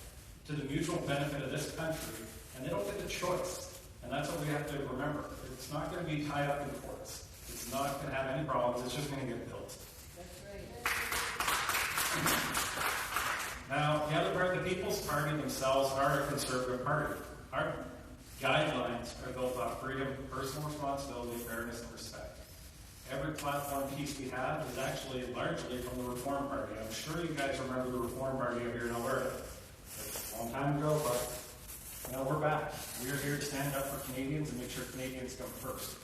to the mutual benefit of this country, and they don't get the choice. And that's what we have to remember. It's not going to be tied up in courts. It's not going to have any problems. It's just going to get built. That's right. Now, the other part, the People's Party themselves are a conservative party. Our guidelines are built off freedom, personal responsibility, fairness, and respect. Every platform piece we have is actually largely from the Reform Party. I'm sure you guys remember the Reform Party up here in Alberta. It's a long time ago, but we're back. We are here to stand up for Canadians and make sure Canadians come first.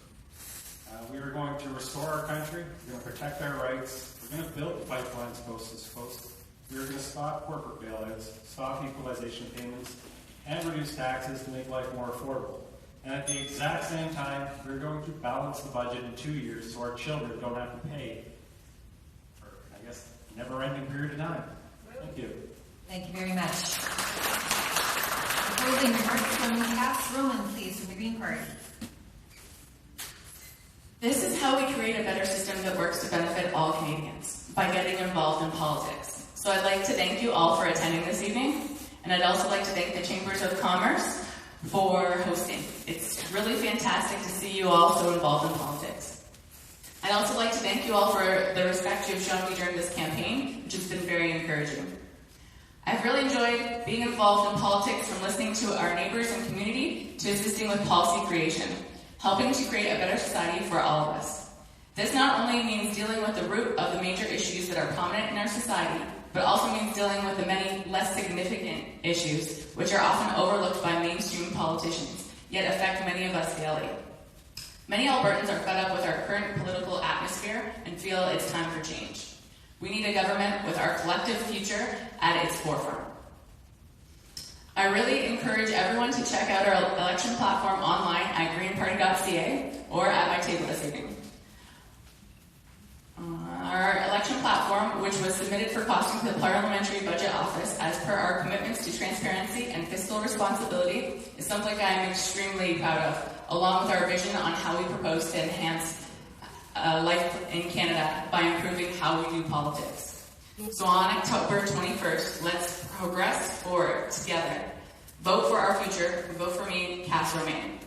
We are going to restore our country. We're going to protect our rights. We're going to build the pipelines coast to coast. We're going to stop corporate bailouts, stop equalization payments, and reduce taxes to make life more affordable. And at the exact same time, we're going to balance the budget in 2 years so our children don't have to pay for, a never-ending period of time. Thank you. Thank you very much. Closing remarks from Cass Roman, please, from the Green Party. This is how we create a better system that works to benefit all Canadians, by getting involved in politics. So I'd like to thank you all for attending this evening, and I'd also like to thank the Chambers of Commerce for hosting. It's really fantastic to see you all so involved in politics. I'd also like to thank you all for the respect you've shown me during this campaign, which has been very encouraging. I've really enjoyed being involved in politics, from listening to our neighbors and community to assisting with policy creation, helping to create a better society for all of us. This not only means dealing with the root of the major issues that are prominent in our society, but also means dealing with the many less significant issues which are often overlooked by mainstream politicians, yet affect many of us daily. Many Albertans are fed up with our current political atmosphere and feel it's time for change. We need a government with our collective future at its forefront. I really encourage everyone to check out our election platform online at greenparty.ca or at my table this evening. Our election platform, which was submitted for costing to the Parliamentary Budget Office as per our commitments to transparency and fiscal responsibility, is something I'm extremely proud of, along with our vision on how we propose to enhance life in Canada by improving how we do politics. So on October 21st, let's progress forward together. Vote for our future. Vote for me, Cass Romain.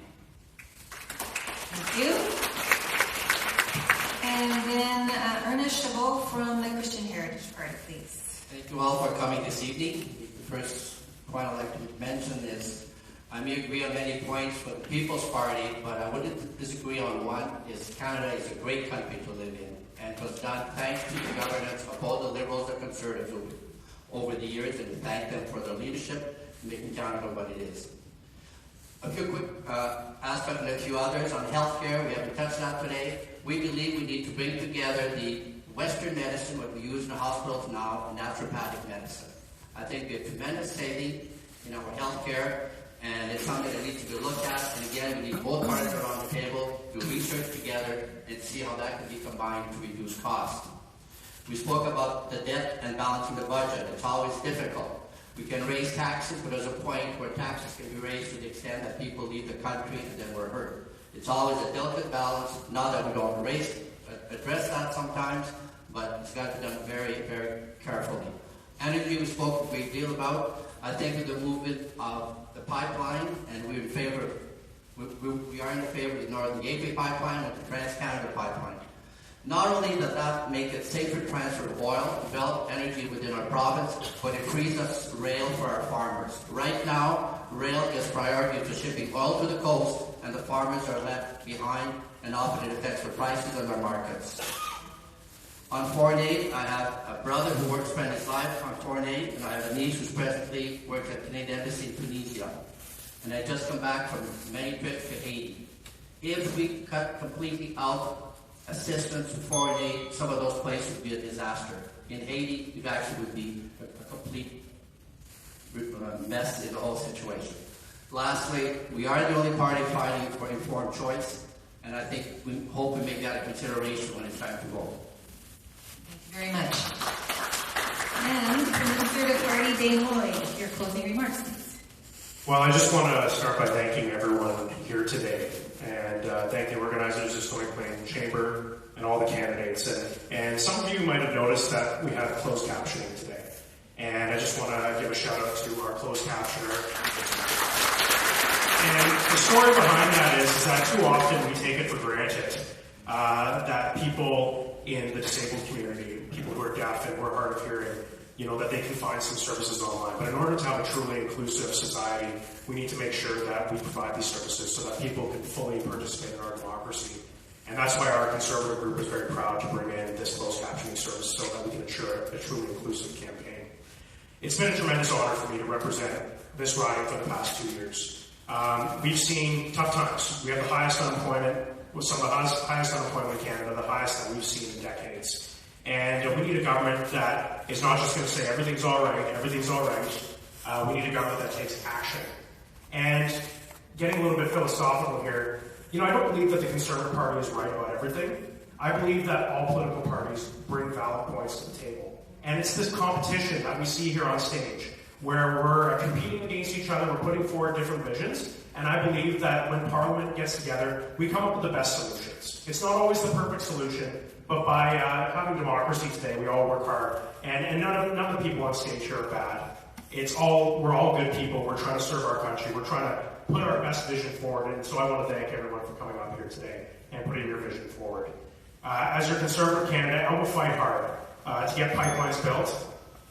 Thank you. And then Ernest Chabot from the Christian Heritage Party, please. Thank you all for coming this evening. The first point I'd like to mention is I may agree on many points with the People's Party, but I wouldn't disagree on one, is Canada is a great country to live in, and it was done thanks to the governance of both the Liberals and Conservatives over the years, and thank them for their leadership in making Canada what it is. A few quick aspects and a few others on healthcare. We haven't touched on today. We believe we need to bring together the Western medicine, what we use in the hospitals now, and naturopathic medicine. I think we have tremendous saving in our healthcare, and it's something that needs to be looked at. And again, we need both parties around the table, do research together, and see how that can be combined to reduce costs. We spoke about the debt and balancing the budget. It's always difficult. We can raise taxes, but there's a point where taxes can be raised to the extent that people leave the country and then we're hurt. It's always a delicate balance. Not that we don't address that sometimes, but it's got to be done very, very carefully. Energy we spoke a great deal about. I think with the movement of the pipeline, and we're in favor, we are in favor of the Northern Gateway pipeline and the Trans-Canada pipeline. Not only does that make it safer transfer of oil, develop energy within our province, but it frees us rail for our farmers. Right now, rail is priority to shipping oil to the coast, and the farmers are left behind, and often it affects the prices in our markets. On foreign aid, I have a brother who spent his life on foreign aid, and I have a niece who presently works at the Canadian Embassy in Tunisia. And I just come back from many trips to Haiti. If we cut completely out assistance to foreign aid, some of those places would be a disaster. In Haiti, it actually would be a complete mess in the whole situation. Lastly, we are the only party fighting for informed choice, and I think we hope we make that a consideration when it's time to vote. Very much. And from the Conservative Party, Dane Lloyd, your closing remarks, please. Well, I just want to start by thanking everyone here today, and thank the organizers of Stony Plain Chamber and all the candidates. And some of you might have noticed that we have closed captioning today, and I just want to give a shout out to our closed captioner. And the story behind that is that too often we take it for granted that people in the disabled community, people who are deaf and who are hard of hearing, that they can find some services online. But in order to have a truly inclusive society, we need to make sure that we provide these services so that people can fully participate in our democracy. And that's why our Conservative group is very proud to bring in this closed captioning service so that we can ensure a truly inclusive campaign. It's been a tremendous honor for me to represent this riding for the past 2 years. We've seen tough times. We have the highest unemployment, with some of the highest unemployment in Canada, the highest that we've seen in decades. And we need a government that is not just going to say everything's all right, everything's all right. We need a government that takes action. And getting a little bit philosophical here, I don't believe that the Conservative Party is right about everything. I believe that all political parties bring valid points to the table. And it's this competition that we see here on stage, where we're competing against each other, we're putting forward different visions, and I believe that when Parliament gets together, we come up with the best solutions. It's not always the perfect solution, but by having democracy today, we all work hard, and none of the people on stage here are bad. We're all good people, we're trying to serve our country, we're trying to put our best vision forward, and so I want to thank everyone for coming up here today and putting your vision forward. As your Conservative candidate, I will fight hard to get pipelines built,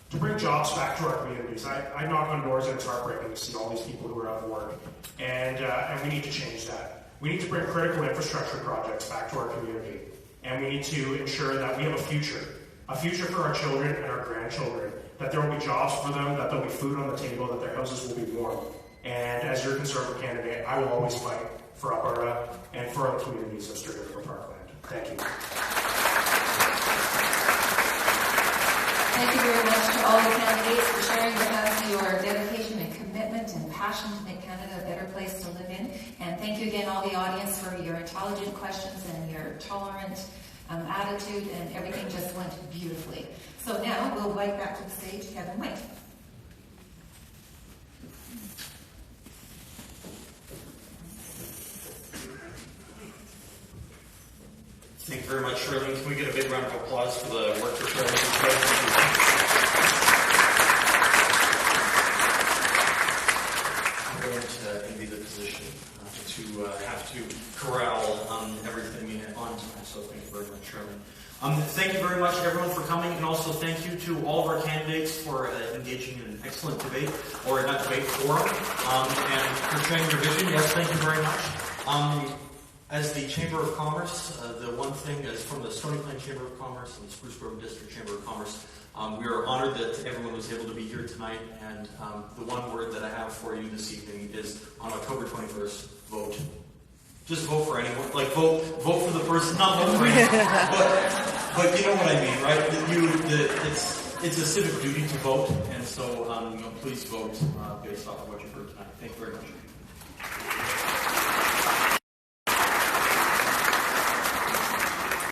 to bring jobs back to our communities. I knock on doors and it's heartbreaking to see all these people who are out of work. And we need to change that. We need to bring critical infrastructure projects back to our community. And we need to ensure that we have a future for our children and our grandchildren, that there will be jobs for them, that there will be food on the table, that their houses will be warm. And as your Conservative candidate, I will always fight for Alberta and for the communities of Sturgeon and Parkland. Thank you. Thank you very much to all the candidates for sharing with us your dedication and commitment and passion to make Canada a better place to live in. And thank you again, all the audience, for your intelligent questions and your tolerant attitude, and everything just went beautifully. So now we'll invite back to the stage Kevin White. Thank you very much, Shirley. Can we get a big round of applause for the work for Shirley? I'm going to envy the position to have to corral everything on time, so thank you very much, Shirley. Thank you very much, everyone, for coming, and also thank you to all of our candidates for engaging in an excellent debate, or not debate, forum, and for sharing your vision. Yes, thank you very much. As the Chamber of Commerce, the one thing is from the Stony Plain Chamber of Commerce and the Spruce Grove District Chamber of Commerce, we are honored that everyone was able to be here tonight, and the one word that I have for you this evening is on October 21st, vote. just vote for anyone. Like vote for the person, not vote for anyone. But you know what I mean, right? It's a civic duty to vote, and so please vote based off of what you've heard tonight. Thank you very much.